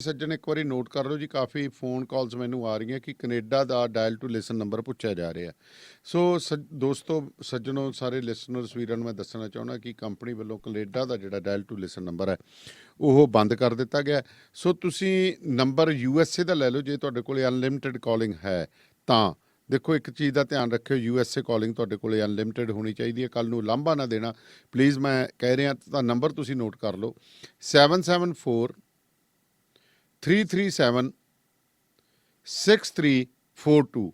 ਸੱਜਣ ਇੱਕ ਵਾਰੀ ਨੋਟ ਕਰ ਲਓ ਜੀ, ਕਾਫੀ ਫੋਨ ਕਾਲਸ ਮੈਨੂੰ ਆ ਰਹੀਆਂ ਕਿ ਕੈਨੇਡਾ ਦਾ ਡਾਇਲ ਟੂ ਲਿਸਨ ਨੰਬਰ ਪੁੱਛਿਆ ਜਾ ਰਿਹਾ। ਸੋ ਦੋਸਤੋ ਸੱਜਣੋ, ਸਾਰੇ ਲਿਸਨਰਸ ਵੀਰਾਂ ਨੂੰ ਮੈਂ ਦੱਸਣਾ ਚਾਹੁੰਦਾ ਕਿ ਕੰਪਨੀ ਵੱਲੋਂ ਕੈਨੇਡਾ ਦਾ ਜਿਹੜਾ ਡਾਇਲ ਟੂ ਲਿਸਨ ਨੰਬਰ ਹੈ ਉਹ ਬੰਦ ਕਰ ਦਿੱਤਾ ਗਿਆ। ਸੋ ਤੁਸੀਂ ਨੰਬਰ USA ਦਾ ਲੈ ਲਓ ਜੇ ਤੁਹਾਡੇ ਕੋਲ ਅਨਲਿਮਿਟਿਡ ਕਾਲਿੰਗ ਹੈ ਤਾਂ। ਦੇਖੋ, ਇੱਕ ਚੀਜ਼ ਦਾ ਧਿਆਨ ਰੱਖਿਓ, USA ਕਾਲਿੰਗ ਤੁਹਾਡੇ ਕੋਲ ਅਨਲਿਮਿਟਿਡ ਹੋਣੀ ਚਾਹੀਦੀ ਹੈ। ਕੱਲ੍ਹ ਨੂੰ ਲਾਂਭਾ ਨਾ ਦੇਣਾ ਪਲੀਜ਼, ਮੈਂ ਕਹਿ ਰਿਹਾ। ਤਾਂ ਨੰਬਰ ਤੁਸੀਂ ਨੋਟ ਕਰ ਲਓ 774-337-6342।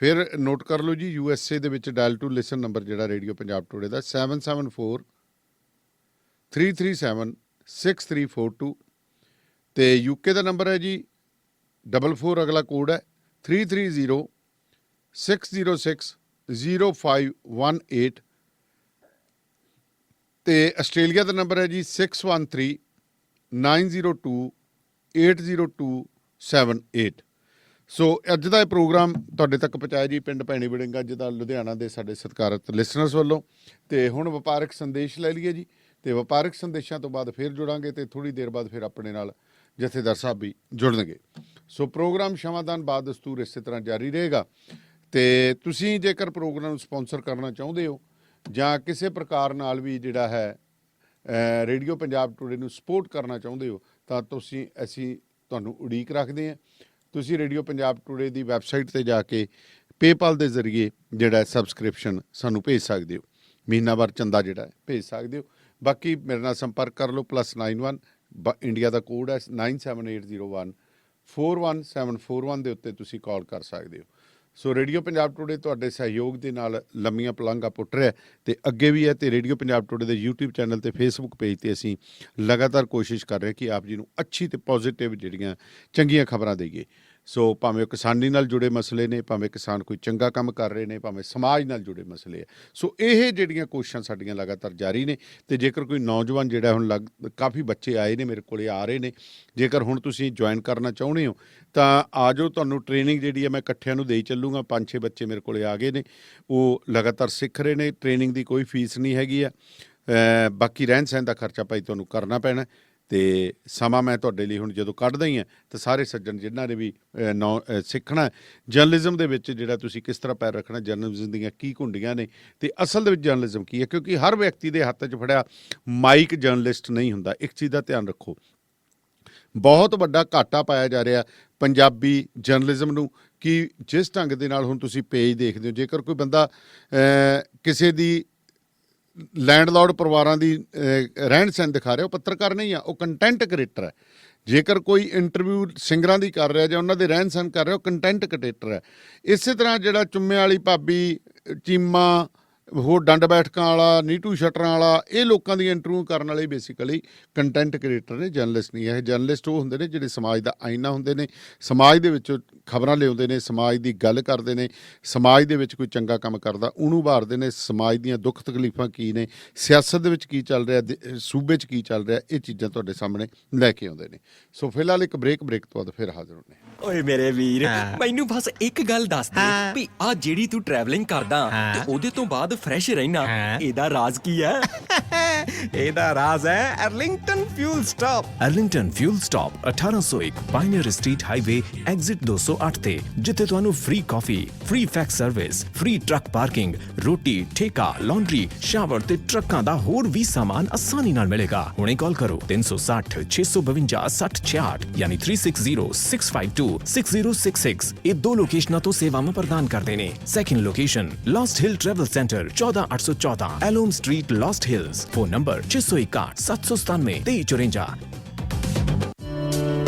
ਫਿਰ ਨੋਟ ਕਰ ਲਓ ਜੀ, USA ਦੇ ਵਿੱਚ ਡਾਇਲ ਟੂ ਲਿਸਨ ਨੰਬਰ ਜਿਹੜਾ ਰੇਡੀਓ ਪੰਜਾਬ ਟੂਡੇ ਦਾ 774-337-6342। ਅਤੇ UK ਦਾ ਨੰਬਰ ਹੈ ਜੀ 44, ਅਗਲਾ ਕੋਡ ਹੈ 330-606-0518। ਅਤੇ ਆਸਟ੍ਰੇਲੀਆ ਦਾ ਨੰਬਰ ਹੈ ਜੀ 613-902-80278। ਸੋ ਅੱਜ ਦਾ ਇਹ ਪ੍ਰੋਗਰਾਮ ਤੁਹਾਡੇ ਤੱਕ ਪਹੁੰਚਾਇਆ ਜੀ ਪਿੰਡ ਭੈਣੀ ਵੜਿੰਗਾ ਜਿਹਦਾ ਲੁਧਿਆਣਾ ਦੇ ਸਾਡੇ ਸਤਿਕਾਰਤ ਲਿਸਨਰਸ ਵੱਲੋਂ। ਅਤੇ ਹੁਣ ਵਪਾਰਕ ਸੰਦੇਸ਼ ਲੈ ਲਈਏ ਜੀ, ਅਤੇ ਵਪਾਰਕ ਸੰਦੇਸ਼ਾਂ ਤੋਂ ਬਾਅਦ ਫਿਰ ਜੁੜਾਂਗੇ ਅਤੇ ਥੋੜ੍ਹੀ ਦੇਰ ਬਾਅਦ ਫਿਰ ਆਪਣੇ ਨਾਲ ਜਥੇਦਾਰ ਸਾਹਿਬ ਵੀ ਜੁੜਨਗੇ। ਸੋ ਪ੍ਰੋਗਰਾਮ ਸ਼ਮਾਦਾਨ ਬਾਅਦ ਦਸਤੂਰ ਇਸੇ ਤਰ੍ਹਾਂ ਜਾਰੀ ਰਹੇਗਾ। ਅਤੇ ਤੁਸੀਂ ਜੇਕਰ ਪ੍ਰੋਗਰਾਮ ਨੂੰ ਸਪੋਂਸਰ ਕਰਨਾ ਚਾਹੁੰਦੇ ਹੋ ਜਾਂ ਕਿਸੇ ਪ੍ਰਕਾਰ ਨਾਲ ਵੀ ਜਿਹੜਾ ਹੈ ਰੇਡੀਓ ਪੰਜਾਬ ਟੂਡੇ ਨੂੰ ਸਪੋਰਟ ਕਰਨਾ ਚਾਹੁੰਦੇ ਹੋ ਤਾਂ ਅਸੀਂ ਤੁਹਾਨੂੰ ਉਡੀਕ ਰੱਖਦੇ ਹਾਂ। ਤੁਸੀਂ ਰੇਡੀਓ ਪੰਜਾਬ ਟੂਡੇ ਦੀ ਵੈਬਸਾਈਟ 'ਤੇ ਜਾ ਕੇ ਪੇਪਾਲ ਦੇ ਜ਼ਰੀਏ ਜਿਹੜਾ ਸਬਸਕ੍ਰਿਪਸ਼ਨ ਸਾਨੂੰ ਭੇਜ ਸਕਦੇ ਹੋ, ਮਹੀਨਾਵਾਰ ਚੰਦਾ ਜਿਹੜਾ ਭੇਜ ਸਕਦੇ ਹੋ। ਬਾਕੀ ਮੇਰੇ ਨਾਲ ਸੰਪਰਕ ਕਰ ਲਓ +91 ਇੰਡੀਆ ਦਾ ਕੋਡ ਹੈ 9780141741 ਦੇ ਉੱਤੇ ਤੁਸੀਂ ਕਾਲ ਕਰ ਸਕਦੇ ਹੋ। ਸੋ ਰੇਡੀਓ ਪੰਜਾਬ ਟੂਡੇ ਤੁਹਾਡੇ ਸਹਿਯੋਗ ਦੇ ਨਾਲ ਲੰਮੀਆਂ ਪਲਾਂਘਾਂ ਪੁੱਟ ਰਿਹਾ ਅਤੇ ਅੱਗੇ ਵੀ ਹੈ। ਅਤੇ ਰੇਡੀਓ ਪੰਜਾਬ ਟੂਡੇ ਦੇ YouTube ਚੈਨਲ ਅਤੇ Facebook ਪੇਜ 'ਤੇ ਅਸੀਂ ਲਗਾਤਾਰ ਕੋਸ਼ਿਸ਼ ਕਰ ਰਹੇ ਕਿ ਆਪ ਜੀ ਨੂੰ ਅੱਛੀ ਅਤੇ ਪੋਜ਼ੀਟਿਵ ਜਿਹੜੀਆਂ ਚੰਗੀਆਂ ਖਬਰਾਂ ਦੇਈਏ। ਸੋ ਭਾਵੇਂ ਉਹ ਕਿਸਾਨੀ ਨਾਲ ਜੁੜੇ ਮਸਲੇ ਨੇ, ਭਾਵੇਂ ਕਿਸਾਨ ਕੋਈ ਚੰਗਾ ਕੰਮ ਕਰ ਰਹੇ ਨੇ, ਭਾਵੇਂ ਸਮਾਜ ਨਾਲ ਜੁੜੇ ਮਸਲੇ ਹੈ। ਸੋ ਇਹ ਜਿਹੜੀਆਂ ਕੋਸ਼ਿਸ਼ਾਂ ਸਾਡੀਆਂ ਲਗਾਤਾਰ ਜਾਰੀ ਨੇ। ਅਤੇ ਜੇਕਰ ਕੋਈ ਨੌਜਵਾਨ ਜਿਹੜਾ ਹੁਣ ਕਾਫੀ ਬੱਚੇ ਆਏ ਨੇ ਮੇਰੇ ਕੋਲ ਆ ਰਹੇ ਨੇ, ਜੇਕਰ ਹੁਣ ਤੁਸੀਂ ਜੁਆਇਨ ਕਰਨਾ ਚਾਹੁੰਦੇ ਹੋ ਤਾਂ ਆ ਜਾਓ। ਤੁਹਾਨੂੰ ਟ੍ਰੇਨਿੰਗ ਜਿਹੜੀ ਹੈ ਮੈਂ ਇਕੱਠਿਆਂ ਨੂੰ ਦੇਈ ਚੱਲੂਗਾ। 5-6 ਬੱਚੇ ਮੇਰੇ ਕੋਲ ਆ ਗਏ ਨੇ, ਉਹ ਲਗਾਤਾਰ ਸਿੱਖ ਰਹੇ ਨੇ। ਟ੍ਰੇਨਿੰਗ ਦੀ ਕੋਈ ਫੀਸ ਨਹੀਂ ਹੈਗੀ ਹੈ, ਬਾਕੀ ਰਹਿਣ ਸਹਿਣ ਦਾ ਖਰਚਾ ਭਾਈ ਤੁਹਾਨੂੰ ਕਰਨਾ ਪੈਣਾ। ਅਤੇ ਸਮਾਂ ਮੈਂ ਤੁਹਾਡੇ ਲਈ ਹੁਣ ਜਦੋਂ ਕੱਢਦਾ ਹੀ ਹਾਂ ਤਾਂ ਸਾਰੇ ਸੱਜਣ ਜਿਨ੍ਹਾਂ ਨੇ ਵੀ ਸਿੱਖਣਾ ਜਰਨਲਿਜ਼ਮ ਦੇ ਵਿੱਚ ਜਿਹੜਾ ਤੁਸੀਂ ਕਿਸ ਤਰ੍ਹਾਂ ਪੈਰ ਰੱਖਣਾ, ਜਰਨਲਿਜ਼ਮ ਦੀਆਂ ਕੀ ਘੁੰਡੀਆਂ ਨੇ ਅਤੇ ਅਸਲ ਦੇ ਵਿੱਚ ਜਰਨਲਿਜ਼ਮ ਕੀ ਹੈ, ਕਿਉਂਕਿ ਹਰ ਵਿਅਕਤੀ ਦੇ ਹੱਥ 'ਚ ਫੜਿਆ ਮਾਈਕ ਜਰਨਲਿਸਟ ਨਹੀਂ ਹੁੰਦਾ। ਇੱਕ ਚੀਜ਼ ਦਾ ਧਿਆਨ ਰੱਖੋ, ਬਹੁਤ ਵੱਡਾ ਘਾਟਾ ਪਾਇਆ ਜਾ ਰਿਹਾ ਪੰਜਾਬੀ ਜਰਨਲਿਜ਼ਮ ਨੂੰ ਕਿ ਜਿਸ ਢੰਗ ਦੇ ਨਾਲ ਹੁਣ ਤੁਸੀਂ ਪੇਜ ਦੇਖਦੇ ਹੋ, ਜੇਕਰ ਕੋਈ ਬੰਦਾ ਕਿਸੇ ਦੀ ਲੈਂਡਲੋਰਡ ਪਰਿਵਾਰਾਂ ਦੀ ਰਹਿਣ ਸਹਿਣ ਦਿਖਾ ਰਿਹਾ, ਉਹ ਪੱਤਰਕਾਰ ਨਹੀਂ ਆ, ਉਹ ਕੰਟੈਂਟ ਕ੍ਰੀਏਟਰ ਹੈ। ਜੇਕਰ ਕੋਈ ਇੰਟਰਵਿਊ ਸਿੰਗਰਾਂ ਦੀ ਕਰ ਰਿਹਾ ਜਾਂ ਉਹਨਾਂ ਦੇ ਰਹਿਣ ਸਹਿਣ ਕਰ ਰਿਹਾ, ਉਹ ਕੰਟੈਂਟ ਕ੍ਰੀਏਟਰ ਹੈ। ਇਸੇ ਤਰ੍ਹਾਂ ਜਿਹੜਾ ਚੁੰਮੇ ਵਾਲੀ ਭਾਬੀ, ਚੀਮਾ, ਹੋਰ ਡੰਡ ਬੈਠਕਾਂ ਵਾਲਾ, ਨੀਟੂ ਸ਼ਟਰਾਂ ਵਾਲਾ, ਇਹ ਲੋਕਾਂ ਦੀਆਂ ਇੰਟਰਵਿਊ ਕਰਨ ਵਾਲੇ ਬੇਸਿਕਲੀ ਕੰਟੈਂਟ ਕ੍ਰੀਏਟਰ ਨੇ, ਜਰਨਲਿਸਟ ਨਹੀਂ ਹੈ। ਜਰਨਲਿਸਟ ਉਹ ਹੁੰਦੇ ਨੇ ਜਿਹੜੇ ਸਮਾਜ ਦਾ ਆਈਨਾ ਹੁੰਦੇ ਨੇ, ਸਮਾਜ ਦੇ ਵਿੱਚ ਖਬਰਾਂ ਲਿਆਉਂਦੇ ਨੇ, ਸਮਾਜ ਦੀ ਗੱਲ ਕਰਦੇ ਨੇ, ਸਮਾਜ ਦੇ ਵਿੱਚ ਕੋਈ ਚੰਗਾ ਕੰਮ ਕਰਦਾ ਉਹਨੂੰ ਉਭਾਰਦੇ ਨੇ, ਸਮਾਜ ਦੀਆਂ ਦੁੱਖ ਤਕਲੀਫਾਂ ਕੀ ਨੇ, ਸਿਆਸਤ ਦੇ ਵਿੱਚ ਕੀ ਚੱਲ ਰਿਹਾ, ਸੂਬੇ 'ਚ ਕੀ ਚੱਲ ਰਿਹਾ, ਇਹ ਚੀਜ਼ਾਂ ਤੁਹਾਡੇ ਸਾਹਮਣੇ ਲੈ ਕੇ ਆਉਂਦੇ ਨੇ। ਸੋ ਫਿਲਹਾਲ ਇੱਕ ਬ੍ਰੇਕ ਤੋਂ ਬਾਅਦ ਫਿਰ ਹਾਜ਼ਰ ਹੋਣੇ। ਓਏ ਮੇਰੇ ਵੀਰ, ਮੈਨੂੰ ਬਸ ਇੱਕ ਗੱਲ ਦੱਸ ਦੇ ਵੀ ਆ ਜਿਹੜੀ ਤੂੰ ਟਰੈਵਲਿੰਗ ਕਰਦਾ ਤੇ ਉਹਦੇ ਤੋਂ ਬਾਅਦ ਫਰੈਸ਼ ਰਹਿਣਾ, ਇਹਦਾ ਰਾਜ਼ ਕੀ ਹੈ? ਇਹਦਾ ਰਾਜ਼ ਹੈ Arlington fuel stop. Arlington fuel stop 1801 pioneer street highway exit 208 ਤੇ, ਜਿੱਥੇ ਤੁਹਾਨੂੰ ਫ੍ਰੀ ਕਾਫੀ, free fax service, free truck parking, ਰੋਟੀ, ਠੇਕਾ, ਲਾਂਡਰੀ, ਸ਼ਾਵਰ ਤੇ ਟਰੱਕਾਂ ਦਾ ਹੋਰ ਵੀ ਸਾਮਾਨ ਆਸਾਨੀ ਨਾਲ ਮਿਲੇਗਾ। ਹੁਣੇ ਕਾਲ ਕਰੋ 360 652 6066 ਯਾਨੀ 3606526066। ਇਹ ਦੋ ਲੋਕੇਸ਼ਨਾਂ ਤੋਂ ਸੇਵਾਵਾਂ ਪ੍ਰਦਾਨ ਕਰਦੇ ਨੇ। Second location Lost Hill Travel Center 14814 ਐਲੋਮ street, Lost Hills. Phone number 661 797 2354।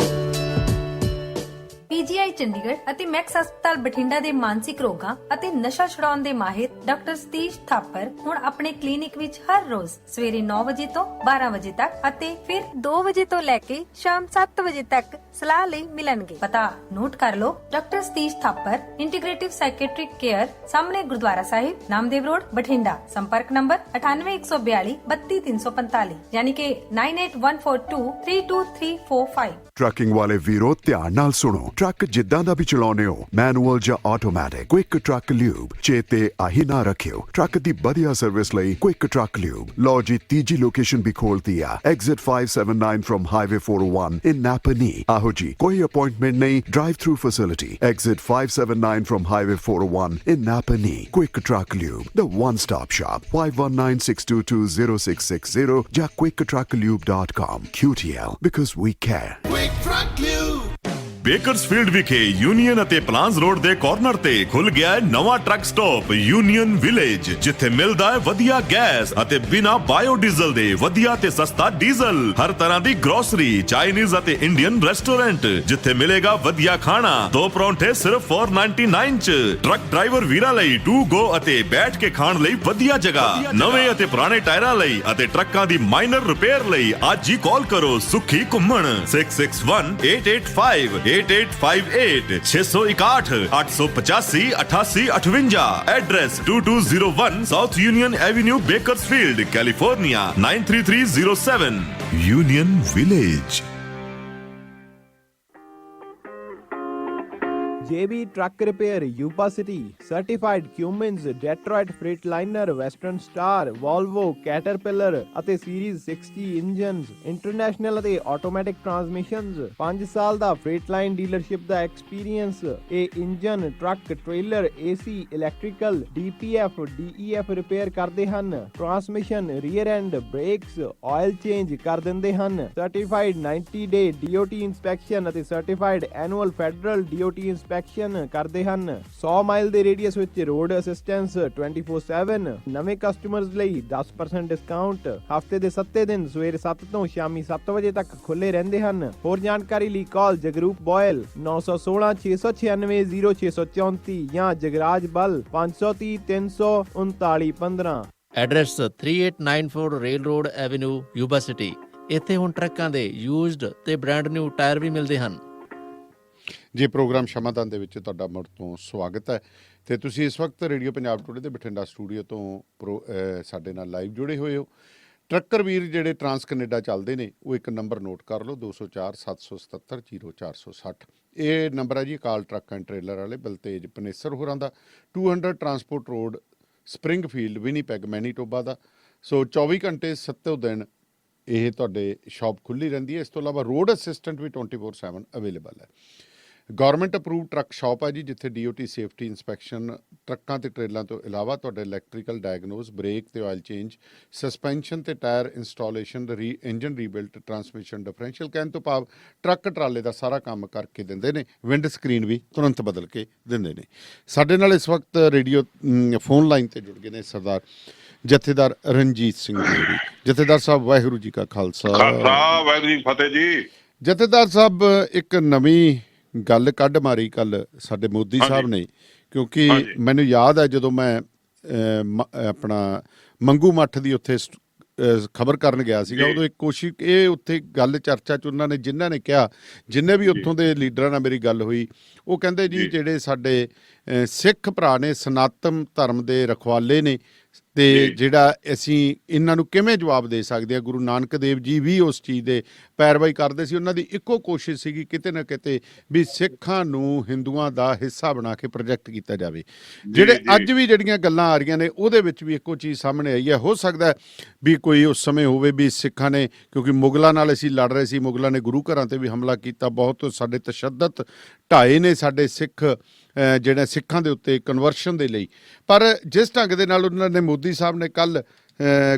PGI Chandigarh ਅਤੇ ਮੈਕਸ ਹਸਪਤਾਲ ਬਠਿੰਡਾ ਦੇ ਮਾਨਸਿਕ ਰੋਗਾਂ ਅਤੇ ਨਸ਼ਾ ਛੁਡਾਉਣ ਦੇ ਮਾਹਿਰ ਡਾਕਟਰ ਸਤੀਸ਼ ਥਾਪਰ ਹੁਣ ਆਪਣੇ ਕਲੀਨਿਕ ਵਿੱਚ ਹਰ ਰੋਜ਼ ਸਵੇਰੇ 9 ਵਜੇ ਤੋਂ 12 ਵਜੇ ਤੱਕ ਅਤੇ ਫਿਰ 2 ਵਜੇ ਤੋਂ ਲੈ ਕੇ ਸ਼ਾਮ 7 ਵਜੇ ਤੱਕ ਸਲਾਹ ਲਈ ਮਿਲਣਗੇ। ਪਤਾ ਨੋਟ ਕਰ ਲਓ, doctor Satish Thapar, integrative psychiatric care, ਸਾਹਮਣੇ ਗੁਰਦੁਆਰਾ ਸਾਹਿਬ, ਨਾਮਦੇਵ ਰੋਡ, ਬਠਿੰਡਾ। ਸੰਪਰਕ ਨੰਬਰ 9814 32345 ਯਾਨੀ ਕਿ 9814232345। ट्रकिंग वाले वीरों ध्यान नाल सुनो। ਟਰੱਕ ਜਿੱਦਾਂ ਦਾ ਵੀ ਚਲਾਉਨੇ ਹੋ, ਮੈਨੂਅਲ ਜਾਂ ਆਟੋਮੈਟਿਕ, ਕੁਇਕ ਟਰੱਕ ਲਿਊਬ ਚੇਤੇ ਆਹੀ ਨਾ ਰੱਖਿਓ। ਟਰੱਕ ਦੀ ਵਧੀਆ ਸਰਵਿਸ ਲਈ ਕੁਇਕ ਟਰੱਕ ਲਿਊਬ। ਲਓ ਜੀ ਤੀਜੀ ਲੋਕੇਸ਼ਨ ਵੀ ਖੋਲਤੀ ਆ, ਐਗਜ਼ਿਟ 579 ਫਰਮ ਹਾਈਵੇ 401 ਇਨ ਨਾਪਨੀ। ਆਹੋ ਜੀ, ਕੋਈ ਅਪਾਇੰਟਮੈਂਟ ਨਹੀਂ, drive through facility. Exit 579 firm highway 401 in Napanee. Quick Truck Lube, the one-stop shop. 519-622-0660 ਜਾਂ quicktrucklube.com. QTL, because we care. Bakersfield ਵਿਖੇ ਯੂਨੀਅਨ ਅਤੇ ਪਲਾਨਸ ਰੋਡ ਦੇ ਕਾਰਨਰ ਤੇ ਖੁੱਲ ਗਿਆ ਹੈ ਨਵਾਂ ਟਰੱਕ ਸਟਾਪ ਯੂਨੀਅਨ ਵਿਲੇਜ, ਜਿੱਥੇ ਮਿਲਦਾ ਹੈ ਵਧੀਆ ਗੈਸ ਅਤੇ ਬਿਨਾ ਬਾਇਓ ਡੀਜ਼ਲ ਦੇ ਵਧੀਆ ਤੇ ਸਸਤਾ ਡੀਜ਼ਲ। ਹਰ ਤਰ੍ਹਾਂ ਦੀ ਗਰੋਸਰੀ, ਚਾਈਨੀਜ਼ ਅਤੇ ਇੰਡੀਅਨ ਰੈਸਟੋਰੈਂਟ, ਜਿੱਥੇ ਮਿਲੇਗਾ ਵਧੀਆ ਖਾਣਾ। 2 ਪਰੌਂਠੇ ਸਿਰਫ 499 ਚ। ਟਰੱਕ ਡਰਾਈਵਰ ਵੀਰਾਂ ਲਈ ਟੂ ਗੋ ਅਤੇ ਬੈਠ ਕੇ ਖਾਣ ਲਈ ਵਧੀਆ ਜਗ੍ਹਾ। ਨਵੇਂ ਅਤੇ ਪੁਰਾਣੇ ਟਾਇਰਾਂ ਲਈ ਅਤੇ ਟਰੱਕਾਂ ਦੀ ਮਾਈਨਰ ਰਿਪੇਅਰ ਲਈ ਅੱਜ ਹੀ ਕਾਲ ਕਰੋ ਸੁਖੀ ਘੁੰਮਣ 661-885 8858 661 885 8858। Address 2201 south union avenue, Bakersfield, California 93307। Union village. JB Truck Repair, Yuba City, Certified Cummins, Detroit Freightliner, Western Star, Volvo, Caterpillar ਅਤੇ Series 60 ਇੰਜਨਸ, ਇੰਟਰਨੈਸ਼ਨਲ ਅਤੇ ਆਟੋਮੈਟਿਕ ਟਰਾਂਸਮਿਸ਼ਨਸ। 5 ਸਾਲ ਦਾ ਫ੍ਰੇਟਲਾਈਨ ਡੀਲਰਸ਼ਿਪ ਦਾ ਐਕਸਪੀਰੀਅੰਸ। ਇਹ engine, truck, trailer, AC, electrical, DPF, DEF repair ਕਰਦੇ ਹਨ। Transmission, rear and, brakes, oil change ਕਰ ਦਿੰਦੇ ਹਨ। Certified 90 ਡੇ DOT inspection ਅਤੇ certified annual federal DOT inspection ਕਰਦੇ ਹਨ। 100 ਮਾਈਲ ਦੇ ਰੇਡੀਅਸ ਵਿੱਚ ਰੋਡ ਅਸਿਸਟੈਂਸ 24/7। ਨਵੇਂ ਕਸਟਮਰਸ ਲਈ 10% ਡਿਸਕਾਊਂਟ। ਹਫਤੇ ਦੇ 7 ਦਿਨ ਸਵੇਰੇ 7 ਤੋਂ ਸ਼ਾਮੀ 7 ਵਜੇ ਤੱਕ ਖੁੱਲੇ ਰਹਿੰਦੇ ਹਨ। ਹੋਰ ਜਾਣਕਾਰੀ ਲਈ ਕਾਲ ਜਗਰੂਪ ਬੋਇਲ 916 696 0634 ਜਾਂ ਜਗਰਾਜ ਬਲ 530 339 15। Address 3894 rail road avenue, Yuba city. ਇੱਥੇ ਹੁਣ ਟਰੱਕਾਂ ਦੇ ਯੂਜ਼ਡ ਤੇ ਬ੍ਰਾਂਡ ਨਿਊ ਟਾਇਰ ਵੀ ਮਿਲਦੇ ਹਨ। ਜੀ ਪ੍ਰੋਗਰਾਮ ਸ਼ਮਾਦਾਨ ਦੇ ਵਿੱਚ ਤੁਹਾਡਾ ਮੁੜ ਤੋਂ ਸਵਾਗਤ ਹੈ ਤੇ ਤੁਸੀਂ ਇਸ ਵਕਤ ਰੇਡੀਓ ਪੰਜਾਬ ਟੂਡੇ ਦੇ ਬਠਿੰਡਾ ਸਟੂਡੀਓ ਤੋਂ ਸਾਡੇ ਨਾਲ ਲਾਈਵ ਜੁੜੇ ਹੋਏ ਹੋ। ਟਰੱਕਰ ਵੀਰ ਜਿਹੜੇ ਟਰਾਂਸ ਕੈਨੇਡਾ ਚੱਲਦੇ ਨੇ ਉਹ ਇੱਕ ਨੰਬਰ ਨੋਟ ਕਰ ਲਓ, 204 777 0460। ਇਹ ਨੰਬਰ ਹੈ ਜੀ ਅਕਾਲ ਟਰੱਕ ਐਂਡ ਟ੍ਰੇਲਰ ਵਾਲੇ ਬਲਤੇਜ ਪਨੇਸਰ ਹੋਰਾਂ ਦਾ, 200 transport road, Springfield, Winnipeg, Manitoba ਦਾ। ਸੋ 24 ਘੰਟੇ 7 ਦਿਨ ਇਹ ਤੁਹਾਡੇ ਸ਼ਾਪ ਖੁੱਲ੍ਹੀ ਰਹਿੰਦੀ ਹੈ। ਇਸ ਤੋਂ ਇਲਾਵਾ ਰੋਡ ਅਸਿਸਟੈਂਟ ਵੀ 24/7 ਅਵੇਲੇਬਲ ਹੈ। ਗੌਰਮੈਂਟ ਅਪਰੂਵਡ ਟਰੱਕ ਸ਼ਾਪ ਹੈ ਜੀ, ਜਿੱਥੇ DOT ਸੇਫਟੀ ਇੰਸਪੈਕਸ਼ਨ ਟਰੱਕਾਂ ਤੇ ਟ੍ਰੇਲਾਂ ਤੋਂ ਇਲਾਵਾ ਤੁਹਾਡੇ ਇਲੈਕਟ੍ਰੀਕਲ ਡਾਇਗਨੋਸ, ਬ੍ਰੇਕ ਤੇ ਆਇਲ ਚੇਂਜ, ਸਸਪੈਂਸ਼ਨ ਤੇ tyre installation, engine rebuilt, transmission, differential, ਕਹਿਣ ਤੋਂ ਭਾਵ ਟਰੱਕ ਟਰਾਲੇ ਦਾ ਸਾਰਾ ਕੰਮ ਕਰਕੇ ਦਿੰਦੇ ਨੇ। ਵਿੰਡ ਸਕਰੀਨ ਵੀ ਤੁਰੰਤ ਬਦਲ ਕੇ ਦਿੰਦੇ ਨੇ। ਸਾਡੇ ਨਾਲ ਇਸ ਵਕਤ ਰੇਡੀਓ ਫੋਨ ਲਾਈਨ ਤੇ ਜੁੜ ਗਏ ਨੇ ਸਰਦਾਰ ਜਥੇਦਾਰ ਰਣਜੀਤ ਸਿੰਘ ਜੀ। ਜਥੇਦਾਰ ਸਾਹਿਬ ਵਾਹਿਗੁਰੂ ਜੀ ਕਾ ਖਾਲਸਾ, ਵਾਹਿਗੁਰੂ ਜੀ ਫਤਿਹ ਜੀ। ਜਥੇਦਾਰ ਸਾਹਿਬ ਇੱਕ ਨਵੀਂ ਗੱਲ ਕੱਢ ਮਾਰੀ ਕੱਲ ਸਾਡੇ ਮੋਦੀ ਸਾਹਿਬ ਨੇ, ਕਿਉਂਕਿ ਮੈਨੂੰ ਯਾਦ ਹੈ ਜਦੋਂ ਮੈਂ ਆਪਣਾ ਮੰਗੂ ਮੱਠ ਦੀ ਉੱਥੇ ਖਬਰ ਕਰਨ ਗਿਆ ਸੀਗਾ, ਉਦੋਂ ਇੱਕ ਕੋਸ਼ਿਸ਼ ਇਹ ਉੱਥੇ ਗੱਲ ਚਰਚਾ 'ਚ ਉਹਨਾਂ ਨੇ ਜਿਨ੍ਹਾਂ ਨੇ ਕਿਹਾ, ਜਿੰਨੇ ਵੀ ਉੱਥੋਂ ਦੇ ਲੀਡਰਾਂ ਨਾਲ ਮੇਰੀ ਗੱਲ ਹੋਈ, ਉਹ ਕਹਿੰਦੇ ਜੀ ਜਿਹੜੇ ਸਾਡੇ ਸਿੱਖ ਭਰਾ ਨੇ, ਸਨਾਤਨ ਧਰਮ ਦੇ ਰਖਵਾਲੇ ਨੇ, ਤੇ ਜਿਹੜਾ ਅਸੀਂ ਇਹਨਾਂ ਨੂੰ ਕਿਵੇਂ ਜਵਾਬ ਦੇ ਸਕਦੇ ਹਾਂ। ਗੁਰੂ ਨਾਨਕ ਦੇਵ ਜੀ ਵੀ ਉਸ ਚੀਜ਼ ਦੇ ਪੈਰਵਾਈ ਕਰਦੇ ਸੀ। ਉਹਨਾਂ ਦੀ ਇੱਕੋ ਕੋਸ਼ਿਸ਼ ਸੀਗੀ ਕਿਤੇ ਨਾ ਕਿਤੇ ਵੀ ਸਿੱਖਾਂ ਨੂੰ ਹਿੰਦੂਆਂ ਦਾ ਹਿੱਸਾ ਬਣਾ ਕੇ ਪ੍ਰੋਜੈਕਟ ਕੀਤਾ ਜਾਵੇ। ਜਿਹੜੇ ਅੱਜ ਵੀ ਜਿਹੜੀਆਂ ਗੱਲਾਂ ਆ ਰਹੀਆਂ ਨੇ ਉਹਦੇ ਵਿੱਚ ਵੀ ਇੱਕੋ ਚੀਜ਼ ਸਾਹਮਣੇ ਆਈ ਹੈ। ਹੋ ਸਕਦਾ ਵੀ ਕੋਈ ਉਸ ਸਮੇਂ ਹੋਵੇ ਵੀ ਸਿੱਖਾਂ ਨੇ, ਕਿਉਂਕਿ ਮੁਗਲਾਂ ਨਾਲ ਅਸੀਂ ਲੜ ਰਹੇ ਸੀ, ਮੁਗਲਾਂ ਨੇ ਗੁਰੂ ਘਰਾਂ ਤੇ ਵੀ ਹਮਲਾ ਕੀਤਾ, ਬਹੁਤ ਸਾਡੇ ਤਸ਼ੱਦਦ ਢਾਏ ਨੇ ਸਾਡੇ ਸਿੱਖ, ਜਿਹੜਾ ਸਿੱਖਾਂ ਦੇ ਉੱਤੇ ਕਨਵਰਸ਼ਨ ਦੇ ਲਈ। ਪਰ ਜਿਸ ਢੰਗ ਦੇ ਨਾਲ ਉਹਨਾਂ ਨੇ ਮੋਦੀ ਸਾਹਿਬ ਨੇ ਕੱਲ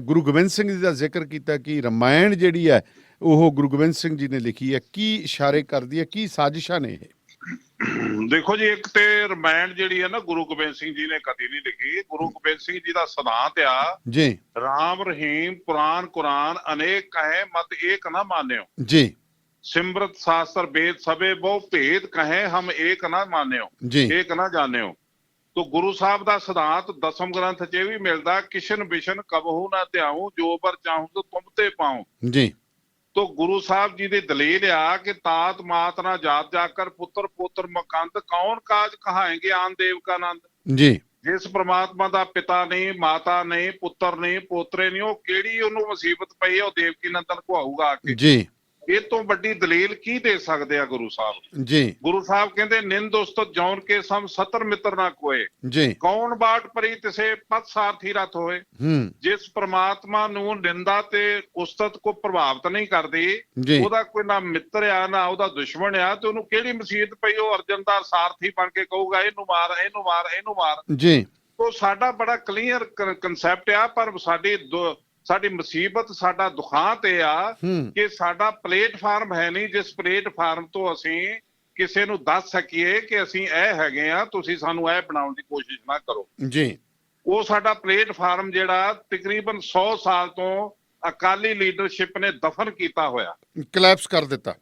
ਗੁਰੂ ਗੋਬਿੰਦ ਸਿੰਘ ਜੀ ਦਾ ਜ਼ਿਕਰ ਕੀਤਾ ਕਿ ਰਮਾਇਣ ਜਿਹੜੀ ਹੈ ਉਹ ਗੁਰੂ ਗੋਬਿੰਦ ਸਿੰਘ ਜੀ ਨੇ ਲਿਖੀ ਹੈ, ਕੀ ਇਸ਼ਾਰੇ ਕਰਦੀ ਹੈ, ਕੀ ਸਾਜ਼ਿਸ਼ਾਂ ਨੇ ਇਹ? ਦੇਖੋ ਜੀ, ਇੱਕ ਤੇ ਰਮਾਇਣ ਜਿਹੜੀ ਹੈ ਨਾ ਗੁਰੂ ਗੋਬਿੰਦ ਸਿੰਘ ਜੀ ਨੇ ਕਦੀ ਨਹੀਂ ਲਿਖੀ। ਗੁਰੂ ਗੋਬਿੰਦ ਸਿੰਘ ਜੀ ਦਾ ਸਿਧਾਂਤ ਆ ਜੀ, ਰਾਮ ਰਹੀਮ ਪੁਰਾਨ ਕੁਰਾਨ ਅਨੇਕ ਕਹੇ ਮਤ ਏਕ ਨਾ ਮਾਨਿਓ ਜੀ, ਸਿਮਰਤ ਸ਼ਾਸਤਰ ਵੇਦ ਸਭੇ ਬਹੁ ਭੇਦ ਕਹੇ ਹਮ ਏਕ ਨਾ ਮਾਨਿਓ ਜੀ, ਏਕ ਨਾ ਜਾਣਿਓ। ਤੋ ਗੁਰੂ ਸਾਹਿਬ ਦਾ ਸਿਧਾਂਤ ਦਸਮ ਗ੍ਰੰਥ 'ਚ ਵੀ ਮਿਲਦਾ, ਕਿਸ਼ਨ ਬਿਸ਼ਨ ਕਬਹੂ ਨਾ ਧਿਆਉ, ਜੋ ਬਰ ਚਾਹੂੰ ਤੋ ਤੁਮ ਤੇ ਪਾਉ ਜੀ। ਤੋ ਗੁਰੂ ਸਾਹਿਬ ਜੀ ਦੀ ਦਲੀਲ ਆ ਕਿ ਤਾਤ ਮਾਤ ਨਾ ਜਾਤ ਜਾਕਰ ਪੁੱਤਰ ਪੋਤਰ ਮਕੰਦ, ਕੌਣ ਕਾਜ ਕਹਾਏਂਗੇ ਆਨ ਦੇਵ ਕਾ ਆਨੰਦ ਜੀ। ਜਿਸ ਪ੍ਰਮਾਤਮਾ ਦਾ ਪਿਤਾ ਨਹੀਂ, ਮਾਤਾ ਨਹੀਂ, ਪੁੱਤਰ ਨਹੀਂ, ਪੋਤਰੇ ਨਹੀਂ, ਉਹ ਕਿਹੜੀ ਉਹਨੂੰ ਮੁਸੀਬਤ ਪਈ ਹੈ ਉਹ ਦੇਵਕੀ ਨੰਦਨ ਕਹਾਊਗਾ ਆ ਕੇ ਜੀ। ਇਹ ਤੋਂ ਵੱਡੀ ਦਲੀਲ ਕੀ ਦੇ ਸਕਦੇ ਆ ਗੁਰੂ ਸਾਹਿਬ ਜੀ। ਗੁਰੂ ਸਾਹਿਬ ਕਹਿੰਦੇ ਨਿੰਦ ਉਸਤਤ ਜੌਨ ਕੇ ਸਮ ਸਤਰ ਮਿੱਤਰ ਨਾ ਕੋਏ ਜੀ। ਕੌਣ ਬਾਟ ਪਰੀ ਤਿਸੇ ਪਤ ਸਾਰਥੀ ਰਥ ਹੋਏ। ਜਿਸ ਪ੍ਰਮਾਤਮਾ ਨੂੰ ਨਿੰਦਾ ਤੇ ਉਸਤਤ ਕੋ ਪ੍ਰਭਾਵਿਤ ਨਹੀਂ ਕਰਦੀ, ਉਹਦਾ ਕੋਈ ਨਾ ਮਿੱਤਰ ਆ ਨਾ ਉਹਦਾ ਦੁਸ਼ਮਣ ਆ, ਤੇ ਉਹਨੂੰ ਕਿਹੜੀ ਮੁਸੀਬਤ ਪਈ ਉਹ ਅਰਜਨ ਦਾ ਸਾਰਥੀ ਬਣ ਕੇ ਕਹੂਗਾ ਇਹਨੂੰ ਮਾਰ ਇਹਨੂੰ ਮਾਰ ਇਹਨੂੰ ਮਾਰ ਜੀ। ਉਹ ਸਾਡਾ ਬੜਾ ਕਲੀਅਰ ਕਨਸੈਪਟ ਆ, ਪਰ ਸਾਡੀ ਮੁਸੀਬਤ ਸਾਡਾ ਦੁਖਾਂਤ ਇਹ ਆ ਕਿ ਸਾਡਾ ਪਲੇਟਫਾਰਮ ਹੈ ਨਹੀਂ ਜਿਸ ਪਲੇਟਫਾਰਮ ਤੋਂ ਅਸੀਂ ਕਿਸੇ ਨੂੰ ਦੱਸ ਸਕੀਏ ਕਿ ਅਸੀਂ ਇਹ ਹੈਗੇ ਆ, ਤੁਸੀਂ ਸਾਨੂੰ ਇਹ ਬਣਾਉਣ ਦੀ ਕੋਸ਼ਿਸ਼ ਨਾ ਕਰੋ ਜੀ। ਉਹ ਸਾਡਾ ਪਲੇਟਫਾਰਮ ਜਿਹੜਾ ਤਕਰੀਬਨ 100 ਸਾਲ ਤੋਂ ਅਕਾਲੀ ਲੀਡਰਸ਼ਿਪ ਨੇ ਦਫਨ ਕੀਤਾ ਹੋਇਆ, ਕਲੈਪਸ ਕਰ ਦਿੱਤਾ।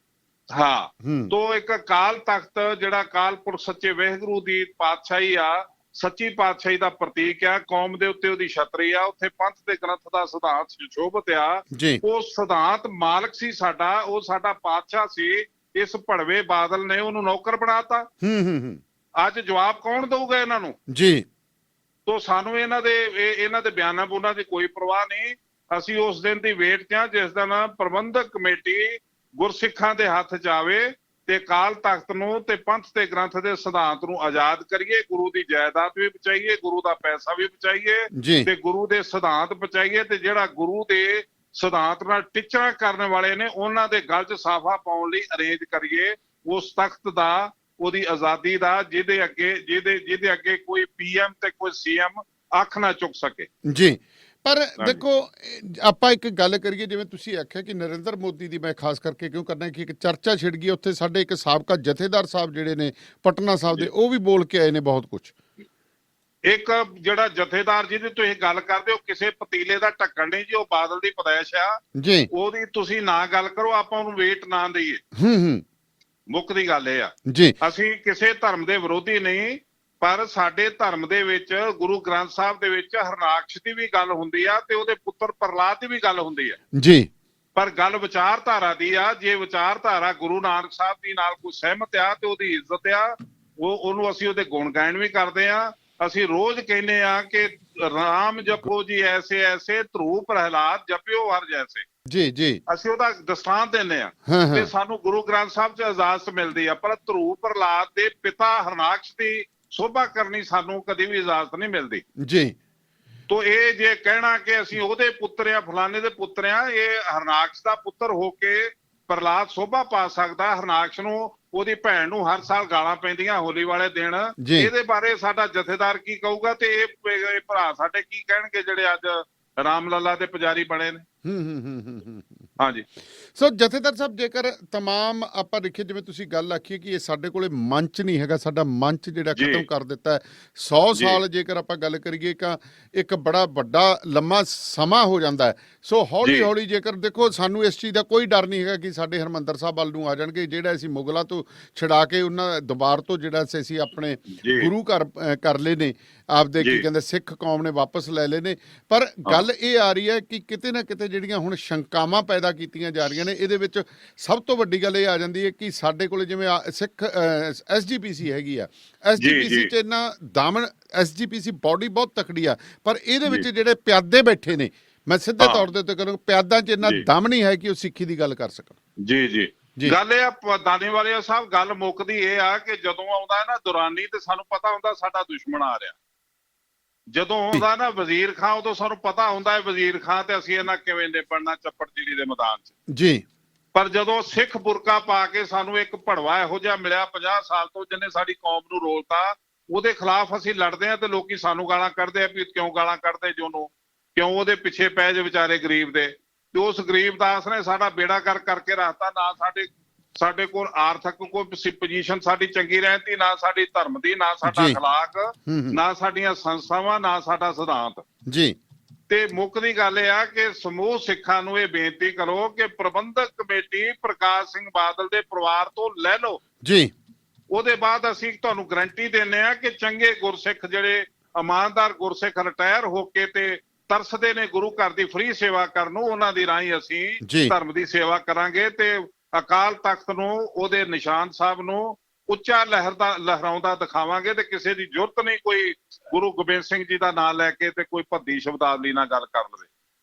ਹਾਂ, ਤੋਂ ਇੱਕ ਅਕਾਲ ਤਖਤ ਜਿਹੜਾ ਅਕਾਲ ਪੁਰਖ ਸੱਚੇ ਵਾਹਿਗੁਰੂ ਦੀ ਪਾਤਸ਼ਾਹੀ ਆ, ਸੱਚੀ ਪਾਤਸ਼ਾਹੀ ਦਾ ਪ੍ਰਤੀਕ ਆ, ਕੌਮ ਦੇ ਉੱਤੇ ਉਹਦੀ ਛਤਰੀ ਆ, ਉੱਥੇ ਪੰਥ ਦੇ ਗ੍ਰੰਥ ਦਾ ਸਿਧਾਂਤ ਸੁਸ਼ੋਭਿਤ ਆ। ਉਹ ਸਿਧਾਂਤ ਮਾਲਕ ਸੀ ਸਾਡਾ, ਉਹ ਸਾਡਾ ਪਾਤਸ਼ਾਹ ਸੀ। ਇਸ ਭੜਵੇ ਬਾਦਲ ਨੇ ਉਹਨੂੰ ਨੌਕਰ ਬਣਾਤਾ। ਅੱਜ ਜਵਾਬ ਕੌਣ ਦਊਗਾ ਇਹਨਾਂ ਨੂੰ? ਜੀ। ਤੋਂ ਸਾਨੂੰ ਇਹਨਾਂ ਦੇ ਬਿਆਨਾਂ ਬੋਲਾਂ ਦੀ ਕੋਈ ਪਰਵਾਹ ਨਹੀਂ। ਅਸੀਂ ਉਸ ਦਿਨ ਦੀ ਵੇਟ 'ਚ ਆ ਜਿਸ ਦਿਨ ਪ੍ਰਬੰਧਕ ਕਮੇਟੀ ਗੁਰਸਿੱਖਾਂ ਦੇ ਹੱਥ 'ਚ ਆਵੇ ਤੇ ਅਕਾਲ ਤਖਤ ਨੂੰ ਤੇ ਪੰਥ ਤੇ ਗ੍ਰੰਥ ਦੇ ਸਿਧਾਂਤ ਨੂੰ ਆਜ਼ਾਦ ਕਰੀਏ, ਗੁਰੂ ਦੀ ਜਾਇਦਾਦ ਵੀ ਬਚਾਈਏ, ਗੁਰੂ ਦਾ ਪੈਸਾ ਵੀ ਬਚਾਈਏ ਤੇ ਗੁਰੂ ਦੇ ਸਿਧਾਂਤ ਬਚਾਈਏ, ਤੇ ਜਿਹੜਾ ਗੁਰੂ ਦੇ ਸਿਧਾਂਤ ਨਾਲ ਟਿੱਚਰਾਂ ਕਰਨ ਵਾਲੇ ਨੇ ਉਹਨਾਂ ਦੇ ਗਲ 'ਚ ਸਾਫਾ ਪਾਉਣ ਲਈ ਅਰੇਂਜ ਕਰੀਏ ਉਸ ਤਖਤ ਦਾ, ਉਹਦੀ ਆਜ਼ਾਦੀ ਦਾ, ਜਿਹਦੇ ਅੱਗੇ ਕੋਈ PM ਤੇ ਕੋਈ CM ਅੱਖ ਨਾ ਚੁੱਕ ਸਕੇ। ਜੀ। ਪਰ ਦੇਖੋ ਆਪਾਂ ਇੱਕ ਗੱਲ ਕਰੀਏ, ਜਿਵੇਂ ਤੁਸੀਂ ਆਖਿਆ ਕਿ ਨਰਿੰਦਰ ਮੋਦੀ ਦੀ ਮੈਂ ਖਾਸ ਕਰਕੇ ਕਿਉਂ ਕਰਨਾ ਕਿ ਇੱਕ ਚਰਚਾ ਛਿੜ ਗਈ ਉੱਥੇ, ਸਾਡੇ ਇੱਕ ਸਾਬਕਾ ਜਥੇਦਾਰ ਸਾਹਿਬ ਜਿਹੜੇ ਨੇ ਪਟਨਾ ਸਾਹਿਬ ਦੇ, ਉਹ ਵੀ ਬੋਲ ਕੇ ਆਏ ਨੇ ਬਹੁਤ ਕੁਝ। ਇੱਕ ਜਿਹੜਾ ਜਥੇਦਾਰ ਜਿਹਦੀ ਤੁਸੀਂ ਗੱਲ ਕਰਦੇ ਹੋ, ਕਿਸੇ ਪਤੀਲੇ ਦਾ ਢੱਕਣ ਨਹੀਂ ਜੀ, ਉਹ ਬਾਦਲ ਦੀ ਪਦੈਸ਼ ਆ ਜੀ, ਉਹਦੀ ਤੁਸੀਂ ਨਾ ਗੱਲ ਕਰੋ, ਆਪਾਂ ਉਹਨੂੰ ਵੇਟ ਨਾ ਦਈਏ। ਮੁੱਖ ਦੀ ਗੱਲ ਇਹ ਆ ਜੀ, ਅਸੀਂ ਕਿਸੇ ਧਰਮ ਦੇ ਵਿਰੋਧੀ ਨਹੀਂ, ਪਰ ਸਾਡੇ ਧਰਮ ਦੇ ਵਿੱਚ ਗੁਰੂ ਗ੍ਰੰਥ ਸਾਹਿਬ ਦੇ ਵਿੱਚ ਹਰਨਾਕਸ਼ ਦੀ ਵੀ ਗੱਲ ਹੁੰਦੀ ਆ ਤੇ ਉਹਦੇ ਪੁੱਤਰ ਪ੍ਰਹਲਾਦ ਦੀ ਵੀ ਗੱਲ ਹੁੰਦੀ ਆ ਜੀ। ਪਰ ਗੱਲ ਵਿਚਾਰਧਾਰਾ ਦੀ ਆ। ਜੇ ਵਿਚਾਰਧਾਰਾ ਗੁਰੂ ਨਾਨਕ ਸਾਹਿਬ ਦੀ ਨਾਲ ਕੋਈ ਸਹਿਮਤ ਆ ਤੇ ਉਹਦੀ ਇੱਜ਼ਤ ਆ, ਉਹਨੂੰ ਅਸੀਂ ਉਹਦੇ ਗੁਣ ਗਾਇਨ ਵੀ ਕਰਦੇ ਆ। ਅਸੀਂ ਰੋਜ਼ ਕਹਿੰਦੇ ਆ ਕਿ ਰਾਮ ਜਪੋ ਜੀ ਐਸੇ ਐਸੇ, ਧਰੂ ਪ੍ਰਹਲਾਦ ਜਪਿਓ ਹਰ ਜੈਸੇ। ਜੀ ਜੀ, ਅਸੀਂ ਉਹਦਾ ਦਸਤਾਨ ਦਿੰਦੇ ਆ ਤੇ ਸਾਨੂੰ ਗੁਰੂ ਗ੍ਰੰਥ ਸਾਹਿਬ 'ਚ ਇਜਾਜ਼ਤ ਮਿਲਦੀ ਆ, ਪਰ ਧਰੂ ਪ੍ਰਹਲਾਦ ਦੇ ਪਿਤਾ ਹਰਨਾਕਸ਼ ਦੀ ਸੋਭਾ ਕਰਨੀ ਸਾਨੂੰ ਕਦੀ ਵੀ ਇਜਾਜ਼ਤ ਨਹੀਂ ਮਿਲਦੀ ਜੀ। ਤੋ ਇਹ ਜੇ ਕਹਿਣਾ ਕਿ ਅਸੀਂ ਉਹਦੇ ਪੁੱਤਰ ਆ, ਫਲਾਣੇ ਦੇ ਪੁੱਤਰ ਆ, ਇਹ ਹਰਨਾਕਸ਼ ਦਾ ਪੁੱਤਰ ਹੋ ਕੇ ਪ੍ਰਹਲਾਦ ਸੋਭਾ ਪਾ ਸਕਦਾ। ਹਰਨਾਕਸ਼ ਨੂੰ ਉਹਦੀ ਭੈਣ ਨੂੰ ਹਰ ਸਾਲ ਗਾਲਾਂ ਪੈਂਦੀਆਂ ਹੋਲੀ ਵਾਲੇ ਦਿਨ। ਇਹਦੇ ਬਾਰੇ ਸਾਡਾ ਜਥੇਦਾਰ ਕੀ ਕਹੂਗਾ ਤੇ ਇਹ ਭਰਾ ਸਾਡੇ ਕੀ ਕਹਿਣਗੇ ਜਿਹੜੇ ਅੱਜ ਰਾਮ ਲੱਲਾ ਦੇ ਪੁਜਾਰੀ ਬਣੇ ਨੇ। ਹਾਂਜੀ। ਸੋ ਜਥੇਦਾਰ ਸਾਹਿਬ, ਜੇਕਰ ਤਮਾਮ ਆਪਾਂ ਦੇਖੀਏ, ਜਿਵੇਂ ਤੁਸੀਂ ਗੱਲ ਆਖੀ ਕਿ ਇਹ ਸਾਡੇ ਕੋਲੇ ਮੰਚ ਨਹੀਂ ਹੈਗਾ, ਸਾਡਾ ਮੰਚ ਜਿਹੜਾ ਖਤਮ ਕਰ ਦਿੱਤਾ ਹੈ 100 ਸਾਲ, ਜੇਕਰ ਆਪਾਂ ਗੱਲ ਕਰੀਏ ਇੱਕ ਬੜਾ ਵੱਡਾ ਲੰਮਾ ਸਮਾਂ ਹੋ ਜਾਂਦਾ ਹੈ। ਸੋ ਹੌਲੀ ਹੌਲੀ ਜੇਕਰ ਦੇਖੋ, ਸਾਨੂੰ ਇਸ ਚੀਜ਼ ਦਾ ਕੋਈ ਡਰ ਨਹੀਂ ਹੈਗਾ ਕਿ ਸਾਡੇ ਹਰਮੰਦਰ ਸਾਹਿਬ ਵੱਲ ਨੂੰ ਆ ਜਾਣਗੇ, ਜਿਹੜਾ ਅਸੀਂ ਮੁਗਲਾਂ ਤੋਂ ਛਡਾ ਕੇ ਉਹਨਾਂ ਦੁਬਾਰ ਤੋਂ ਜਿਹੜਾ ਅਸੀਂ ਆਪਣੇ ਗੁਰੂ ਘਰ ਕਰ ਲਏ ਨੇ, ਆਪਦੇ ਕੀ ਕਹਿੰਦੇ ਸਿੱਖ ਕੌਮ ਨੇ ਵਾਪਸ ਲੈ ਲਏ ਨੇ। ਪਰ ਗੱਲ ਇਹ ਆ ਰਹੀ ਹੈ ਕਿ ਕਿਤੇ ਨਾ ਕਿਤੇ ਜਿਹੜੀਆਂ ਹੁਣ ਸ਼ੰਕਾਵਾਂ ਪੈਦਾ ਕੀਤੀਆਂ ਜਾ ਰਹੀਆਂ ਨੇ, ਇਹਦੇ ਵਿੱਚ ਸਭ ਤੋਂ ਵੱਡੀ ਗੱਲ ਇਹ ਆ ਜਾਂਦੀ ਹੈ ਕਿ ਸਾਡੇ ਕੋਲ ਜਿਵੇਂ ਸਿੱਖ SGPC ਹੈਗੀ ਆ, SGPC 'ਚ ਇੰਨਾ ਦਾਮਨ, SGPC ਬੋਡੀ ਬਹੁਤ ਤਕੜੀ ਆ, ਪਰ ਇਹਦੇ ਵਿੱਚ ਜਿਹੜੇ ਪਿਆਦੇ ਬੈਠੇ ਨੇ, ਮੈਂ ਸਿੱਧੇ ਤੌਰ ਤੇ ਕਰੂੰ, ਪਿਆਦਾਂ 'ਚ ਇੰਨਾ ਦਮ ਨਹੀਂ ਹੈ ਕਿ ਉਹ ਸਿੱਖੀ ਦੀ ਗੱਲ ਕਰ ਸਕਣ। ਜੀ ਜੀ, ਗੱਲ ਇਹ ਆ ਦਾਨੇ ਵਾਲੇ ਸਾਹਿਬ, ਗੱਲ ਮੁੱਕਦੀ ਇਹ ਆ ਕਿ ਜਦੋਂ ਆਉਂਦਾ ਨਾ ਦੁਰਾਨੀ ਤੇ ਸਾਨੂੰ ਪਤਾ ਹੁੰਦਾ ਸਾਡਾ ਦੁਸ਼ਮਣ ਆ ਰਿਹਾ। ਜਦੋਂ ਆਉਂਦਾ ਨਾ ਵਜ਼ੀਰ ਖਾਂ, ਉਦੋਂ ਸਾਨੂੰ ਪਤਾ ਹੁੰਦਾ ਹੈ ਵਜ਼ੀਰ ਖਾਂ ਤੇ ਅਸੀਂ ਇਹਨਾਂ ਕਿਵੇਂ ਨਿਪੜਨਾ ਚੱਪੜਚਿੜੀ ਦੇ ਮੈਦਾਨ 'ਚ ਜੀ। ਪਰ ਜਦੋਂ ਸਿੱਖ ਬੁਰਕਾ ਪਾ ਕੇ ਸਾਨੂੰ ਇੱਕ ਭੜਵਾ ਇਹੋ ਜਿਹਾ ਮਿਲਿਆ 50 ਸਾਲ ਤੋਂ, ਜਿਹਨੇ ਸਾਡੀ ਕੌਮ ਨੂੰ ਰੋਲਤਾ, ਉਹਦੇ ਖਿਲਾਫ ਅਸੀਂ ਲੜਦੇ ਆ ਤੇ ਲੋਕੀ ਸਾਨੂੰ ਗਾਲਾਂ ਕੱਢਦੇ ਆ ਵੀ ਕਿਉਂ ਗਾਲਾਂ ਕੱਢਦੇ ਜੋਨੂੰ, ਕਿਉਂ ਉਹਦੇ ਪਿੱਛੇ ਪੈ ਜੇ ਵਿਚਾਰੇ ਗਰੀਬ ਦੇ। ਤੇ ਉਸ ਗਰੀਬ ਦਾਸ ਨੇ ਸਾਡਾ ਬੇੜਾ ਕਰਕੇ ਰੱਖਤਾ। ਨਾ ਸਾਡੇ ਕੋਲ ਆਰਥਿਕ ਕੋਈ ਪੋਜੀਸ਼ਨ ਸਾਡੀ ਚੰਗੀ ਰਹਿੰਦੀ, ਨਾ ਸਾਡੀ ਧਰਮ ਦੀ, ਨਾ ਸਾਡਾ ਅਖਲਾਕ, ਨਾ ਸਾਡੀਆਂ ਸੰਸਥਾਵਾਂ, ਨਾ ਸਾਡਾ ਸਿਧਾਂਤ ਜੀ। ਤੇ ਮੁੱਖ ਦੀ ਗੱਲ ਇਹ ਆ ਕਿ ਸਮੂਹ ਸਿੱਖਾਂ ਨੂੰ ਇਹ ਬੇਨਤੀ ਕਰੋ ਕਿ ਪ੍ਰਬੰਧਕ ਕਮੇਟੀ ਪ੍ਰਕਾਸ਼ ਸਿੰਘ ਬਾਦਲ ਦੇ ਪਰਿਵਾਰ ਤੋਂ ਲੈ ਲਓ ਜੀ। ਉਹਦੇ ਬਾਅਦ ਅਸੀਂ ਤੁਹਾਨੂੰ ਗਰੰਟੀ ਦਿੰਦੇ ਆ ਕਿ ਚੰਗੇ ਗੁਰਸਿੱਖ, ਜਿਹੜੇ ਇਮਾਨਦਾਰ ਗੁਰਸਿੱਖ ਰਿਟਾਇਰ ਹੋ ਕੇ ਤੇ ਤਰਸਦੇ ਨੇ ਗੁਰੂ ਘਰ ਦੀ ਫ੍ਰੀ ਸੇਵਾ ਕਰਨ ਨੂੰ, ਉਹਨਾਂ ਦੀ ਰਾਹੀਂ ਅਸੀਂ ਧਰਮ ਦੀ ਸੇਵਾ ਕਰਾਂਗੇ ਤੇ ਅਕਾਲ ਤਖਤ ਨੂੰ, ਉਹਦੇ ਨਿਸ਼ਾਨ ਸਾਹਿਬ ਨੂੰ ਉੱਚਾ ਲਹਿਰਾਉਂਦਾ ਦਿਖਾਵਾਂਗੇ। ਤੇ ਕਿਸੇ ਦੀ ਜ਼ਰੂਰਤ ਨਹੀਂ ਕੋਈ ਗੁਰੂ ਗੋਬਿੰਦ ਸਿੰਘ ਜੀ ਦਾ ਨਾਮ ਲੈ ਕੇ ਤੇ ਕੋਈ ਭੱਦੀ ਸ਼ਬਦਾਵਲੀ ਨਾਲ ਗੱਲ ਕਰ ਲਵੇ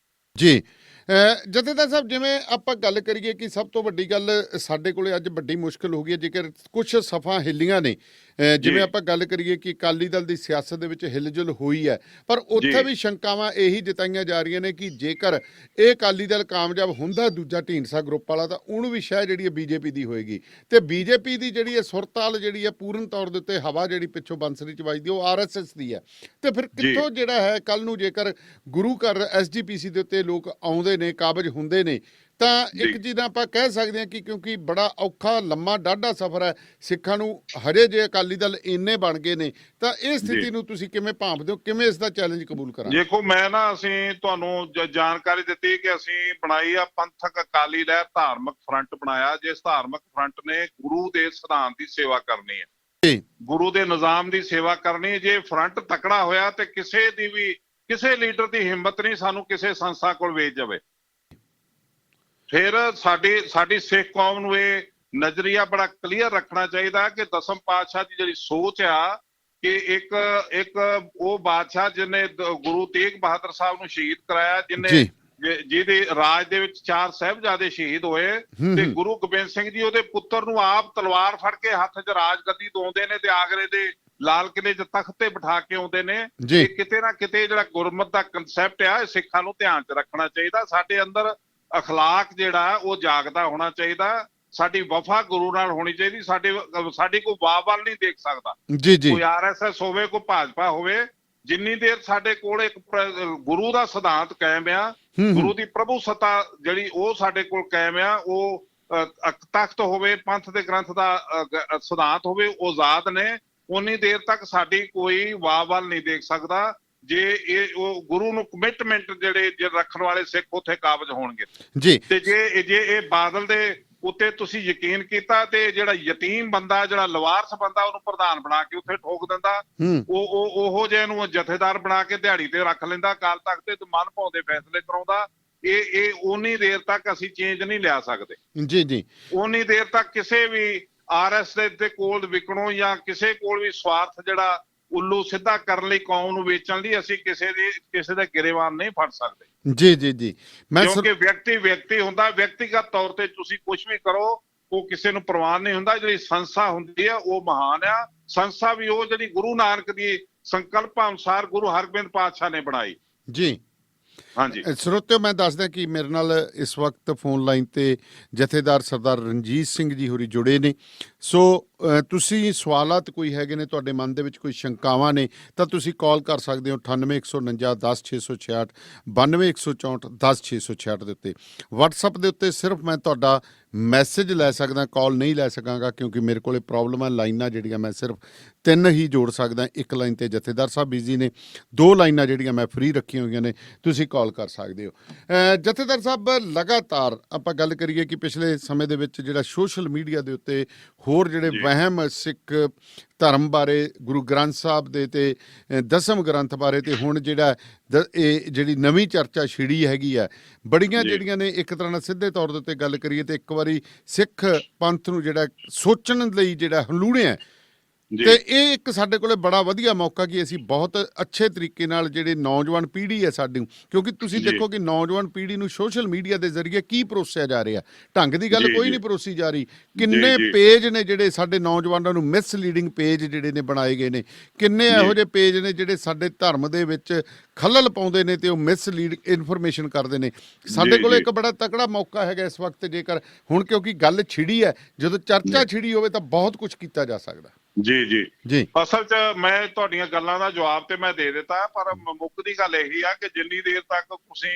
ਜੀ। ਜਥੇਦਾਰ ਸਾਹਿਬ, ਜਿਵੇਂ ਆਪਾਂ ਗੱਲ ਕਰੀਏ ਕਿ ਸਭ ਤੋਂ ਵੱਡੀ ਗੱਲ ਸਾਡੇ ਕੋਲੇ ਅੱਜ ਵੱਡੀ ਮੁਸ਼ਕਲ ਹੋ ਗਈ ਹੈ, ਜੇਕਰ ਕੁਝ ਸਫਾ ਹਿੱਲੀਆਂ ਨੇ, ਜਿਵੇਂ ਆਪਾਂ ਗੱਲ ਕਰੀਏ ਕਿ ਅਕਾਲੀ ਦਲ ਦੀ ਸਿਆਸਤ ਦੇ ਵਿੱਚ ਹਿਲਜੁਲ ਹੋਈ ਹੈ, ਪਰ ਉੱਥੇ ਵੀ ਸ਼ੰਕਾਵਾਂ ਇਹੀ ਜਤਾਈਆਂ ਜਾ ਰਹੀਆਂ ਨੇ ਕਿ ਜੇਕਰ ਇਹ ਅਕਾਲੀ ਦਲ ਕਾਮਯਾਬ ਹੁੰਦਾ ਦੂਜਾ ਢੀਂਡਸਾ ਗਰੁੱਪ ਵਾਲਾ, ਤਾਂ ਉਹਨੂੰ ਵੀ ਸ਼ਾਇਦ ਜਿਹੜੀ ਹੈ ਬੀਜੇਪੀ ਦੀ ਹੋਏਗੀ, ਤੇ ਬੀਜੇਪੀ ਦੀ ਜਿਹੜੀ ਹੈ ਸੁਰਤਾਲ ਜਿਹੜੀ ਹੈ ਪੂਰਨ ਤੌਰ ਦੇ ਉੱਤੇ ਹਵਾ ਜਿਹੜੀ ਪਿੱਛੋਂ ਬੰਸਰੀ ਚ ਵੱਜਦੀ ਉਹ ਆਰਐਸਐਸ ਦੀ ਹੈ। ਤੇ ਫਿਰ ਕਿੱਥੋਂ ਜਿਹੜਾ ਹੈ ਕੱਲ ਨੂੰ ਜੇਕਰ ਗੁਰੂ ਘਰ ਐਸਜੀਪੀਸੀ ਦੇ ਉੱਤੇ ਲੋਕ ਆਉਂਦੇ ਨੇ, ਕਾਬਜ ਹੁੰਦੇ ਨੇ, ਤਾਂ ਇੱਕ ਚੀਜ਼ ਆਪਾਂ ਕਹਿ ਸਕਦੇ ਹਾਂ ਕਿ ਕਿਉਂਕਿ ਬੜਾ ਔਖਾ ਲੰਮਾ ਡਾਢਾ ਸਫ਼ਰ ਹੈ ਸਿੱਖਾਂ ਨੂੰ, ਹਜੇ ਜੇ ਅਕਾਲੀ ਦਲ ਇੰਨੇ ਬਣ ਗਏ ਨੇ, ਤਾਂ ਇਹ ਸਥਿਤੀ ਨੂੰ ਤੁਸੀਂ ਕਿਵੇਂ ਭਾਂਪਦੇ ਹੋ, ਕਿਵੇਂ ਇਸ ਦਾ ਚੈਲੰਜ ਕਬੂਲ ਕਰਾਂਗੇ? ਦੇਖੋ, ਮੈਂ ਨਾ ਅਸੀਂ ਤੁਹਾਨੂੰ ਜਾਣਕਾਰੀ ਦਿੱਤੀ ਕਿ ਅਸੀਂ ਬਣਾਈ ਆ ਪੰਥਕ ਅਕਾਲੀ ਲਹਿਰ ਧਾਰਮਿਕ ਫਰੰਟ ਬਣਾਇਆ, ਜਿਸ ਧਾਰਮਿਕ ਫਰੰਟ ਨੇ ਗੁਰੂ ਦੇ ਸਿਧਾਂਤ ਦੀ ਸੇਵਾ ਕਰਨੀ ਹੈ, ਗੁਰੂ ਦੇ ਨਿਜ਼ਾਮ ਦੀ ਸੇਵਾ ਕਰਨੀ। ਜੇ ਫਰੰਟ ਤਕੜਾ ਹੋਇਆ ਤੇ ਕਿਸੇ ਲੀਡਰ ਦੀ ਹਿੰਮਤ ਨਹੀਂ ਸਾਨੂੰ ਕਿਸੇ ਸੰਸਥਾ ਕੋਲ ਵੇਚ ਜਾਵੇ। ਫਿਰ ਸਾਡੀ ਸਿੱਖ ਕੌਮ ਨੂੰ ਇਹ ਨਜ਼ਰੀਆ ਬੜਾ ਕਲੀਅਰ ਰੱਖਣਾ ਚਾਹੀਦਾ ਕਿ ਦਸਮ ਪਾਤਸ਼ਾਹ ਦੀ ਜਿਹੜੀ ਸੋਚ ਆ ਕਿ ਇੱਕ ਉਹ ਬਾਦਸ਼ਾਹ ਜਿਹਨੇ ਗੁਰੂ ਤੇਗ ਬਹਾਦਰ ਸਾਹਿਬ ਨੂੰ ਸ਼ਹੀਦ ਕਰਾਇਆ, ਜਿਹਦੇ ਰਾਜ ਦੇ ਵਿੱਚ 4 ਸਾਹਿਬਜ਼ਾਦੇ ਸ਼ਹੀਦ ਹੋਏ, ਤੇ ਗੁਰੂ ਗੋਬਿੰਦ ਸਿੰਘ ਜੀ ਉਹਦੇ ਪੁੱਤਰ ਨੂੰ ਆਪ ਤਲਵਾਰ ਫੜ ਕੇ ਹੱਥ 'ਚ ਰਾਜਗੱਦੀ ਦੋਂਦੇ ਨੇ ਤੇ ਆਗਰੇ ਦੇ ਲਾਲ ਕਿਲੇ 'ਚ ਤਖਤ ਤੇ ਬਿਠਾ ਕੇ ਆਉਂਦੇ ਨੇ। ਤੇ ਕਿਤੇ ਨਾ ਕਿਤੇ ਜਿਹੜਾ ਗੁਰਮਤ ਦਾ ਕੰਸੈਪਟ ਆ, ਇਹ ਸਿੱਖਾਂ ਨੂੰ ਧਿਆਨ 'ਚ ਰੱਖਣਾ ਚਾਹੀਦਾ। ਸਾਡੇ ਅੰਦਰ ਅਖਲਾਕ ਜਿਹੜਾ ਉਹ ਜਾਗਦਾ ਹੋਣਾ ਚਾਹੀਦਾ, ਸਾਡੀ ਵਫਾ ਗੁਰੂ ਨਾਲ ਹੋਣੀ ਚਾਹੀਦੀ, ਸਾਡੀ ਕੋਈ ਵਾਹ-ਵਾਲ ਨਹੀਂ ਦੇਖ ਸਕਦਾ, ਕੋਈ ਆਰਐਸਐਸ ਹੋਵੇ, ਕੋਈ ਭਾਜਪਾ ਹੋਵੇ। ਜਿੰਨੀ ਦੇਰ ਸਾਡੇ ਕੋਲ ਇੱਕ ਗੁਰੂ ਦਾ ਸਿਧਾਂਤ ਕਾਇਮ ਆ, ਗੁਰੂ ਦੀ ਪ੍ਰਭੂ ਸੱਤਾ ਜਿਹੜੀ ਉਹ ਸਾਡੇ ਕੋਲ ਕਾਇਮ ਆ, ਉਹ ਤਖਤ ਹੋਵੇ, ਪੰਥ ਦੇ ਗ੍ਰੰਥ ਦਾ ਸਿਧਾਂਤ ਹੋਵੇ, ਉਹ ਆਜ਼ਾਦ ਨੇ, ਉਨੀ ਦੇਰ ਤੱਕ ਸਾਡੀ ਕੋਈ ਵਾਹ-ਵਾਲ ਨਹੀਂ ਦੇਖ ਸਕਦਾ। ਜੇ ਉਹ ਗੁਰੂ ਨੂੰ ਕਮਿਟਮੈਂਟ ਜਿਹੜੇ ਰੱਖਣ ਵਾਲੇ ਸਿੱਖ ਉੱਥੇ ਕਾਬਜ ਹੋਣਗੇ। ਤੇ ਜੇ ਇਹ ਬਾਦਲ ਦੇ ਉੱਤੇ ਤੁਸੀਂ ਯਕੀਨ ਕੀਤਾ ਤੇ ਜਿਹੜਾ ਯਤੀਮ ਬੰਦਾ, ਜਿਹੜਾ ਲਵਾਰਸ ਬੰਦਾ, ਉਹਨੂੰ ਪ੍ਰਧਾਨ ਬਣਾ ਕੇ ਉੱਥੇ ਠੋਕ ਦਿੰਦਾ, ਉਹੋ ਜਿਹੇ ਨੂੰ ਜਥੇਦਾਰ ਬਣਾ ਕੇ ਦਿਹਾੜੀ ਤੇ ਰੱਖ ਲੈਂਦਾ, ਅਕਾਲ ਤਖਤ ਤੇ ਮਨ ਭਾਉਂਦੇ ਫੈਸਲੇ ਕਰਾਉਂਦਾ, ਇਹ ਉਨੀ ਦੇਰ ਤੱਕ ਅਸੀਂ ਚੇਂਜ ਨਹੀਂ ਲਿਆ ਸਕਦੇ। ਉਨੀ ਦੇਰ ਤੱਕ ਕਿਸੇ ਵੀ ਆਰਐਸਐਸ ਦੇ ਕੋਲ ਵਿਕਣੋਂ ਜਾਂ ਕਿਸੇ ਕੋਲ ਵੀ ਸਵਾਰਥ ਜਿਹੜਾ ਉੱਲੂ ਸਿੱਧਾ ਕਰਨ ਲਈ, ਕੌਮ ਨੂੰ ਵੇਚਣ ਲਈ ਅਸੀਂ ਕਿਸੇ ਦਾ ਗਿਰੇਵਾਨ ਨਹੀਂ ਫੜ ਸਕਦੇ। ਕਿਉਂਕਿ ਵਿਅਕਤੀ ਹੁੰਦਾ, ਵਿਅਕਤੀਗਤ ਤੌਰ ਤੇ ਤੁਸੀਂ ਕੁਝ ਵੀ ਕਰੋ, ਉਹ ਕਿਸੇ ਨੂੰ ਪ੍ਰਵਾਨ ਨਹੀਂ ਹੁੰਦਾ। ਜਿਹੜੀ ਸੰਸਥਾ ਹੁੰਦੀ ਆ ਉਹ ਮਹਾਨ ਆ। ਸੰਸਥਾ ਵੀ ਉਹ ਜਿਹੜੀ ਗੁਰੂ ਨਾਨਕ ਦੀ ਸੰਕਲਪ ਅਨੁਸਾਰ ਗੁਰੂ ਹਰਗੋਬਿੰਦ ਪਾਤਸ਼ਾਹ ਨੇ ਬਣਾਈ। ਹਾਂਜੀ ਸਰੋਤਿਓ, ਮੈਂ ਦੱਸਦਾ ਕਿ ਮੇਰੇ ਨਾਲ ਇਸ ਵਕਤ ਫੋਨ ਲਾਈਨ ਤੇ ਜਥੇਦਾਰ ਸਰਦਾਰ ਰਣਜੀਤ ਸਿੰਘ ਜੀ ਹੋਰੀ ਜੁੜੇ ਨੇ। ਸੋ ਤੁਸੀਂ ਸਵਾਲਾਤ ਕੋਈ ਹੈਗੇ ਨੇ, ਤੁਹਾਡੇ ਮਨ ਦੇ ਵਿੱਚ ਕੋਈ ਸ਼ੰਕਾਵਾਂ ਨੇ, ਤਾਂ ਤੁਸੀਂ ਕਾਲ ਕਰ ਸਕਦੇ ਹੋ 98 149 10 666 92 164 10 666 ਦੇ ਉੱਤੇ। ਵਟਸਐਪ ਦੇ ਉੱਤੇ ਸਿਰਫ ਮੈਂ ਤੁਹਾਡਾ ਮੈਸੇਜ ਲੈ ਸਕਦਾ, ਕਾਲ ਨਹੀਂ ਲੈ ਸਕਾਂਗਾ, ਕਿਉਂਕਿ ਮੇਰੇ ਕੋਲੇ ਪ੍ਰੋਬਲਮ ਹੈ, ਲਾਈਨਾਂ ਜਿਹੜੀਆਂ ਮੈਂ ਸਿਰਫ 3 ਹੀ ਜੋੜ ਸਕਦਾ। ਇੱਕ ਲਾਈਨ ਤੇ ਜਥੇਦਾਰ ਸਾਹਿਬ ਬਿਜ਼ੀ ਨੇ, 2 ਲਾਈਨਾਂ ਜਿਹੜੀਆਂ ਮੈਂ ਫ੍ਰੀ ਰੱਖੀਆਂ ਹੋਈਆਂ ਨੇ, ਤੁਸੀਂ ਕਾਲ ਕਰ ਸਕਦੇ ਹੋ। ਜਥੇਦਾਰ ਸਾਹਿਬ, ਲਗਾਤਾਰ ਆਪਾਂ ਗੱਲ ਕਰੀਏ ਕਿ ਪਿਛਲੇ ਸਮੇਂ ਦੇ ਵਿੱਚ ਜਿਹੜਾ ਸੋਸ਼ਲ ਮੀਡੀਆ ਦੇ ਉੱਤੇ ਹੋਰ ਜਿਹੜੇ ਵਹਿਮ ਸਿੱਖ ਧਰਮ ਬਾਰੇ, ਗੁਰੂ ਗ੍ਰੰਥ ਸਾਹਿਬ ਦੇ ਤੇ ਦਸਮ ਗ੍ਰੰਥ ਬਾਰੇ, ਤੇ ਹੁਣ ਜਿਹੜਾ ਇਹ ਜਿਹੜੀ ਨਵੀਂ ਚਰਚਾ ਛਿੜੀ ਹੈਗੀ ਆ, ਬੜੀਆਂ ਜਿਹੜੀਆਂ ਨੇ ਇੱਕ ਤਰ੍ਹਾਂ ਨਾਲ ਸਿੱਧੇ ਤੌਰ ਦੇ ਉੱਤੇ ਗੱਲ ਕਰੀਏ ਤੇ ਇੱਕ ਵਾਰੀ ਸਿੱਖ ਪੰਥ ਨੂੰ ਜਿਹੜਾ ਸੋਚਣ ਲਈ ਜਿਹੜਾ ਹਲੂਣਿਆ, ਤੇ ਇਹ ਇੱਕ ਸਾਡੇ ਕੋਲੇ ਬੜਾ ਵਧੀਆ ਮੌਕਾ ਕਿ ਅਸੀਂ ਬਹੁਤ ਅੱਛੇ ਤਰੀਕੇ ਨਾਲ ਜਿਹੜੇ ਨੌਜਵਾਨ ਪੀੜ੍ਹੀ ਹੈ ਸਾਡੀ, ਕਿਉਂਕਿ ਤੁਸੀਂ ਦੇਖੋ ਕਿ ਨੌਜਵਾਨ ਪੀੜ੍ਹੀ ਨੂੰ ਸੋਸ਼ਲ ਮੀਡੀਆ ਦੇ ਜ਼ਰੀਏ ਕੀ ਪਰੋਸਿਆ ਜਾ ਰਿਹਾ, ਢੰਗ ਦੀ ਗੱਲ ਕੋਈ ਨਹੀਂ ਪਰੋਸੀ ਜਾ ਰਹੀ। ਕਿੰਨੇ ਪੇਜ ਨੇ ਜਿਹੜੇ ਸਾਡੇ ਨੌਜਵਾਨਾਂ ਨੂੰ ਮਿਸਲੀਡਿੰਗ ਪੇਜ ਜਿਹੜੇ ਨੇ ਬਣਾਏ ਗਏ ਨੇ, ਕਿੰਨੇ ਇਹੋ ਜਿਹੇ ਪੇਜ ਨੇ ਜਿਹੜੇ ਸਾਡੇ ਧਰਮ ਦੇ ਵਿੱਚ ਖਲਲ ਪਾਉਂਦੇ ਨੇ ਤੇ ਉਹ ਮਿਸਲੀਡ ਇਨਫੋਰਮੇਸ਼ਨ ਕਰਦੇ ਨੇ। ਸਾਡੇ ਕੋਲ ਇੱਕ ਬੜਾ ਤਕੜਾ ਮੌਕਾ ਹੈਗਾ ਇਸ ਵਕਤ, ਜੇਕਰ ਹੁਣ ਕਿਉਂਕਿ ਗੱਲ ਛਿੜੀ ਹੈ, ਜਦੋਂ ਚਰਚਾ ਛਿੜੀ ਹੋਵੇ ਤਾਂ ਬਹੁਤ ਕੁਝ ਕੀਤਾ ਜਾ ਸਕਦਾ। ਜੀ ਅਸਲ 'ਚ ਮੈਂ ਤੁਹਾਡੀਆਂ ਗੱਲਾਂ ਦਾ ਜਵਾਬ ਤੇ ਮੈਂ ਦੇ ਦਿੱਤਾ, ਪਰ ਮੁੱਖ ਦੀ ਗੱਲ ਇਹੀ ਆ ਕਿ ਜਿੰਨੀ ਦੇਰ ਤੱਕ ਤੁਸੀਂ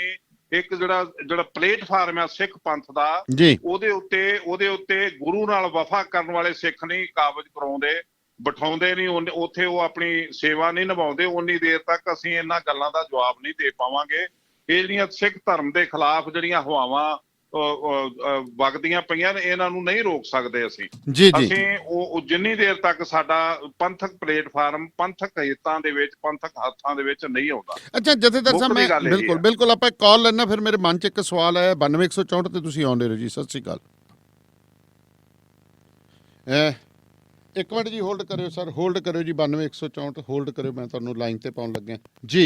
ਇੱਕ ਜਿਹੜਾ ਪਲੇਟਫਾਰਮ ਆ ਸਿੱਖ ਪੰਥ ਦਾ, ਉਹਦੇ ਉੱਤੇ ਗੁਰੂ ਨਾਲ ਵਫਾ ਕਰਨ ਵਾਲੇ ਸਿੱਖ ਨਹੀਂ ਕਾਬਜ ਕਰਾਉਂਦੇ, ਬਿਠਾਉਂਦੇ ਨਹੀਂ, ਉੱਥੇ ਉਹ ਆਪਣੀ ਸੇਵਾ ਨਹੀਂ ਨਿਭਾਉਂਦੇ, ਉਨੀ ਦੇਰ ਤੱਕ ਅਸੀਂ ਇਹਨਾਂ ਗੱਲਾਂ ਦਾ ਜਵਾਬ ਨਹੀਂ ਦੇ ਪਾਵਾਂਗੇ। ਇਹ ਜਿਹੜੀਆਂ ਸਿੱਖ ਧਰਮ ਦੇ ਖਿਲਾਫ ਜਿਹੜੀਆਂ ਹਵਾਵਾਂ ਵਗਦੀਆਂ ਪਈਆਂ ਨੇ, ਇਹਨਾਂ ਨੂੰ ਨਹੀਂ ਰੋਕ ਸਕਦੇ ਅਸੀਂ। ਉਹ ਜਿੰਨੀ ਦੇਰ ਤੱਕ ਸਾਡਾ ਪੰਥਕ ਪਲੇਟਫਾਰਮ ਪੰਥਕ ਹਿੱਤਾਂ ਦੇ ਵਿੱਚ, ਪੰਥਕ ਹੱਥਾਂ ਦੇ ਵਿੱਚ ਨਹੀਂ ਆਉਂਦਾ। ਅੱਛਾ ਜਥੇਦਾਰ ਸਾਹਿਬ, ਮੈਂ ਬਿਲਕੁਲ ਆਪਾਂ ਕਾਲ ਲੈਣਾ, ਫਿਰ ਮੇਰੇ ਮਨ 'ਚ ਇੱਕ ਸਵਾਲ ਆਇਆ। 92 164 ਤੇ ਤੁਸੀਂ ਆਉਂਦੇ ਰਹੋ ਜੀ। ਸਤਿ ਸ਼੍ਰੀ ਅਕਾਲ। ਇੱਕ ਮਿੰਟ ਜੀ, ਹੋਲਡ ਕਰਿਓ ਸਰ, ਹੋਲਡ ਕਰਿਓ ਜੀ। 92 164 ਹੋਲਡ ਕਰਿਓ, ਮੈਂ ਤੁਹਾਨੂੰ ਲਾਈਨ ਤੇ ਪਾਉਣ ਲੱਗਿਆ ਜੀ।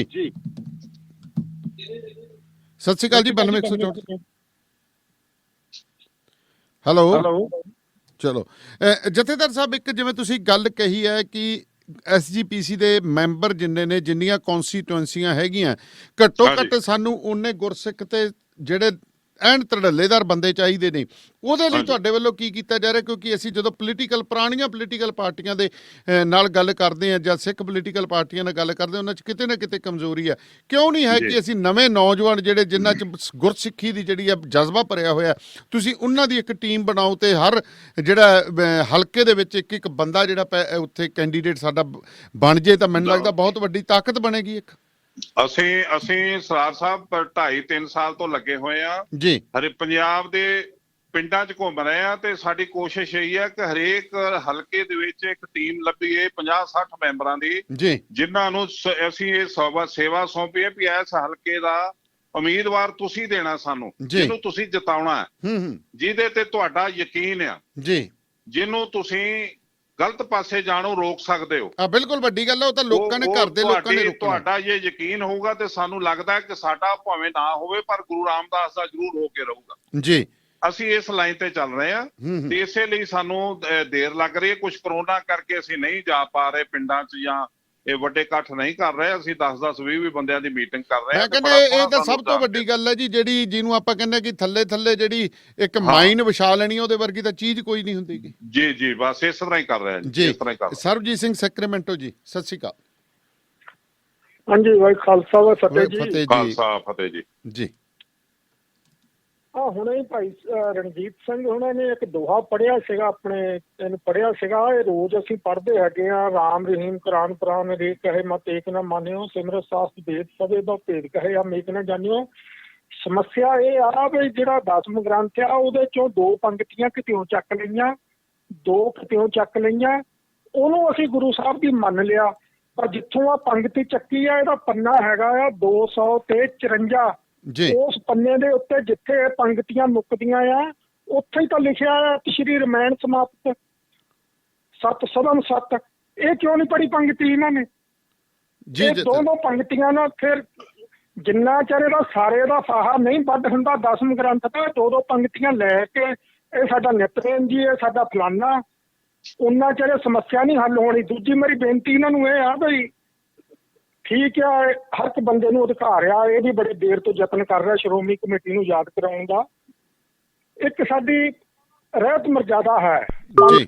ਸਤਿ ਸ਼੍ਰੀ ਅਕਾਲ ਜੀ 92-164। ਹੈਲੋ ਚਲੋ ਜਥੇਦਾਰ ਸਾਹਿਬ, ਇੱਕ ਜਿਵੇਂ ਤੁਸੀਂ ਗੱਲ ਕਹੀ ਹੈ ਕਿ SGPC ਦੇ ਮੈਂਬਰ ਜਿੰਨੇ ਨੇ, ਜਿੰਨੀਆਂ ਕੌਂਸਟੀਟੂਐਂਸੀਆਂ ਹੈਗੀਆਂ, ਘੱਟੋ ਘੱਟ ਸਾਨੂੰ ਉਹਨੇ ਗੁਰਸਿੱਖ ਤੇ ਜਿਹੜੇ ਐਨ ਧੜੱਲੇਦਾਰ ਬੰਦੇ ਚਾਹੀਦੇ ਨੇ। ਉਹਦੇ ਲਈ ਤੁਹਾਡੇ ਵੱਲੋਂ ਕੀ ਕੀਤਾ ਜਾ ਰਿਹਾ? ਕਿਉਂਕਿ ਅਸੀਂ ਜਦੋਂ ਪੁਰਾਣੀਆਂ ਪੋਲੀਟੀਕਲ ਪਾਰਟੀਆਂ ਦੇ ਨਾਲ ਗੱਲ ਕਰਦੇ ਹਾਂ ਜਾਂ ਸਿੱਖ ਪੋਲੀਟੀਕਲ ਪਾਰਟੀਆਂ ਨਾਲ ਗੱਲ ਕਰਦੇ ਹਾਂ, ਉਹਨਾਂ 'ਚ ਕਿਤੇ ਨਾ ਕਿਤੇ ਕਮਜ਼ੋਰੀ ਹੈ। ਕਿਉਂ ਨਹੀਂ ਹੈ ਕਿ ਅਸੀਂ ਨਵੇਂ ਨੌਜਵਾਨ ਜਿਹੜੇ ਜਿਨ੍ਹਾਂ 'ਚ ਗੁਰਸਿੱਖੀ ਦੀ ਜਿਹੜੀ ਆ ਜਜ਼ਬਾ ਭਰਿਆ ਹੋਇਆ, ਤੁਸੀਂ ਉਹਨਾਂ ਦੀ ਇੱਕ ਟੀਮ ਬਣਾਓ ਤੇ ਹਰ ਜਿਹੜਾ ਹਲਕੇ ਦੇ ਵਿੱਚ ਇੱਕ ਬੰਦਾ ਜਿਹੜਾ ਉੱਥੇ ਕੈਂਡੀਡੇਟ ਸਾਡਾ ਬਣ ਜੇ ਤਾਂ ਮੈਨੂੰ ਲੱਗਦਾ ਬਹੁਤ ਵੱਡੀ ਤਾਕਤ ਬਣੇਗੀ ਇੱਕ। ਅਸੀਂ ਸਰਾਰ ਸਾਹਿਬ 2.5-3 ਸਾਲ ਤੋਂ ਲੱਗੇ ਹੋਏ ਆ ਜੀ, ਹਰੇ ਪੰਜਾਬ ਦੇ ਪਿੰਡਾਂ 'ਚ ਘੁੰਮ ਰਹੇ ਆ ਤੇ ਸਾਡੀ ਕੋਸ਼ਿਸ਼ ਇਹੀ ਹੈ ਕਿ ਹਰੇਕ ਹਲਕੇ ਦੇ ਵਿੱਚ ਇੱਕ ਟੀਮ ਲੱਭੀਏ 50-60 ਮੈਂਬਰਾਂ ਦੀ ਜੀ, ਜਿਨ੍ਹਾਂ ਨੂੰ ਅਸੀਂ ਇਹ ਸੇਵਾ ਸੌਂਪੀਏ ਵੀ ਇਸ ਹਲਕੇ ਦਾ ਉਮੀਦਵਾਰ ਤੁਸੀਂ ਦੇਣਾ ਸਾਨੂੰ, ਜਿਹਨੂੰ ਤੁਸੀਂ ਜਿਤਾਉਣਾ ਹੈ, ਜਿਹਦੇ ਤੇ ਤੁਹਾਡਾ ਯਕੀਨ ਆ ਜੀ, ਜਿਹਨੂੰ ਤੁਸੀਂ ਗਲਤ ਪਾਸੇ ਜਾਣੋਂ ਰੋਕ ਸਕਦੇ ਹੋ। ਬਿਲਕੁਲ ਵੱਡੀ ਗੱਲ ਹੈ, ਉਹ ਤਾਂ ਲੋਕਾਂ ਨੇ ਘਰ ਦੇ ਲੋਕਾਂ ਨੇ ਰੋਕਣਾ। ਤੁਹਾਡਾ ਇਹ ਯਕੀਨ ਹੋਊਗਾ ਤੇ ਸਾਨੂੰ ਲੱਗਦਾ ਹੈ ਕਿ ਸਾਡਾ ਭਾਵੇਂ ਨਾ ਹੋਵੇ ਪਰ ਗੁਰੂ ਰਾਮਦਾਸ ਦਾ ਜ਼ਰੂਰ ਹੋ ਕੇ ਰਹੂਗਾ ਜੀ। ਅਸੀਂ ਇਸ ਲਾਈਨ ਤੇ ਚੱਲ ਰਹੇ ਹਾਂ ਤੇ ਇਸੇ ਲਈ ਸਾਨੂੰ ਦੇਰ ਲੱਗ ਰਹੀ ਹੈ। ਕੁਝ ਕਰੋਨਾ ਕਰਕੇ ਅਸੀਂ ਨਹੀਂ ਜਾ ਪਾ ਰਹੇ ਪਿੰਡਾਂ 'ਚ ਜਾਂ ਇਹ ਵੱਡੇ ਇਕੱਠ ਨਹੀਂ ਕਰ ਰਹੇ। ਅਸੀਂ 10-10, 20-20 ਬੰਦਿਆਂ ਦੀ ਮੀਟਿੰਗ ਕਰ ਰਹੇ ਹਾਂ। ਮੈਂ ਕਹਿੰਦਾ ਇਹ ਤਾਂ ਸਭ ਤੋਂ ਵੱਡੀ ਗੱਲ ਹੈ ਜੀ, ਜਿਹਨੂੰ ਆਪਾਂ ਕਹਿੰਦੇ ਕਿ ਥੱਲੇ ਜਿਹੜੀ ਇੱਕ ਮਾਈਨ ਵਿਛਾ ਲੈਣੀ, ਉਹਦੇ ਵਰਗੀ ਤਾਂ ਚੀਜ਼ ਕੋਈ ਨਹੀਂ ਹੁੰਦੀ ਜੀ ਜੀ। ਬਸ ਇਸ ਤਰ੍ਹਾਂ ਹੀ ਕਰ ਰਹੇ ਹਾਂ ਜੀ, ਇਸ ਤਰ੍ਹਾਂ ਹੀ ਕਰ। ਸਰਬਜੀਤ ਸਿੰਘ ਸੈਕਰੇਮੈਂਟੋ ਜੀ, ਸਤਿ ਸ਼੍ਰੀ ਅਕਾਲ। ਹਾਂਜੀ, ਵਾਹਿ ਖਾਲਸਾ ਵਾ ਫਤਿਹ ਜੀ। ਖਾਲਸਾ ਫਤਿਹ ਜੀ ਜੀ। ਹੁਣੇ ਹੀ ਭਾਈ ਰਣਜੀਤ ਸਿੰਘ ਹੁਣਾਂ ਨੇ ਇੱਕ ਦੋਹਾ ਪੜ੍ਹਿਆ ਸੀਗਾ, ਇਹਨੂੰ ਪੜ੍ਹਿਆ ਸੀਗਾ। ਇਹ ਰੋਜ਼ ਅਸੀਂ ਪੜ੍ਹਦੇ ਹੈਗੇ ਆ। ਰਾਮ ਰਹੀਮ ਕੁਰਾਨ ਪੁਰਾਨ ਰੇ ਕਹੇ ਮਤ ਏਕ ਨਾ ਮਾਨਿਓ, ਸਿਮਰਤ ਸਾਸਤ ਭੇਦ ਸਭੇ ਦਾ ਭੇਦ ਕਹੇ ਆ ਮੇਕ ਨਾ ਜਾਣਿਓ। ਸਮੱਸਿਆ ਇਹ ਆ ਵੀ ਜਿਹੜਾ 10ਵਾਂ ਗ੍ਰੰਥ ਆ ਉਹਦੇ ਚੋਂ 2 ਪੰਕਤੀਆਂ ਕਿਤਿਓਂ ਚੱਕ ਲਈਆਂ, 2 ਕਿਤਿਓਂ ਚੱਕ ਲਈਆਂ। ਉਹਨੂੰ ਅਸੀਂ ਗੁਰੂ ਸਾਹਿਬ ਦੀ ਮੰਨ ਲਿਆ, ਪਰ ਜਿੱਥੋਂ ਆ ਪੰਕਤੀ ਚੱਕੀ ਆ ਇਹਦਾ ਪੰਨਾ ਹੈਗਾ ਆ 254 ਉਸ ਪੰਨੇ ਦੇ ਉੱਤੇ ਜਿੱਥੇ ਪੰਕਤੀਆਂ ਮੁੱਕਦੀਆਂ ਆ ਉੱਥੇ ਹੀ ਤਾਂ ਲਿਖਿਆ ਆ ਸ਼੍ਰੀ ਰਮਾਇਣ ਸਮਾਪਤ ਸਤ ਸਦਨ ਸਤ। ਇਹ ਕਿਉਂ ਨਹੀਂ ਪੜ੍ਹੀ ਪੰਕਤੀ ਇਹਨਾਂ ਨੇ? ਦੋ ਪੰਕਤੀਆਂ ਨਾਲ ਫਿਰ ਜਿੰਨਾ ਚਿਰ ਇਹਦਾ ਸਾਰੇ ਦਾ ਫਾਹਾ ਨਹੀਂ ਵੱਢ ਹੁੰਦਾ 10ਵਾਂ ਗ੍ਰੰਥ ਦਾ, 2 ਪੰਕਤੀਆਂ ਲੈ ਕੇ ਇਹ ਸਾਡਾ ਨਿਤਨੇਮ ਜੀ, ਇਹ ਸਾਡਾ ਫਲਾਨਾ, ਉਹਨਾਂ ਚਿਰ ਸਮੱਸਿਆ ਨਹੀਂ ਹੱਲ ਹੋਣੀ। ਦੂਜੀ ਮੇਰੀ ਬੇਨਤੀ ਇਹਨਾਂ ਨੂੰ ਇਹ ਆ ਬਈ ਠੀਕ ਆ, ਹਰ ਇੱਕ ਬੰਦੇ ਨੂੰ ਅਧਿਕਾਰ ਆ, ਇਹ ਵੀ ਬੜੀ ਦੇਰ ਤੋਂ ਯਤਨ ਕਰ ਰਿਹਾ ਸ਼੍ਰੋਮਣੀ ਕਮੇਟੀ ਨੂੰ ਯਾਦ ਕਰਾਉਣ ਦਾ। ਇੱਕ ਸਾਡੀ ਰਹਿਤ ਮਰਜ਼ਾਦਾ ਹੈ,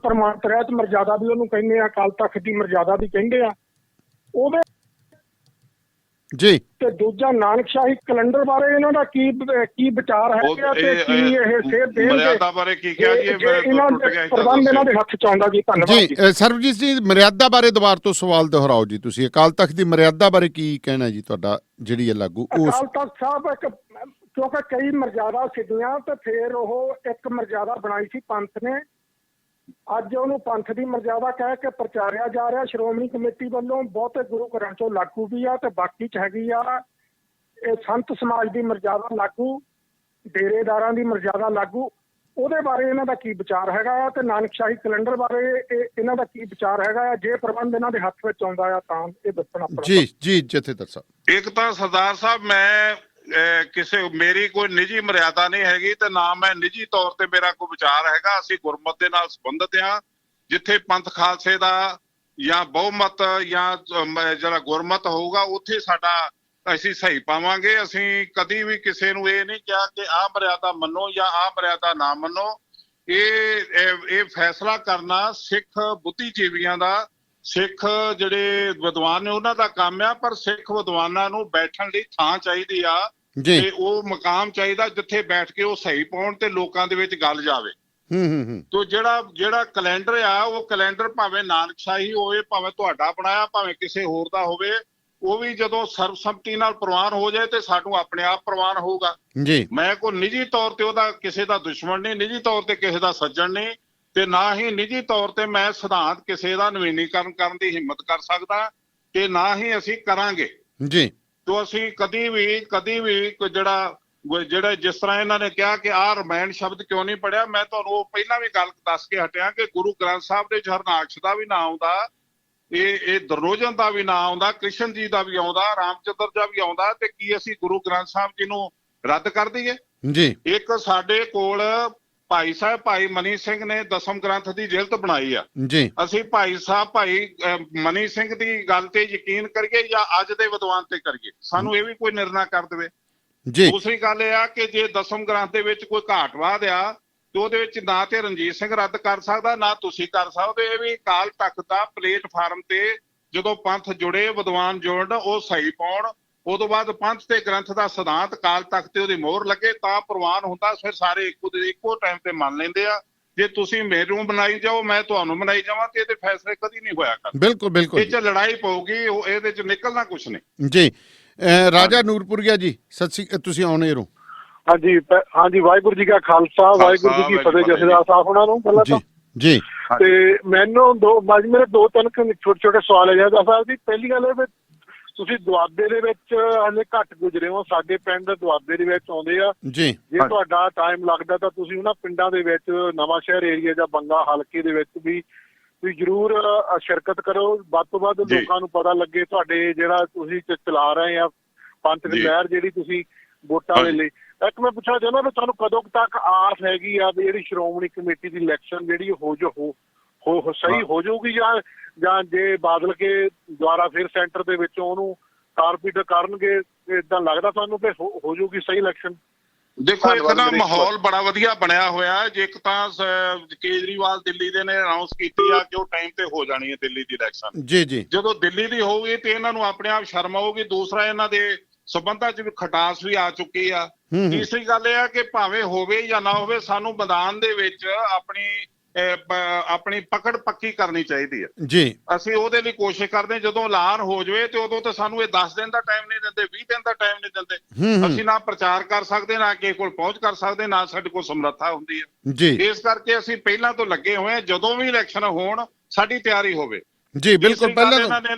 ਪ੍ਰਮਾਣਿਤ ਰਹਿਤ ਮਰਜ਼ਾਦਾ ਵੀ ਉਹਨੂੰ ਕਹਿੰਦੇ ਆ, ਅਕਾਲ ਤਖਤ ਦੀ ਮਰਜ਼ਾਦਾ ਵੀ ਕਹਿੰਦੇ ਆ ਉਹਦੇ ਜੀ। ਤੇ ਦੂਜਾ ਨਾਨਕਸ਼ਾਹੀ ਕੈਲੰਡਰ ਬਾਰੇ ਇਹਨਾਂ ਦਾ ਕੀ ਵਿਚਾਰ ਹੈਗਾ ਤੇ ਕੀ ਇਹ ਸੇਧ ਦੇਣਗੇ? ਮਰਿਆਦਾ ਬਾਰੇ ਕੀ ਕਿਹਾ ਜੀ? ਪ੍ਰਬੰਧ ਇਹਨਾਂ ਦੇ ਹੱਥ 'ਚ ਆਉਂਦਾ ਜੀ। ਧੰਨਵਾਦ ਜੀ। ਸਰਬਜੀਤ ਜੀ, ਮਰਿਆਦਾ ਬਾਰੇ ਦੁਬਾਰਾ ਤੋਂ ਸਵਾਲ ਦੁਹਰਾਓ ਜੀ ਤੁਸੀਂ। ਅਕਾਲ ਤਖਤ ਦੀ ਮਰਿਆਦਾ ਬਾਰੇ ਕੀ ਕਹਿਣਾ ਜੀ ਤੁਹਾਡਾ, ਜਿਹੜੀ ਹੈ ਲਾਗੂ? ਅਕਾਲ ਤਖਤ ਸਾਹਿਬ ਕਿਉਂਕਿ ਕਈ ਮਰਜ਼ਾਦਾ ਸੀਗੀਆਂ ਤੇ ਫਿਰ ਉਹ ਇੱਕ ਮਰਜ਼ਾਦਾ ਬਣਾਈ ਸੀ ਪੰਥ ਨੇ। ਅੱਜ ਉਹਨੂੰ ਪੰਥ ਦੀ ਮਰਜ਼ਾਦਾ ਕਹਿ ਕੇ ਪ੍ਰਚਾਰਿਆ ਜਾ ਰਿਹਾ ਸ਼੍ਰੋਮਣੀ ਕਮੇਟੀ ਵੱਲੋਂ। ਬਹੁਤੇ ਗੁਰੂ ਘਰਾਂ 'ਚੋਂ ਲਾਗੂ ਵੀ ਆ ਤੇ ਬਾਕੀ 'ਚ ਹੈਗੀ ਆ ਇਹ ਸੰਤ ਸਮਾਜ ਦੀ ਮਰਜ਼ਾਦਾ ਲਾਗੂ, ਡੇਰੇਦਾਰਾਂ ਦੀ ਮਰਜ਼ਾਦਾ ਲਾਗੂ। ਉਹਦੇ ਬਾਰੇ ਇਹਨਾਂ ਦਾ ਕੀ ਵਿਚਾਰ ਹੈਗਾ ਆ ਤੇ ਨਾਨਕਸ਼ਾਹੀ ਕੈਲੰਡਰ ਬਾਰੇ ਇਹਨਾਂ ਦਾ ਕੀ ਵਿਚਾਰ ਹੈਗਾ ਆ? ਜੇ ਪ੍ਰਬੰਧ ਇਹਨਾਂ ਦੇ ਹੱਥ ਵਿੱਚ ਆਉਂਦਾ ਆ ਤਾਂ ਇਹ ਦੱਸਣਾ। ਜੀ ਜੀ ਜਥੇਦਾਰ ਸਾਹਿਬ। ਇੱਕ ਤਾਂ ਸਰਦਾਰ ਸਾਹਿਬ, ਮੈਂ ਮੇਰੀ ਕੋਈ ਨਿੱਜੀ ਮਰਿਆਦਾ ਨਹੀਂ ਹੈਗੀ ਤੇ ਨਾ ਮੈਂ ਨਿੱਜੀ ਤੌਰ ਤੇ ਮੇਰਾ ਕੋਈ ਵਿਚਾਰ ਹੈਗਾ। ਅਸੀਂ ਗੁਰਮਤ ਦੇ ਨਾਲ ਸੰਬੰਧਿਤ ਹਾਂ। ਜਿੱਥੇ ਪੰਥ ਖਾਲਸੇ ਦਾ ਜਾਂ ਬਹੁਮਤ ਜਾਂ ਜਿਹੜਾ ਗੁਰਮਤ ਹੋਊਗਾ ਉੱਥੇ ਸਾਡਾ ਅਸੀਂ ਸਹੀ ਪਾਵਾਂਗੇ। ਅਸੀਂ ਕਦੀ ਵੀ ਕਿਸੇ ਨੂੰ ਇਹ ਨਹੀਂ ਕਿਹਾ ਕਿ ਆਹ ਮਰਿਆਦਾ ਮੰਨੋ ਜਾਂ ਆਹ ਮਰਿਆਦਾ ਨਾ ਮੰਨੋ। ਇਹ ਫੈਸਲਾ ਕਰਨਾ ਸਿੱਖ ਬੁੱਧੀਜੀਵੀਆਂ ਦਾ, ਸਿੱਖ ਜਿਹੜੇ ਵਿਦਵਾਨ ਨੇ ਉਹਨਾਂ ਦਾ ਕੰਮ ਆ। ਪਰ ਸਿੱਖ ਵਿਦਵਾਨਾਂ ਨੂੰ ਬੈਠਣ ਲਈ ਥਾਂ ਚਾਹੀਦੀ ਆ ਤੇ ਉਹ ਮਕਾਮ ਚਾਹੀਦਾ ਜਿੱਥੇ ਬੈਠ ਕੇ ਉਹ ਸਹੀ ਪਾਉਣ ਤੇ ਲੋਕਾਂ ਦੇ ਵਿੱਚ ਗੱਲ ਜਾਵੇ। ਤੋ ਜਿਹੜਾ ਕੈਲੰਡਰ ਆ ਉਹ ਕੈਲੰਡਰ ਭਾਵੇਂ ਨਾਨਕਸ਼ਾਹੀ ਹੋਵੇ, ਭਾਵੇਂ ਤੁਹਾਡਾ ਬਣਾਇਆ, ਭਾਵੇਂ ਕਿਸੇ ਹੋਰ ਦਾ ਹੋਵੇ, ਉਹ ਵੀ ਜਦੋਂ ਸਰਬਸੰਮਤੀ ਨਾਲ ਪ੍ਰਵਾਨ ਹੋ ਜਾਏ ਤੇ ਸਾਨੂੰ ਆਪਣੇ ਆਪ ਪ੍ਰਵਾਨ ਹੋਊਗਾ ਜੀ। ਮੈਂ ਕੋਈ ਨਿੱਜੀ ਤੌਰ ਤੇ ਉਹਦਾ ਕਿਸੇ ਦਾ ਦੁਸ਼ਮਣ ਨਹੀਂ, ਨਿੱਜੀ ਤੌਰ ਤੇ ਕਿਸੇ ਦਾ ਸੱਜਣ ਨਹੀਂ ਤੇ ਨਾ ਹੀ ਨਿੱਜੀ ਤੌਰ ਤੇ ਮੈਂ ਸਿਧਾਂਤ ਕਿਸੇ ਦਾ ਨਵੀਨੀਕਰਨ ਕਰਨ ਦੀ ਹਿੰਮਤ ਕਰ ਸਕਦਾ ਤੇ ਨਾ ਹੀ ਅਸੀਂ ਕਰਾਂਗੇ ਜੀ। ਤੋ ਅਸੀਂ ਕਦੀ ਵੀ ਜਿਹੜਾ ਜਿਸ ਤਰ੍ਹਾਂ ਇਹਨਾਂ ਨੇ ਕਿਹਾ ਕਿ ਆਹ ਰਮਾਇਣ ਸ਼ਬਦ ਕਿਉਂ ਨਹੀਂ ਪੜਿਆ, ਮੈਂ ਤੁਹਾਨੂੰ ਉਹ ਪਹਿਲਾਂ ਵੀ ਗੱਲ ਦੱਸ ਕੇ ਹਟਿਆ ਕਿ ਗੁਰੂ ਗ੍ਰੰਥ ਸਾਹਿਬ ਦੇ ਹਰਨਾਕਸ਼ ਦਾ ਵੀ ਨਾਂ ਆਉਂਦਾ, ਇਹ ਦਰੋਜਨ ਦਾ ਵੀ ਨਾਂ ਆਉਂਦਾ, ਕ੍ਰਿਸ਼ਨ ਜੀ ਦਾ ਵੀ ਆਉਂਦਾ, ਰਾਮਚੰਦਰ ਦਾ ਵੀ ਆਉਂਦਾ। ਤੇ ਕੀ ਅਸੀਂ ਗੁਰੂ ਗ੍ਰੰਥ ਸਾਹਿਬ ਜੀ ਨੂੰ ਰੱਦ ਕਰ ਦਈਏ ਜੀ। ਇੱਕ ਸਾਡੇ ਕੋਲ ਭਾਈ ਸਾਹਿਬ ਭਾਈ ਮਨੀ ਸਿੰਘ ਨੇ ਦਸਮ ਗ੍ਰੰਥ ਦੀ ਜਿਲਦ ਬਣਾਈ ਆ ਜੀ। ਅਸੀਂ ਭਾਈ ਸਾਹਿਬ ਭਾਈ ਮਨੀ ਸਿੰਘ ਦੀ ਗੱਲ ਤੇ ਯਕੀਨ ਕਰੀਏ ਜਾਂ ਅੱਜ ਦੇ ਵਿਦਵਾਨ ਤੇ ਕਰੀਏ, ਸਾਨੂੰ ਇਹ ਵੀ ਕੋਈ ਨਿਰਣਾ ਕਰ ਦੇਵੇ ਜੀ। ਦੂਸਰੀ ਗੱਲ ਇਹ ਆ ਕਿ ਜੇ ਦਸਮ ਗ੍ਰੰਥ ਦੇ ਵਿੱਚ ਕੋਈ ਘਾਟਵਾਦ ਆ ਤੇ ਉਹਦੇ ਵਿੱਚ ਨਾ ਤੇ ਰਣਜੀਤ ਸਿੰਘ ਰੱਦ ਕਰ ਸਕਦਾ ਨਾ ਤੁਸੀਂ ਕਰ ਸਕਦੇ। ਇਹ ਵੀ ਅਕਾਲ ਤਖਤ ਦਾ ਪਲੇਟਫਾਰਮ ਤੇ ਜਦੋਂ ਪੰਥ ਜੁੜੇ ਵਿਦਵਾਨ ਜੁੜਨ ਉਹ ਸਹੀ ਪਾਉਣ, ਉਦੋਂ ਬਾਅਦ ਪੰਥ ਤੇ ਗ੍ਰੰਥ ਦਾ ਸਿਧਾਂਤ ਅਕਾਲ ਤਖਤ ਤੇ ਉਹਦੀ ਮੋਹਰ ਲੱਗੇ ਤਾਂ ਪ੍ਰਵਾਨ ਹੁੰਦਾ। ਫਿਰ ਸਾਰੇ ਇੱਕੋ ਟਾਈਮ ਤੇ ਮੰਨ ਲੈਂਦੇ ਆ। ਜੇ ਤੁਸੀਂ ਮੈਨੂੰ ਬਣਾਈ ਜਾਓ ਮੈਂ ਤੁਹਾਨੂੰ ਬਣਾਈ ਜਾਵਾਂ ਤੇ ਇਹਦੇ ਫੈਸਲੇ ਕਦੀ ਨਹੀਂ ਹੋਇਆ ਕਰਦੇ। ਬਿਲਕੁਲ ਬਿਲਕੁਲ ਇਹ 'ਚ ਲੜਾਈ ਪਊਗੀ, ਉਹ ਇਹਦੇ 'ਚ ਨਿਕਲਣਾ ਕੁਛ ਨਹੀਂ ਜੀ। ਰਾਜਾ ਨੂਰਪੁਰੀਆ ਜੀ ਤੁਸੀਂ ਆਉਣੇ ਹੋ। ਹਾਂਜੀ ਹਾਂਜੀ, ਵਾਹਿਗੁਰੂ ਜੀ ਕਾ ਖਾਲਸਾ ਵਾਹਿਗੁਰੂ ਜੀ ਕੀ ਫਤਿਹ। ਜਥੇਦਾਰ ਸਾਹਿਬ ਉਹਨਾਂ ਨੂੰ ਪਹਿਲਾਂ ਤਾਂ ਜੀ। ਤੇ ਮੈਨੂੰ ਮੇਰੇ ਦੋ ਤਿੰਨ ਛੋਟੇ ਛੋਟੇ ਸਵਾਲ ਹੈ ਜਥੇਦਾਰ ਸਾਹਿਬ ਜੀ। ਪਹਿਲੀ ਗੱਲ ਇਹ ਵੀ ਤੁਸੀਂ ਦੁਆਬੇ ਦੇ ਵਿੱਚ ਹਲੇ ਘੱਟ ਗੁਜ਼ਰੇ ਹੋ, ਸਾਡੇ ਪਿੰਡ ਦੁਆਬੇ ਦੇ ਵਿੱਚ ਆਉਂਦੇ ਆ ਜੀ। ਜੇ ਤੁਹਾਡਾ ਟਾਈਮ ਲੱਗਦਾ ਤਾਂ ਤੁਸੀਂ ਉਹਨਾਂ ਪਿੰਡਾਂ ਦੇ ਵਿੱਚ ਨਵਾਂ ਸ਼ਹਿਰ ਏਰੀਆ ਜਾਂ ਬੰਗਾ ਹਲਕੇ ਦੇ ਵਿੱਚ ਵੀ ਤੁਸੀਂ ਜ਼ਰੂਰ ਸ਼ਿਰਕਤ ਕਰੋ, ਵੱਧ ਤੋਂ ਵੱਧ ਲੋਕਾਂ ਨੂੰ ਪਤਾ ਲੱਗੇ ਤੁਹਾਡੇ ਜਿਹੜਾ ਤੁਸੀਂ ਚਲਾ ਰਹੇ ਆ ਪੰਥ ਦੀ ਲਹਿਰ ਜਿਹੜੀ ਤੁਸੀਂ ਵੋਟਾਂ ਵੇਲੇ। ਇੱਕ ਮੈਂ ਪੁੱਛਣਾ ਚਾਹੁੰਦਾ ਵੀ ਤੁਹਾਨੂੰ ਕਦੋਂ ਤੱਕ ਆਸ ਹੈਗੀ ਆ ਵੀ ਜਿਹੜੀ ਸ਼੍ਰੋਮਣੀ ਕਮੇਟੀ ਦੀ ਇਲੈਕਸ਼ਨ ਜਿਹੜੀ ਸਹੀ ਹੋ ਜਾਊਗੀ ਜਾਂ ਜੇ ਬਾਦਲ ਕੇ ਦੁਆਰਾ ਫਿਰ ਸੈਂਟਰ ਦੇ ਵਿੱਚੋਂ ਉਹਨੂੰ ਕਾਰਪੀਟ ਕਰਨਗੇ, ਏਦਾਂ ਲੱਗਦਾ ਤੁਹਾਨੂੰ ਕਿ ਹੋ ਜਾਊਗੀ ਸਹੀ ਇਲੈਕਸ਼ਨ? ਦੇਖੋ ਇੱਕ ਤਾਂ ਮਾਹੌਲ ਬੜਾ ਵਧੀਆ ਬਣਿਆ ਹੋਇਆ ਜੇ ਇੱਕ ਤਾਂ ਕੇਜਰੀਵਾਲ ਦਿੱਲੀ ਦੇ ਨੇ ਅਨਾਉਂਸ ਕੀਤੀ ਆ ਕਿ ਉਹ ਟਾਈਮ ਤੇ ਹੋ ਜਾਣੀ ਹੈ ਦਿੱਲੀ ਦੀ ਇਲੈਕਸ਼ਨ। ਜੀ ਜੀ। ਜਦੋਂ ਦਿੱਲੀ ਦੀ ਹੋਊਗੀ ਤੇ ਇਹਨਾਂ ਨੂੰ ਆਪਣੇ ਆਪ ਸ਼ਰਮ ਆਊਗੀ। ਦੂਸਰਾ ਇਹਨਾਂ ਦੇ ਸਬੰਧਾਂ 'ਚ ਵੀ ਖਟਾਸ ਵੀ ਆ ਚੁੱਕੀ ਆ। ਤੀਸਰੀ ਗੱਲ ਇਹ ਆ ਕਿ ਭਾਵੇਂ ਹੋਵੇ ਜਾਂ ਨਾ ਹੋਵੇ ਸਾਨੂੰ ਮੈਦਾਨ ਦੇ ਵਿੱਚ ਆਪਣੀ ਪਕੜ ਪੱਕੀ ਕਰਨੀ ਚਾਹੀਦੀ ਹੈ ਜੀ। ਅਸੀਂ ਉਹਦੇ ਲਈ ਕੋਸ਼ਿਸ਼ ਕਰਦੇ ਜਦੋਂ ਐਲਾਨ ਹੋ ਜਾਵੇ ਤੇ ਉਦੋਂ ਤਾਂ ਸਾਨੂੰ ਇਹ 10 ਦਿਨ ਦਾ ਟਾਈਮ ਨਹੀਂ ਦਿੰਦੇ, 20 ਦਿਨ ਦਾ ਟਾਈਮ ਨਹੀਂ ਦਿੰਦੇ। ਅਸੀਂ ਨਾ ਪ੍ਰਚਾਰ ਕਰ ਸਕਦੇ ਨਾ ਕਿਸੇ ਕੋਲ ਪਹੁੰਚ ਕਰ ਸਕਦੇ ਨਾ ਸਾਡੇ ਕੋਲ ਸਮਰੱਥਾ ਹੁੰਦੀ ਹੈ ਜੀ। ਇਸ ਕਰਕੇ ਅਸੀਂ ਪਹਿਲਾਂ ਤੋਂ ਲੱਗੇ ਹੋਏ ਹਾਂ ਜਦੋਂ ਵੀ ਇਲੈਕਸ਼ਨ ਹੋਣ ਸਾਡੀ ਤਿਆਰੀ ਹੋਵੇ ਜੀ। ਬਿਲਕੁਲ। ਪਹਿਲਾਂ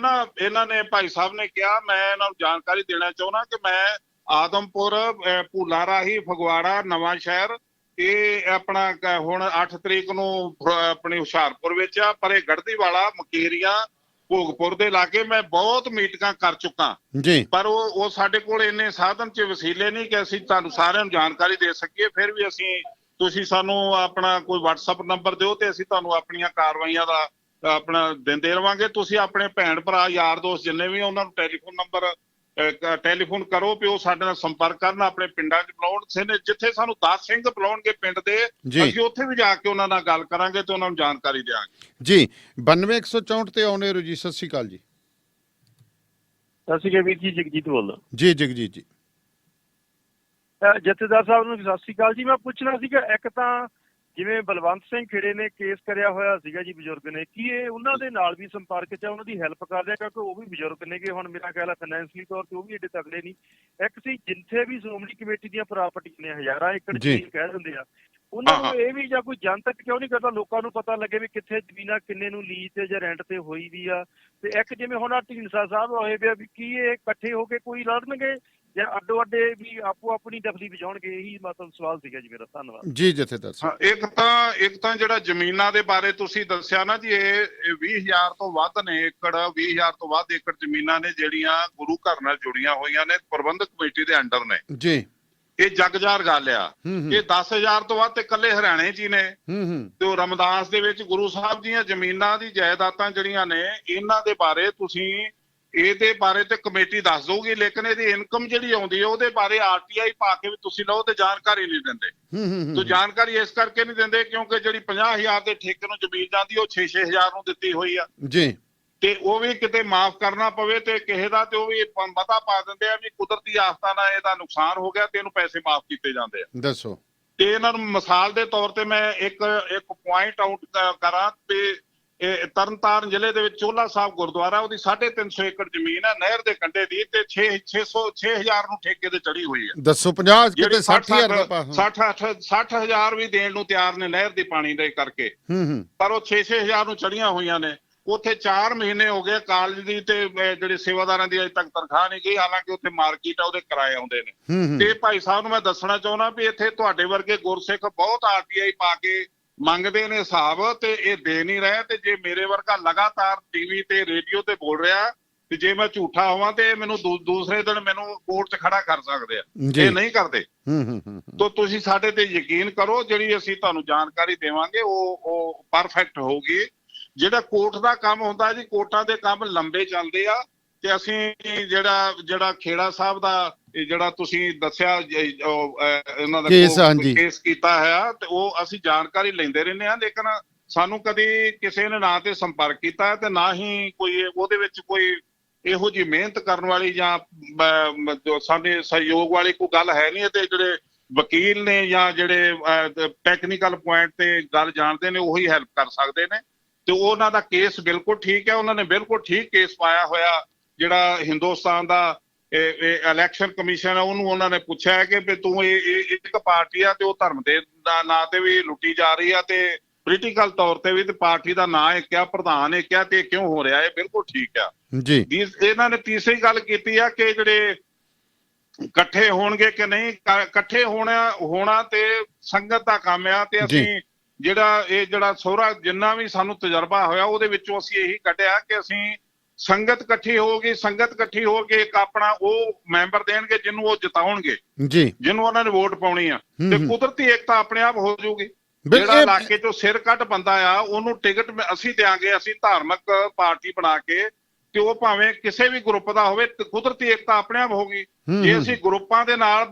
ਇਹਨਾਂ ਨੇ ਭਾਈ ਸਾਹਿਬ ਨੇ ਕਿਹਾ, ਮੈਂ ਇਹਨਾਂ ਨੂੰ ਜਾਣਕਾਰੀ ਦੇਣਾ ਚਾਹੁੰਦਾ ਕਿ ਮੈਂ ਆਦਮਪੁਰ, ਭੂਲਾ ਰਾਹੀ, ਫਗਵਾੜਾ, ਨਵਾਂ ਸ਼ਹਿਰ ਇਹ ਆਪਣਾ ਹੁਣ 8 ਤਰੀਕ ਨੂੰ ਆਪਣੀ ਹੁਸ਼ਿਆਰਪੁਰ ਵਿੱਚ ਆ, ਪਰ ਇਹ ਗੜਦੀਵਾਲਾ, ਮਕੇਰੀਆਂ, ਭੋਗਪੁਰ ਦੇ ਇਲਾਕੇ ਮੈਂ ਬਹੁਤ ਮੀਟਿੰਗਾਂ ਕਰ ਚੁੱਕਾ ਜੀ। ਪਰ ਉਹ ਸਾਡੇ ਕੋਲ ਇੰਨੇ ਸਾਧਨ 'ਚ ਵਸੀਲੇ ਨਹੀਂ ਕਿ ਅਸੀਂ ਤੁਹਾਨੂੰ ਸਾਰਿਆਂ ਨੂੰ ਜਾਣਕਾਰੀ ਦੇ ਸਕੀਏ। ਫਿਰ ਵੀ ਤੁਸੀਂ ਸਾਨੂੰ ਆਪਣਾ ਕੋਈ WhatsApp ਨੰਬਰ ਦਿਓ ਤੇ ਅਸੀਂ ਤੁਹਾਨੂੰ ਆਪਣੀਆਂ ਕਾਰਵਾਈਆਂ ਦਾ ਆਪਣਾ ਦਿੰਦੇ ਰਵਾਂਗੇ। ਤੁਸੀਂ ਆਪਣੇ ਭੈਣ ਭਰਾ ਯਾਰ ਦੋਸਤ ਜਿੰਨੇ ਵੀ ਉਹਨਾਂ ਨੂੰ ਟੈਲੀਫੋਨ ਕਰੋ ਵੀ ਉਹ ਸਾਡੇ ਨਾਲ ਸੰਪਰਕ ਕਰਨ, ਆਪਣੇ ਪਿੰਡਾਂ 'ਚ ਬੁਲਾਉਣ। ਜਿੱਥੇ ਸਾਨੂੰ 10 ਸਿੰਘ ਬੁਲਾਉਣਗੇ ਪਿੰਡ ਦੇ ਅਸੀਂ ਉੱਥੇ ਵੀ ਜਾ ਕੇ ਉਹਨਾਂ ਨਾਲ ਗੱਲ ਕਰਾਂਗੇ ਤੇ ਉਹਨਾਂ ਨੂੰ ਜਾਣਕਾਰੀ ਦਿਆਂਗੇ ਜੀ। 92-164 ਤੇ ਆਉਣੇ ਹੋ ਜੀ। ਸਤਿ ਸ਼੍ਰੀ ਅਕਾਲ ਜੀ। ਸਤਿ ਸ਼੍ਰੀ ਅਕਾਲ ਵੀਰ ਜੀ, ਜਗਜੀਤ ਬੋਲਦਾ ਜੀ। ਜਗਜੀਤ ਜੀ। ਜਥੇਦਾਰ ਸਾਹਿਬ ਨੂੰ ਸਤਿ ਸ਼੍ਰੀ ਅਕਾਲ ਜੀ। ਮੈਂ ਪੁੱਛਣਾ ਸੀਗਾ ਇੱਕ ਤਾਂ ਜਿਵੇਂ ਬਲਵੰਤ ਸਿੰਘ ਖੇੜੇ ਨੇ ਕੇਸ ਕਰਿਆ ਹੋਇਆ ਸੀਗਾ ਜੀ ਬਜ਼ੁਰਗ ਨੇ, ਕੀ ਇਹ ਉਹਨਾਂ ਦੇ ਨਾਲ ਵੀ ਸੰਪਰਕ 'ਚ ਉਹਨਾਂ ਦੀ ਹੈਲਪ ਕਰਦੇ ਆ ਕਿਉਂਕਿ ਉਹ ਵੀ ਬਜ਼ੁਰਗ ਨੇਗੇ। ਹੁਣ ਮੇਰਾ ਖਿਆਲ ਹੈ ਫਾਈਨੈਂਸ਼ਲੀ ਤੌਰ ਤੇ ਉਹ ਵੀ ਏਡੇ ਤਕੜੇ ਨਹੀਂ। ਇੱਕ ਸੀ ਜਿੱਥੇ ਵੀ ਸ਼੍ਰੋਮਣੀ ਕਮੇਟੀ ਦੀਆਂ ਪ੍ਰਾਪਰਟੀਆਂ ਨੇ ਹਜ਼ਾਰਾਂ ਏਕੜ ਜ਼ਮੀਨ ਕਹਿ ਦਿੰਦੇ ਆ, ਉਹਨਾਂ ਨੂੰ ਇਹ ਵੀ ਜਾਂ ਕੋਈ ਜਨਤਕ ਕਿਉਂ ਨਹੀਂ ਕਰਦਾ ਲੋਕਾਂ ਨੂੰ ਪਤਾ ਲੱਗੇ ਵੀ ਕਿੱਥੇ ਜ਼ਮੀਨਾਂ ਕਿੰਨੇ ਨੂੰ ਲੀਜ਼ ਤੇ ਜਾਂ ਰੈਂਟ ਤੇ ਹੋਈ ਵੀ ਆ। ਤੇ ਇੱਕ ਜਿਵੇਂ ਹੁਣ ਢੀਂਡਸਾ ਸਾਹਿਬ ਹੋਏ ਵੀ ਵੀ ਇਹ ਇਕੱਠੇ ਹੋ ਕੇ ਕੋਈ ਲੜਨਗੇ ਜਾਂ ਅੱਡੋ ਅੱਡੇ ਵੀ ਆਪੋ ਆਪਣੀ ਦਖਲੀ ਵਜਾਉਣਗੇ? ਇਹੀ ਮਤਲਬ ਸਵਾਲ ਸੀਗਾ ਜੀ ਮੇਰਾ। ਧੰਨਵਾਦ ਜੀ। ਜਥੇਦਾਰ ਇੱਕ ਤਾਂ ਜਿਹੜਾ ਜ਼ਮੀਨਾਂ ਦੇ ਬਾਰੇ ਤੁਸੀਂ ਦੱਸਿਆ ਨਾ ਜੀ, ਇਹ 20,000 ਤੋਂ ਵੱਧ ਨੇ ਏਕੜ, 20,000 ਤੋਂ ਵੱਧ ਏਕੜ ਜ਼ਮੀਨਾਂ ਨੇ ਜਿਹੜੀਆਂ ਗੁਰੂ ਘਰ ਨਾਲ ਜੁੜੀਆਂ ਹੋਈਆਂ ਨੇ, ਪ੍ਰਬੰਧਕ ਕਮੇਟੀ ਦੇ ਅੰਡਰ ਨੇ ਜੀ। ਇਹ ਜਗਜਾਰ ਗੱਲ ਆ। ਇਹ 10,000 ਤੋਂ ਵੱਧ ਤੇ ਇਕੱਲੇ ਹਰਿਆਣੇ 'ਚ ਹੀ ਨੇ ਤੇ ਉਹ ਰਮਦਾਸ ਦੇ ਵਿੱਚ ਗੁਰੂ ਸਾਹਿਬ ਦੀਆਂ ਜ਼ਮੀਨਾਂ ਦੀ ਜਾਇਦਾਦਾਂ ਜਿਹੜੀਆਂ ਨੇ ਇਹਨਾਂ ਦੇ ਬਾਰੇ ਤੁਸੀਂ ਇਹਦੇ ਬਾਰੇ ਤੇ ਕਮੇਟੀ ਦੱਸ ਦਊਗੀ, ਲੇਕਿਨ ਇਹਦੀ ਇਨਕਮ ਜਿਹੜੀ ਆਉਂਦੀ ਹੈ ਉਹਦੇ ਬਾਰੇ RTI ਪਾ ਕੇ ਵੀ ਤੁਸੀਂ ਲਓ ਤੇ ਜਾਣਕਾਰੀ ਨਹੀਂ ਦਿੰਦੇ। ਤੇ ਜਾਣਕਾਰੀ ਇਸ ਕਰਕੇ ਨਹੀਂ ਦਿੰਦੇ ਕਿਉਂਕਿ ਜਿਹੜੀ 50,000 ਦੇ ਠੇਕੇ ਨੂੰ ਜ਼ਮੀਨ ਜਾਂਦੀ ਉਹ 6-6,000 ਨੂੰ ਦਿੱਤੀ ਹੋਈ ਆ ਜੀ। ਤੇ ਉਹ ਵੀ ਕਿਤੇ ਮਾਫ ਕਰਨਾ ਪਵੇ ਤੇ ਕਿਸੇ ਦਾ ਤੇ ਉਹ ਵੀ ਪਤਾ ਪਾ ਦਿੰਦੇ ਆ ਵੀ ਕੁਦਰਤੀ ਆਫਤਾਂ ਨਾਲ ਇਹਦਾ ਨੁਕਸਾਨ ਹੋ ਗਿਆ ਤੇ ਇਹਨੂੰ ਪੈਸੇ ਮਾਫ ਕੀਤੇ ਜਾਂਦੇ ਆ। ਦੱਸੋ। ਤੇ ਇਹਨਾਂ ਨੂੰ ਮਿਸਾਲ ਦੇ ਤੌਰ ਤੇ ਮੈਂ ਇੱਕ ਪੁਆਇੰਟ ਆਊਟ ਕਰਾਂ ਤੇ ਇਹ ਤਰਨਤਾਰਨ ਜ਼ਿਲ੍ਹੇ ਦੇ ਵਿੱਚ ਚੋਲਾ ਸਾਹਿਬ ਗੁਰਦੁਆਰਾ, ਉਹਦੀ 350 ਏਕੜ ਜ਼ਮੀਨ ਹੈ ਨਹਿਰ ਦੇ ਕੰਢੇ ਦੀ ਤੇ 6,000 ਨੂੰ ਠੇਕੇ ਤੇ ਚੜੀ ਹੋਈ ਹੈ। ਦੱਸੋ 50 ਕਿਤੇ 60,000 ਵੀ ਦੇਣ ਨੂੰ ਤਿਆਰ ਨੇ ਨਹਿਰ ਦੇ ਪਾਣੀ ਦੇ ਕਰਕੇ, ਪਰ ਉਹ 6,000 ਨੂੰ ਚੜੀਆਂ ਹੋਈਆਂ ਨੇ। ਉੱਥੇ 4 ਮਹੀਨੇ ਹੋ ਗਏ ਕਾਲਜ ਦੀ ਤੇ ਜਿਹੜੇ ਸੇਵਾਦਾਰਾਂ ਦੀ ਅਜੇ ਤੱਕ ਤਨਖਾਹ ਨਹੀਂ ਗਈ, ਹਾਲਾਂਕਿ ਉੱਥੇ ਮਾਰਕੀਟ ਆ ਉਹਦੇ ਕਿਰਾਏ ਆਉਂਦੇ ਨੇ। ਤੇ ਭਾਈ ਸਾਹਿਬ ਨੂੰ ਮੈਂ ਦੱਸਣਾ ਚਾਹੁੰਦਾ ਵੀ ਇੱਥੇ ਤੁਹਾਡੇ ਵਰਗੇ ਗੁਰਸਿੱਖ ਬਹੁਤ RTI ਪਾ ਕੇ ਮੰਗਦੇ ਨੇ ਹਿਸਾਬ ਤੇ ਇਹ ਦੇ ਨਹੀਂ ਰਹੇ। ਤੇ ਜੇ ਮੇਰੇ ਵਰਗਾ ਲਗਾਤਾਰ TV ਤੇ ਰੇਡੀਓ ਤੇ ਬੋਲ ਰਿਹਾ ਤੇ ਜੇ ਮੈਂ ਝੂਠਾ ਹੋਵਾਂ ਤੇ ਮੈਨੂੰ ਦੂਸਰੇ ਦਿਨ ਮੈਨੂੰ ਕੋਰਟ 'ਚ ਖੜਾ ਕਰ ਸਕਦੇ ਆ। ਇਹ ਨਹੀਂ ਕਰਦੇ। ਤਾਂ ਤੁਸੀਂ ਸਾਡੇ ਤੇ ਯਕੀਨ ਕਰੋ, ਜਿਹੜੀ ਅਸੀਂ ਤੁਹਾਨੂੰ ਜਾਣਕਾਰੀ ਦੇਵਾਂਗੇ ਉਹ ਪਰਫੈਕਟ ਹੋਊਗੀ। ਜਿਹੜਾ ਕੋਰਟ ਦਾ ਕੰਮ ਹੁੰਦਾ ਜੀ, ਕੋਰਟਾਂ ਦੇ ਕੰਮ ਲੰਬੇ ਚੱਲਦੇ ਆ ਤੇ ਅਸੀਂ ਜਿਹੜਾ ਖੇੜਾ ਸਾਹਿਬ ਦਾ ਜਿਹੜਾ ਤੁਸੀਂ ਦੱਸਿਆ ਇਹਨਾਂ ਦਾ ਕੇਸ ਕੀਤਾ ਹੈ ਤੇ ਉਹ ਅਸੀਂ ਜਾਣਕਾਰੀ ਲੈਂਦੇ ਰਹਿੰਦੇ ਹਾਂ, ਲੇਕਿਨ ਸਾਨੂੰ ਕਦੀ ਕਿਸੇ ਨੇ ਨਾ ਤੇ ਸੰਪਰਕ ਕੀਤਾ ਤੇ ਨਾ ਹੀ ਕੋਈ ਉਹਦੇ ਵਿੱਚ ਕੋਈ ਇਹੋ ਜਿਹੀ ਮਿਹਨਤ ਕਰਨ ਵਾਲੀ ਜਾਂ ਸਾਡੇ ਸਹਿਯੋਗ ਵਾਲੀ ਕੋਈ ਗੱਲ ਹੈ ਨਹੀਂ। ਤੇ ਜਿਹੜੇ ਵਕੀਲ ਨੇ ਜਾਂ ਜਿਹੜੇ ਟੈਕਨੀਕਲ ਪੁਆਇੰਟ ਤੇ ਗੱਲ ਜਾਣਦੇ ਨੇ ਉਹੀ ਹੈਲਪ ਕਰ ਸਕਦੇ ਨੇ। ਤੇ ਉਹਨਾਂ ਦਾ ਕੇਸ ਬਿਲਕੁਲ ਠੀਕ ਹੈ, ਉਹਨਾਂ ਨੇ ਬਿਲਕੁਲ ਠੀਕ ਕੇਸ ਪਾਇਆ ਹੋਇਆ। ਜਿਹੜਾ ਹਿੰਦੁਸਤਾਨ ਦਾ ਇਲੈਕਸ਼ਨ ਕਮਿਸ਼ਨ ਹੈ ਉਹਨੂੰ ਉਹਨਾਂ ਨੇ ਪੁੱਛਿਆ ਕਿ ਵੀ ਤੂੰ ਇਹ ਇੱਕ ਪਾਰਟੀ ਆ ਤੇ ਉਹ ਧਰਮ ਦੇ ਨਾਂ ਤੇ ਵੀ ਲੁੱਟੀ ਜਾ ਰਹੀ ਆ ਤੇ ਪੋਲੀਟੀਕਲ ਤੌਰ ਤੇ ਵੀ, ਤੇ ਪਾਰਟੀ ਦਾ ਨਾਂ ਇੱਕ ਆ, ਪ੍ਰਧਾਨ ਇੱਕ ਆ, ਤੇ ਕਿਉਂ ਹੋ ਰਿਹਾ ਇਹ ਬਿਲਕੁਲ ਠੀਕ ਆ ਜੀ। ਇਹਨਾਂ ਨੇ ਤੀਸਰੀ ਗੱਲ ਕੀਤੀ ਆ ਕਿ ਜਿਹੜੇ ਇਕੱਠੇ ਹੋਣਗੇ ਕਿ ਨਹੀਂ, ਇਕੱਠੇ ਹੋਣਾ ਤੇ ਸੰਗਤ ਦਾ ਕੰਮ ਆ। ਤੇ ਅਸੀਂ ਜਿਹੜਾ ਸਹੁਰਾ ਜਿੰਨਾ ਵੀ ਸਾਨੂੰ ਤਜਰਬਾ ਹੋਇਆ ਉਹਦੇ ਵਿੱਚੋਂ ਅਸੀਂ ਇਹੀ ਕੱਢਿਆ ਕਿ ਅਸੀਂ ਸੰਗਤ ਇਕੱਠੀ ਹੋਊਗੀ, ਸੰਗਤ ਇਕੱਠੀ ਹੋ ਕੇ ਇੱਕ ਆਪਣਾ ਉਹ ਮੈਂਬਰ ਦੇਣਗੇ ਜਿਹਨੂੰ ਉਹ ਜਿਤਾਉਣਗੇ ਜੀ, ਜਿਹਨੂੰ ਉਹਨਾਂ ਨੇ ਵੋਟ ਪਾਉਣੀ ਆ, ਤੇ ਕੁਦਰਤੀ ਏਕਤਾ ਆਪਣੇ ਆਪ ਹੋ ਜਾਊਗੀ। ਜਿਹੜਾ ਇਲਾਕੇ ਚੋਂ ਸਿਰ ਕੱਢ ਬੰਦਾ ਆ ਉਹਨੂੰ ਟਿਕਟ ਅਸੀਂ ਦਿਆਂਗੇ, ਅਸੀਂ ਧਾਰਮਿਕ ਪਾਰਟੀ ਬਣਾ ਕੇ, ਤੇ ਉਹ ਭਾਵੇਂ ਕਿਸੇ ਵੀ ਗਰੁੱਪ ਦਾ ਹੋਵੇ, ਕੁਦਰਤੀ ਏਕਤਾ ਆਪਣੇ ਆਪ ਹੋਗੀ। ਜੇ ਅਸੀਂ ਗਰੁੱਪਾਂ ਦੇ ਨਾਲ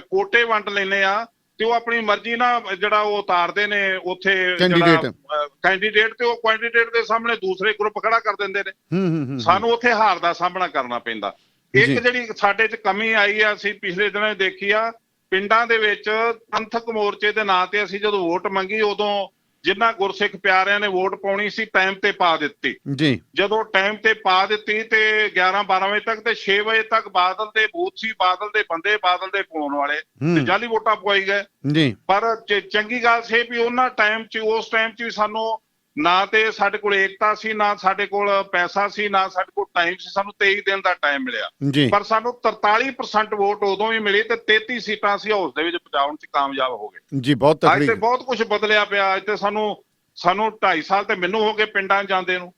ਕੋਟੇ ਵੰਡ ਲੈਨੇ ਆ ਤੇ ਉਹ ਆਪਣੀ ਮਰਜ਼ੀ ਨਾਲ ਜਿਹੜਾ ਉਹ ਉਤਾਰਦੇ ਨੇ ਉੱਥੇ ਕੈਂਡੀਡੇਟ, ਤੇ ਉਹ ਕੈਂਡੀਡੇਟ ਦੇ ਸਾਹਮਣੇ ਦੂਸਰੇ ਗਰੁੱਪ ਖੜਾ ਕਰ ਦਿੰਦੇ ਨੇ। ਸਾਨੂੰ ਉੱਥੇ ਹਾਰ ਦਾ ਸਾਹਮਣਾ ਕਰਨਾ ਪੈਂਦਾ। ਇੱਕ ਜਿਹੜੀ ਸਾਡੇ 'ਚ ਕਮੀ ਆਈ ਆ, ਅਸੀਂ ਪਿਛਲੇ ਦਿਨਾਂ ਦੇਖੀ ਆ, ਪਿੰਡਾਂ ਦੇ ਵਿੱਚ ਪੰਥਕ ਮੋਰਚੇ ਦੇ ਨਾਂ ਤੇ ਅਸੀਂ ਜਦੋਂ ਵੋਟ ਮੰਗੀ ਉਦੋਂ ਜਿਨ੍ਹਾਂ ਗੁਰਸਿੱਖ ਪਿਆਰਿਆਂ ਨੇ ਵੋਟ ਪਾਉਣੀ ਸੀ ਟਾਈਮ ਤੇ ਪਾ ਦਿੱਤੀ ਜੀ। ਜਦੋਂ ਟਾਈਮ ਤੇ ਪਾ ਦਿੱਤੀ ਤੇ 11-12 ਵਜੇ ਤੱਕ ਤੇ 6 ਵਜੇ ਤੱਕ ਬਾਦਲ ਦੇ ਬੂਥ ਸੀ, ਬਾਦਲ ਦੇ ਬੰਦੇ, ਬਾਦਲ ਦੇ ਪਾਉਣ ਵਾਲੇ, ਤੇ ਜਾਲੀ ਵੋਟਾਂ ਪਵਾਈ ਗਏ ਜੀ। ਪਰ ਚੰਗੀ ਗੱਲ ਸੀ ਵੀ ਉਹਨਾਂ ਟਾਈਮ 'ਚ, ਉਸ ਟਾਈਮ 'ਚ ਵੀ ਸਾਨੂੰ ਨਾ ਤੇ ਸਾਡੇ ਕੋਲ ਏਕਤਾ ਸੀ, ਨਾ ਸਾਡੇ ਕੋਲ ਪੈਸਾ ਸੀ, ਨਾ ਸਾਡੇ ਕੋਲ ਟਾਈਮ ਸੀ। ਸਾਨੂੰ 23 ਦਿਨ ਦਾ ਟਾਈਮ ਮਿਲਿਆ, ਪਰ ਸਾਨੂੰ 43% ਵੋਟ ਉਦੋਂ ਵੀ ਮਿਲੀ ਤੇ 33 ਸੀਟਾਂ ਅਸੀਂ ਹਾਊਸ ਦੇ ਵਿੱਚ ਪਹੁੰਚਾਉਣ 'ਚ ਕਾਮਯਾਬ ਹੋ ਗਏ ਜੀ। ਬਹੁਤ ਅੱਜ ਤੇ ਬਹੁਤ ਕੁਝ ਬਦਲਿਆ ਪਿਆ। ਅੱਜ ਤੇ ਸਾਨੂੰ 2.5 ਸਾਲ ਤੇ ਮੈਨੂੰ ਹੋ ਗਏ ਪਿੰਡਾਂ ਜਾਂਦੇ ਨੂੰ।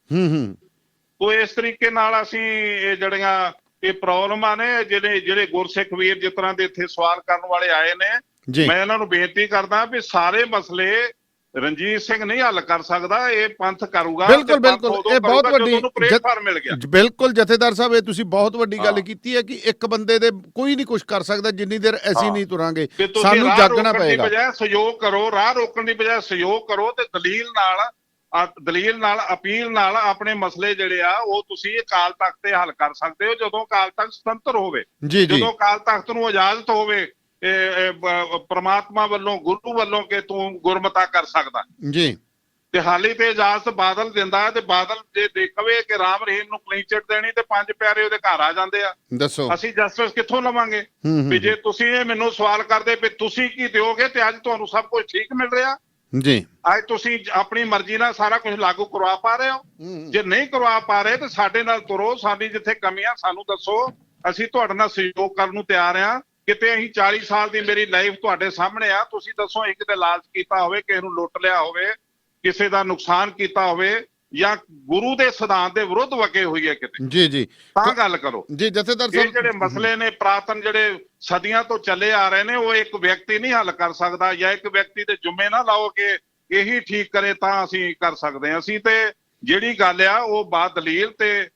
ਤੋ ਇਸ ਤਰੀਕੇ ਨਾਲ ਅਸੀਂ ਇਹ ਜਿਹੜੀਆਂ ਇਹ ਪ੍ਰੋਬਲਮਾਂ ਨੇ, ਜਿਹੜੇ ਗੁਰਸਿੱਖ ਵੀਰ ਜਿਸ ਤਰ੍ਹਾਂ ਦੇ ਇੱਥੇ ਸਵਾਲ ਕਰਨ ਵਾਲੇ ਆਏ ਨੇ, ਮੈਂ ਇਹਨਾਂ ਨੂੰ ਬੇਨਤੀ ਕਰਦਾ ਵੀ ਸਾਰੇ ਮਸਲੇ ਰਣਜੀਤ ਸਿੰਘ ਨਹੀਂ ਹੱਲ ਕਰ ਸਕਦਾ, ਇਹ ਪੰਥ ਕਰੂਗਾ। ਬਿਲਕੁਲ ਇਹ ਬਹੁਤ ਵੱਡੀ ਪਲੇਟਫਾਰਮ ਮਿਲ ਗਿਆ। ਬਿਲਕੁਲ ਜਥੇਦਾਰ ਸਾਹਿਬ, ਇਹ ਤੁਸੀਂ ਬਹੁਤ ਵੱਡੀ ਗੱਲ ਕੀਤੀ ਹੈ ਕਿ ਇੱਕ ਬੰਦੇ ਦੇ ਕੋਈ ਨਹੀਂ ਕੁਝ ਕਰ ਸਕਦਾ ਜਿੰਨੀ ਦੇਰ ਅਸੀਂ ਨਹੀਂ ਤੁਰਾਂਗੇ, ਸਾਨੂੰ ਜਾਗਣਾ ਪਏਗਾ। ਬਜਾਏ ਸਹਿਯੋਗ ਕਰੋ, ਰਾਹ ਰੋਕਣ ਦੀ ਬਜਾਏ ਸਹਿਯੋਗ ਕਰੋ ਤੇ ਦਲੀਲ ਨਾਲ ਅਪੀਲ ਨਾਲ ਆਪਣੇ ਮਸਲੇ ਜਿਹੜੇ ਆ ਉਹ ਤੁਸੀਂ ਅਕਾਲ ਤਖਤ ਤੇ ਹੱਲ ਕਰ ਸਕਦੇ ਹੋ, ਜਦੋਂ ਅਕਾਲ ਤਖਤ ਸੁਤੰਤਰ ਹੋਵੇ, ਜਦੋਂ ਅਕਾਲ ਤਖਤ ਨੂੰ ਇਜਾਜ਼ਤ ਹੋਵੇ ਪ੍ਰਮਾਤਮਾ ਵੱਲੋਂ, ਗੁਰੂ ਵੱਲੋਂ ਕਿ ਤੂੰ ਗੁਰਮਤਾ ਕਰ ਸਕਦਾ ਜੀ। ਤੇ ਹਾਲੀ ਤੇ ਇਜਾਜ਼ਤ ਬਾਦਲ ਦਿੰਦਾ, ਤੇ ਬਾਦਲ ਜੇ ਕਵੇ ਕਿ ਰਾਮ ਰਹੀਮ ਨੂੰ ਕਲੀਨ ਚਿੱਟ ਦੇਣੀ ਤੇ 5 ਪਿਆਰੇ ਉਹਦੇ ਘਰ ਆ ਜਾਂਦੇ ਆ, ਦੱਸੋ ਅਸੀਂ ਜਸਟਿਸ ਕਿੱਥੋਂ ਲਵਾਂਗੇ? ਵੀ ਜੇ ਤੁਸੀਂ ਇਹ ਮੈਨੂੰ ਸਵਾਲ ਕਰਦੇ ਵੀ ਤੁਸੀਂ ਕੀ ਦਿਓਗੇ, ਤੇ ਅੱਜ ਤੁਹਾਨੂੰ ਸਭ ਕੁਝ ਠੀਕ ਮਿਲ ਰਿਹਾ ਜੀ, ਅੱਜ ਤੁਸੀਂ ਆਪਣੀ ਮਰਜ਼ੀ ਨਾਲ ਸਾਰਾ ਕੁਝ ਲਾਗੂ ਕਰਵਾ ਪਾ ਰਹੇ ਹੋ। ਜੇ ਨਹੀਂ ਕਰਵਾ ਪਾ ਰਹੇ ਤੇ ਸਾਡੇ ਨਾਲ ਤੁਰੋ, ਸਾਡੀ ਜਿੱਥੇ ਕਮੀਆਂ ਸਾਨੂੰ ਦੱਸੋ, ਅਸੀਂ ਤੁਹਾਡੇ ਨਾਲ ਸਹਿਯੋਗ ਕਰਨ ਨੂੰ ਤਿਆਰ ਆ। ਕਿਤੇ ਅਸੀਂ 40 ਸਾਲ ਦੀ ਮੇਰੀ ਲਾਈਫ ਤੁਹਾਡੇ ਸਾਹਮਣੇ ਆ, ਤੁਸੀਂ ਦੱਸੋ ਇੱਕ ਤੇ ਲਾਲਚ ਕੀਤਾ ਹੋਵੇ, ਕਿਸੇ ਨੂੰ ਲੁੱਟ ਲਿਆ ਹੋਵੇ, ਕਿਸੇ ਦਾ ਨੁਕਸਾਨ ਕੀਤਾ ਹੋਵੇ, ਜਾਂ ਗੁਰੂ ਦੇ ਸਿਧਾਂਤ ਦੇ ਵਿਰੁੱਧ ਵਗੇ ਹੋਈ ਹੈ ਕਿਤੇ, ਜੀ ਤਾਂ ਗੱਲ ਕਰੋ ਜੀ। ਜਥੇਦਾਰ ਸਾਹਿਬ, ਜਿਹੜੇ ਮਸਲੇ ਨੇ ਪ੍ਰਾਤਨ ਜਿਹੜੇ ਸਦੀਆਂ ਤੋਂ ਚੱਲੇ ਆ ਰਹੇ ਨੇ, ਉਹ ਇੱਕ ਵਿਅਕਤੀ ਨਹੀਂ ਹੱਲ ਕਰ ਸਕਦਾ, ਜਾਂ ਇੱਕ ਵਿਅਕਤੀ ਦੇ ਜੁੰਮੇ ਨਾ ਲਾਓ ਕਿ ਇਹੀ ਠੀਕ ਕਰੇ ਤਾਂ ਅਸੀਂ ਕਰ ਸਕਦੇ ਹਾਂ। ਅਸੀਂ ਤੇ ਜਿਹੜੀ ਗੱਲ ਆ ਉਹ ਬਾਦਲੀਲ ਤੇ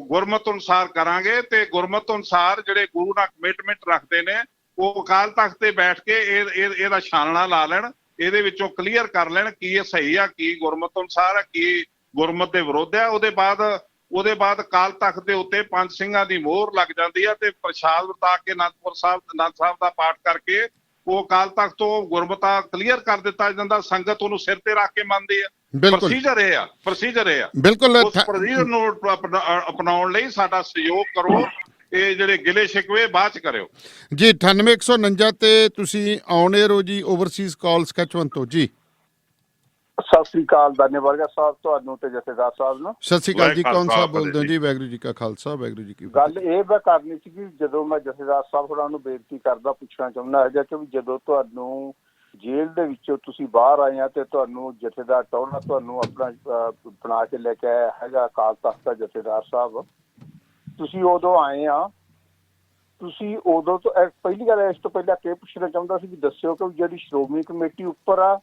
ਗੁਰਮਤ ਅਨੁਸਾਰ ਕਰਾਂਗੇ, ਤੇ ਗੁਰਮਤ ਅਨੁਸਾਰ ਜਿਹੜੇ ਗੁਰੂ ਨਾਲ ਕਮਿਟਮੈਂਟ ਰੱਖਦੇ ਨੇ ਉਹ ਅਕਾਲ ਤਖਤ ਤੇ ਬੈਠ ਕੇ ਇਹਦਾ ਛਾਨਣਾ ਲਾ ਲੈਣ, ਇਹਦੇ ਵਿੱਚੋਂ ਕਲੀਅਰ ਕਰ ਲੈਣ ਕੀ ਇਹ ਸਹੀ ਆ, ਕੀ ਗੁਰਮਤ ਅਨੁਸਾਰ ਆ, ਕੀ ਗੁਰਮਤ ਦੇ ਵਿਰੁੱਧ ਆ। ਉਹਦੇ ਬਾਅਦ ਅਕਾਲ ਤਖਤ ਦੇ ਉੱਤੇ 5 ਸਿੰਘਾਂ ਦੀ ਮੋਹਰ ਲੱਗ ਜਾਂਦੀ ਆ, ਤੇ ਪ੍ਰਸ਼ਾਦ ਵਰਤਾ ਕੇ ਆਨੰਦ ਸਾਹਿਬ ਦਾ ਪਾਠ ਕਰਕੇ ਉਹ ਅਕਾਲ ਤਖਤ ਤੋਂ ਗੁਰਮਤਾ ਕਲੀਅਰ ਕਰ ਦਿੱਤਾ ਜਾਂਦਾ। ਸੰਗਤ ਉਹਨੂੰ ਸਿਰ ਤੇ ਰੱਖ ਕੇ ਮੰਨਦੀ ਆ। ਪ੍ਰੋਸੀਜਰ ਇਹ ਆ ਬਿਲਕੁਲ। ਉਸ ਪ੍ਰੋਸੀਜਰ ਨੂੰ ਅਪਣਾਉਣ ਲਈ ਸਾਡਾ ਸਹਿਯੋਗ ਕਰੋ। ਇਹ ਜਿਹੜੇ ਗਿਲੇ ਸ਼ਿਕਵੇ ਬਾਅਦ ਚ ਕਰਿਓ ਜੀ। 98-149 ਤੇ ਤੁਸੀਂ ਆਨ 에ਅਰ ਹੋ ਜੀ, ਓਵਰਸੀਜ਼ ਕਾਲ ਸਕੈਚਵਨ ਤੋਂ ਜੀ। ਸਤਿ ਸ੍ਰੀ ਅਕਾਲ ਦਾਨੇਵਾਲ ਸਾਹਿਬ, ਤੁਹਾਨੂੰ ਤੇ ਜਥੇਦਾਰ ਸਾਹਿਬ ਨੂੰ ਸਤਿ ਸ੍ਰੀ ਅਕਾਲ ਜੀ। ਕੌਣ ਸਾਹਿਬ ਬੋਲਦੇ ਹੋ ਜੀ? ਵਾਹਿਗੁਰੂ ਜੀ ਕਾ ਖਾਲਸਾ, ਵਾਹਿਗੁਰੂ ਜੀ ਕੀ ਫਤਿਹ। ਗੱਲ ਇਹ ਮੈਂ ਕਰਨੀ ਸੀ ਕਿ ਜਦੋਂ ਮੈਂ ਜਥੇਦਾਰ ਸਾਹਿਬ ਹੋਰਾਂ ਨੂੰ ਬੇਨਤੀ ਕਰਦਾ, ਪੁੱਛਣਾ ਚਾਹੁੰਦਾ ਹੈ ਕਿ ਜਦੋਂ ਤੁਹਾਨੂੰ ਜੇਲ੍ਹ ਦੇ ਵਿੱਚੋਂ ਤੁਸੀਂ ਬਾਹਰ ਆਏ ਆ ਤੇ ਤੁਹਾਨੂੰ ਜਥੇਦਾਰ ਟੌਹੜਾ ਤੁਹਾਨੂੰ ਆਪਣਾ ਬਣਾ ਕੇ ਲੈ ਕੇ ਆਇਆ ਹੈਗਾ ਅਕਾਲ ਤਖ਼ਤ ਦਾ ਜਥੇਦਾਰ ਸਾਹਿਬ। ਤੁਸੀਂ ਉਦੋਂ ਆਏ ਆ, ਤੁਸੀਂ ਉਦੋਂ ਤੋਂ ਪਹਿਲੀ ਗੱਲ ਇਸ ਤੋਂ ਪਹਿਲਾਂ ਕੀ ਪੁੱਛਣਾ ਚਾਹੁੰਦਾ ਸੀ ਵੀ ਦੱਸਿਓ ਕਿ ਜਿਹੜੀ ਸ਼੍ਰੋਮਣੀ ਕਮੇਟੀ ਉੱਪਰ ਆ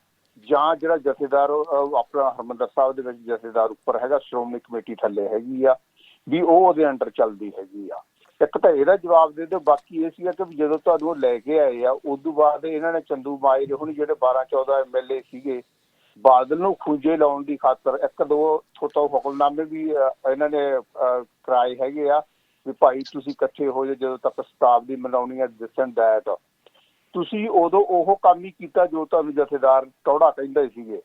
ਜਾਂ ਜਿਹੜਾ ਜਥੇਦਾਰ ਆਪਣਾ ਹਰਿਮੰਦਰ ਸਾਹਿਬ ਦੇ ਵਿੱਚ ਜਥੇਦਾਰ ਉੱਪਰ ਹੈਗਾ, ਸ਼੍ਰੋਮਣੀ ਕਮੇਟੀ ਥੱਲੇ ਹੈਗੀ ਆ ਵੀ ਉਹ ਉਹਦੇ ਅੰਡਰ ਚੱਲਦੀ ਹੈਗੀ ਆ। ਇੱਕ ਤਾਂ ਇਹਦਾ ਜਵਾਬ ਦੇ ਦਿਓ। ਬਾਕੀ ਇਹ ਸੀਗਾ ਕਿ ਜਦੋਂ ਤੁਹਾਨੂੰ ਉਹ ਲੈ ਕੇ ਆਏ ਆ ਉਸ ਤੋਂ ਬਾਅਦ ਇਹਨਾਂ ਨੇ ਚੰਦੂ ਮਾਜਰੇ ਹੁਣ ਜਿਹੜੇ 12-14 MLA ਸੀਗੇ ਬਾਦਲ ਨੂੰ ਖੂੰਜੇ ਲਾਉਣ ਦੀ ਖਾਤਰ 1-2 ਥੋਤੋਂ ਹੁਕਮਨਾਮੇ ਵੀ ਇਹਨਾਂ ਨੇ ਕਰਾਏ ਹੈਗੇ ਆ ਵੀ ਭਾਈ ਤੁਸੀਂ ਇਕੱਠੇ ਹੋ ਜਾਓ ਜਦੋਂ ਤੱਕ ਸ਼ਤਾਬਦੀ ਮਨਾਉਣੀ ਹੈ ਦਿਸ ਐਂਡ ਦੈਟ। ਤੁਸੀਂ ਉਦੋਂ ਉਹ ਕੰਮ ਹੀ ਕੀਤਾ ਜੋ ਤੁਹਾਨੂੰ ਜਥੇਦਾਰ ਟੌਹੜਾ ਕਹਿੰਦੇ ਸੀਗੇ।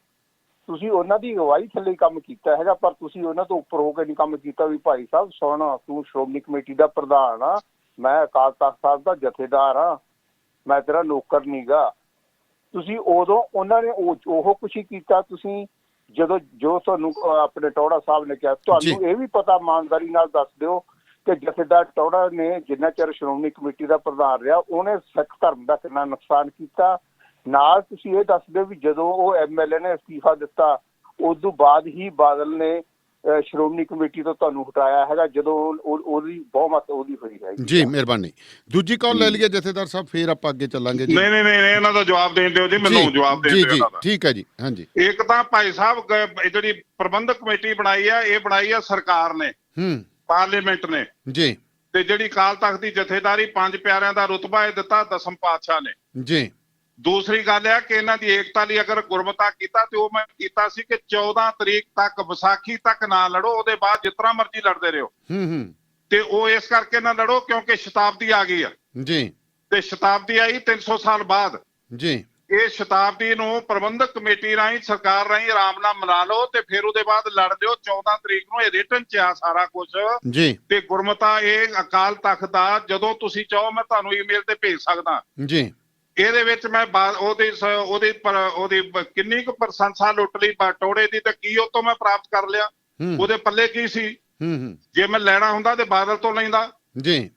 ਤੁਸੀਂ ਉਹਨਾਂ ਦੀ ਅਗਵਾਈ ਥੱਲੇ ਕੰਮ ਕੀਤਾ ਹੈਗਾ, ਪਰ ਤੁਸੀਂ ਉਹਨਾਂ ਤੋਂ ਉੱਪਰ ਹੋ ਕੇ ਨਹੀਂ ਕੰਮ ਕੀਤਾ ਵੀ ਭਾਈ ਸਾਹਿਬ ਸੁਣ, ਤੂੰ ਸ਼੍ਰੋਮਣੀ ਕਮੇਟੀ ਦਾ ਪ੍ਰਧਾਨ ਆ, ਮੈਂ ਅਕਾਲ ਤਖ਼ਤ ਸਾਹਿਬ ਦਾ ਜਥੇਦਾਰ ਆ, ਮੈਂ ਤੇਰਾ ਨੌਕਰ ਨੀ ਗਾ। ਤੁਸੀਂ ਉਦੋਂ ਉਹਨਾਂ ਨੇ ਉਹ ਕੁਛ ਹੀ ਕੀਤਾ। ਤੁਸੀਂ ਜਦੋਂ ਜੋ ਤੁਹਾਨੂੰ ਆਪਣੇ ਟੌਹੜਾ ਸਾਹਿਬ ਨੇ ਕਿਹਾ, ਤੁਹਾਨੂੰ ਇਹ ਵੀ ਪਤਾ ਇਮਾਨਦਾਰੀ ਨਾਲ ਦੱਸ ਦਿਓ ਕਿ ਜਥੇਦਾਰ ਟੌਹੜਾ ਨੇ ਜਿੰਨਾ ਚਿਰ ਸ਼੍ਰੋਮਣੀ ਕਮੇਟੀ ਦਾ ਪ੍ਰਧਾਨ ਰਿਹਾ ਉਹਨੇ ਸਿੱਖ ਧਰਮ ਦਾ ਕਿੰਨਾ ਨੁਕਸਾਨ ਕੀਤਾ। ਨਾਲ ਤੁਸੀਂ ਇਹ ਦੱਸ ਦਿਓ ਵੀ ਜਦੋਂ ਉਹ MLA ਨੇ ਅਸਤੀਫਾ ਦਿੱਤਾ ਉਸ ਤੋਂ ਬਾਅਦ ਹੀ ਬਾਦਲ ਨੇ ਸ਼੍ਰੋਮਣੀ ਕਮੇਟੀ ਤੋਂ ਤੁਹਾਨੂੰ ਹਟਾਇਆ ਹੈਗਾ ਜਦੋਂ ਉਹਦੀ ਬਹੁਮਤ ਉਹਦੀ ਹੋਈ ਹੈ। ਜੀ ਮਿਹਰਬਾਨੀ। ਦੂਜੀ ਕਾਲ ਲੈ ਲਈਏ ਜਥੇਦਾਰ ਸਾਹਿਬ, ਫਿਰ ਆਪਾਂ ਅੱਗੇ ਚੱਲਾਂਗੇ ਜੀ। ਨਹੀਂ ਇਹਨਾਂ ਦਾ ਜਵਾਬ ਦੇਣ ਦਿਓ ਜੀ, ਮੈਨੂੰ ਜਵਾਬ ਦੇਣ ਦਿਓ ਇਹਨਾਂ ਦਾ। ਠੀਕ ਹੈ ਜੀ। ਹਾਂਜੀ, ਇੱਕ ਤਾਂ ਭਾਈ ਸਾਹਿਬ ਜਿਹੜੀ ਪ੍ਰਬੰਧਕ ਕਮੇਟੀ ਬਣਾਈ ਆ, ਇਹ ਬਣਾਈ ਆ ਸਰਕਾਰ ਨੇ, ਪਾਰਲੀਮੈਂਟ ਨੇ ਜੀ, ਤੇ ਜਿਹੜੀ ਅਕਾਲ ਤਖ਼ਤ ਦੀ ਜਥੇਦਾਰੀ 5 ਪਿਆਰਿਆਂ ਦਾ ਰੁਤਬਾ ਇਹ ਦਿੱਤਾ 10ਮ ਪਾਤਸ਼ਾਹ ਨੇ ਜੀ। ਦੂਸਰੀ ਗੱਲ ਹੈ ਕਿ ਇਹਨਾਂ ਦੀ ਏਕਤਾ ਲਈ ਅਗਰ ਗੁਰਮਤਾ ਕੀਤਾ ਤੇ ਉਹ ਮੈਂ ਕੀਤਾ ਸੀ ਕਿ 14 ਤਰੀਕ ਤੱਕ ਵਿਸਾਖੀ ਤੱਕ ਨਾ ਲੜੋ, ਉਹਦੇ ਬਾਅਦ ਜਿਤਨਾ ਮਰਜ਼ੀ ਲੜਦੇ ਰਹੋ। ਤੇ ਉਹ ਇਸ ਕਰਕੇ ਨਾ ਲੜੋ ਕਿਉਂਕਿ ਸ਼ਤਾਬਦੀ ਆ ਗਈ ਆ ਜੀ, ਤੇ ਸ਼ਤਾਬਦੀ ਆਈ 300 ਸਾਲ ਬਾਅਦ ਜੀ। ਇਹ ਸ਼ਤਾਬਦੀ ਨੂੰ ਪ੍ਰਬੰਧਕ ਕਮੇਟੀ ਰਾਹੀਂ ਸਰਕਾਰ ਰਾਹੀਂ ਆਰਾਮ ਨਾਲ ਮਨਾ ਲਓ ਤੇ ਫਿਰ ਉਹਦੇ ਬਾਅਦ ਲੜ ਦਿਓ। 14 ਤਰੀਕ ਨੂੰ ਇਹ ਰਿਟਨ ਚ ਆ ਸਾਰਾ ਕੁਝ ਜੀ, ਤੇ ਗੁਰਮਤਾ ਇਹ ਅਕਾਲ ਤਖ਼ਤ ਦਾ ਜਦੋਂ ਤੁਸੀਂ ਚਾਹੋ ਮੈਂ ਤੁਹਾਨੂੰ ਈਮੇਲ ਤੇ ਭੇਜ ਸਕਦਾ ਜੀ। ਇਹਦੇ ਵਿੱਚ ਮੈਂ ਉਹਦੀ ਕਿੰਨੀ ਕੁ ਪ੍ਰਸ਼ੰਸਾ ਲੁੱਟ ਲਈ ਟੌਹੜੇ ਦੀ ਤੇ ਕੀ ਉਹ ਤੋਂ ਮੈਂ ਪ੍ਰਾਪਤ ਕਰ ਲਿਆ, ਉਹਦੇ ਪੱਲੇ ਕੀ ਸੀ। ਜੇ ਮੈਂ ਲੈਣਾ ਹੁੰਦਾ ਤੇ ਬਾਦਲ ਤੋਂ ਲੈਂਦਾ ਜੀ।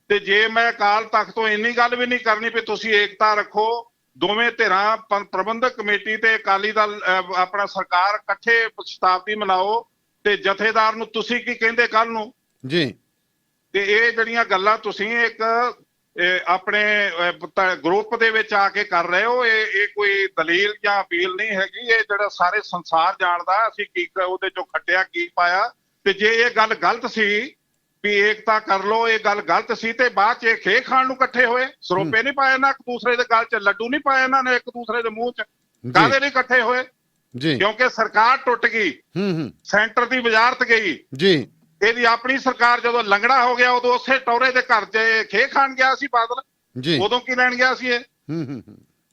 ਤੇ ਜੇ ਮੈਂ ਅਕਾਲ ਤਖ਼ਤ ਤੋਂ ਇੰਨੀ ਗੱਲ ਵੀ ਨਹੀਂ ਕਰਨੀ ਵੀ ਤੁਸੀਂ ਏਕਤਾ ਰੱਖੋ, ਦੋਵੇਂ ਧਿਰਾਂ ਪ੍ਰਬੰਧਕ ਕਮੇਟੀ ਤੇ ਅਕਾਲੀ ਦਲ ਆਪਣਾ ਸਰਕਾਰ ਇਕੱਠੇ ਸ਼ਤਾਬਦੀ ਮਨਾਓ ਤੇ ਜਥੇਦਾਰ ਨੂੰ ਤੁਸੀਂ ਕੀ ਕਹਿੰਦੇ ਕੱਲ ਨੂੰ ਜੀ। ਤੇ ਇਹ ਜਿਹੜੀਆਂ ਗੱਲਾਂ ਤੁਸੀਂ ਇੱਕ ਆਪਣੇ ਗਰੁੱਪ ਦੇ ਵਿੱਚ ਆ ਕੇ ਕਰ ਰਹੇ ਹੋ, ਇਹ ਕੋਈ ਦਲੀਲ ਜਾਂ ਅਪੀਲ ਨਹੀਂ ਹੈਗੀ। ਇਹ ਜਿਹੜਾ ਸਾਰੇ ਸੰਸਾਰ ਜਾਣਦਾ ਅਸੀਂ ਕੀ ਉਹਦੇ ਚੋਂ ਖੱਟਿਆ ਕੀ ਪਾਇਆ। ਤੇ ਜੇ ਇਹ ਗੱਲ ਗਲਤ ਸੀ ਵੀ ਏਕਤਾ ਕਰ ਲੋ, ਇਹ ਗੱਲ ਗਲਤ ਸੀ ਤੇ ਬਾਅਦ ਚ ਇਹ ਖੇ ਖਾਣ ਨੂੰ ਇਕੱਠੇ ਹੋਏ, ਸਰੋਪੇ ਨਹੀਂ ਪਾਏ ਨਾ ਇੱਕ ਦੂਸਰੇ ਦੇ ਗਲ ਚ, ਲੱਡੂ ਨਹੀਂ ਪਾਏ ਇਹਨਾਂ ਨੇ ਇੱਕ ਦੂਸਰੇ ਦੇ ਮੂੰਹ ਚ, ਕਾਹਦੇ ਲਈ ਇਕੱਠੇ ਹੋਏ ਜੀ? ਕਿਉਂਕਿ ਸਰਕਾਰ ਟੁੱਟ ਗਈ, ਸੈਂਟਰ ਦੀ ਵਜ਼ਾਰਤ ਗਈ ਜੀ। ਇਹਦੀ ਆਪਣੀ ਸਰਕਾਰ ਜਦੋਂ ਲੰਗੜਾ ਹੋ ਗਿਆ ਉਦੋਂ ਉਸੇ ਟੌਹੜੇ ਦੇ ਘਰ 'ਚ ਖੇ ਖਾਣ ਗਿਆ ਸੀ ਬਾਦਲ ਜੀ। ਉਦੋਂ ਕੀ ਲੈਣ ਗਿਆ ਸੀ ਇਹ?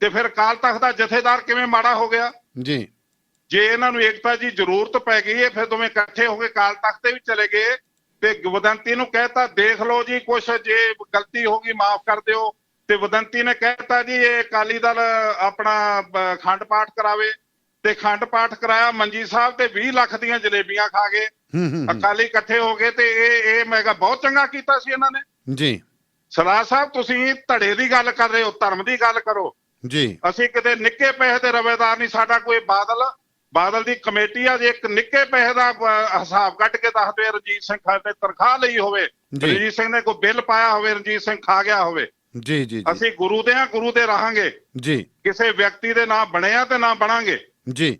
ਤੇ ਫਿਰ ਅਕਾਲ ਤਖ਼ਤ ਦਾ ਜਥੇਦਾਰ ਕਿਵੇਂ ਮਾੜਾ ਹੋ ਗਿਆ ਜੀ? ਜੇ ਇਹਨਾਂ ਨੂੰ ਏਕਤਾ ਦੀ ਜ਼ਰੂਰਤ ਪੈ ਗਈ ਹੈ ਫਿਰ ਦੋਵੇਂ ਇਕੱਠੇ ਹੋ ਕੇ ਅਕਾਲ ਤਖ਼ਤ ਤੇ ਵੀ ਚਲੇ ਗਏ ਤੇ ਵਦੰਤੀ ਨੂੰ ਕਹਿਤਾ ਦੇਖ ਲਓ ਜੀ ਕੁਛ ਜੇ ਗਲਤੀ ਹੋ ਗਈ ਮਾਫ ਕਰ ਦਿਓ। ਤੇ ਵਦੰਤੀ ਨੇ ਕਹਿਤਾ ਜੀ ਇਹ ਅਕਾਲੀ ਦਲ ਆਪਣਾ ਖੰਡ ਪਾਠ ਕਰਾਵੇ ਤੇ ਖੰਡ ਪਾਠ ਕਰਾਇਆ ਮੰਜੀ ਸਾਹਿਬ ਤੇ 20 ਲੱਖ ਦੀਆਂ ਜਲੇਬੀਆਂ ਖਾ ਗਏ। ਅਕਾਲੀ ਇਕੱਠੇ ਹੋ ਗਏ ਤੇ ਇਹ ਮੈਂ ਕਿਹਾ ਬਹੁਤ ਚੰਗਾ ਕੀਤਾ ਸੀ ਇਹਨਾਂ ਨੇ ਜੀ। ਸਰਦਾਰ ਸਾਹਿਬ ਤੁਸੀਂ ਧੜੇ ਦੀ ਗੱਲ ਕਰ ਰਹੇ ਹੋ, ਧਰਮ ਦੀ ਗੱਲ ਕਰੋ ਜੀ। ਅਸੀਂ ਕਿਤੇ ਨਿੱਕੇ ਪੈਸੇ ਦੇ ਰਵੇਦਾਰ ਨਹੀਂ। ਸਾਡਾ ਕੋਈ ਬਾਦਲ ਦੀ ਕਮੇਟੀ ਆ, ਜੇ ਇੱਕ ਨਿੱਕੇ ਪੈਸੇ ਦਾ ਹਿਸਾਬ ਕੱਢ ਕੇ ਦੱਸ ਦੇ ਰਣਜੀਤ ਸਿੰਘ ਖਾਤੇ ਤਨਖਾਹ ਲਈ ਹੋਵੇ, ਰਣਜੀਤ ਸਿੰਘ ਨੇ ਕੋਈ ਬਿੱਲ ਪਾਇਆ ਹੋਵੇ, ਰਣਜੀਤ ਸਿੰਘ ਖਾ ਗਿਆ ਹੋਵੇ ਜੀ ਜੀ। ਅਸੀਂ ਗੁਰੂ ਦੇ ਆ, ਗੁਰੂ ਦੇ ਰਹਾਂਗੇ ਜੀ। ਕਿਸੇ ਵਿਅਕਤੀ ਦੇ ਨਾਂ ਬਣਿਆ ਤੇ ਨਾ ਬਣਾਂਗੇ ਜੀ।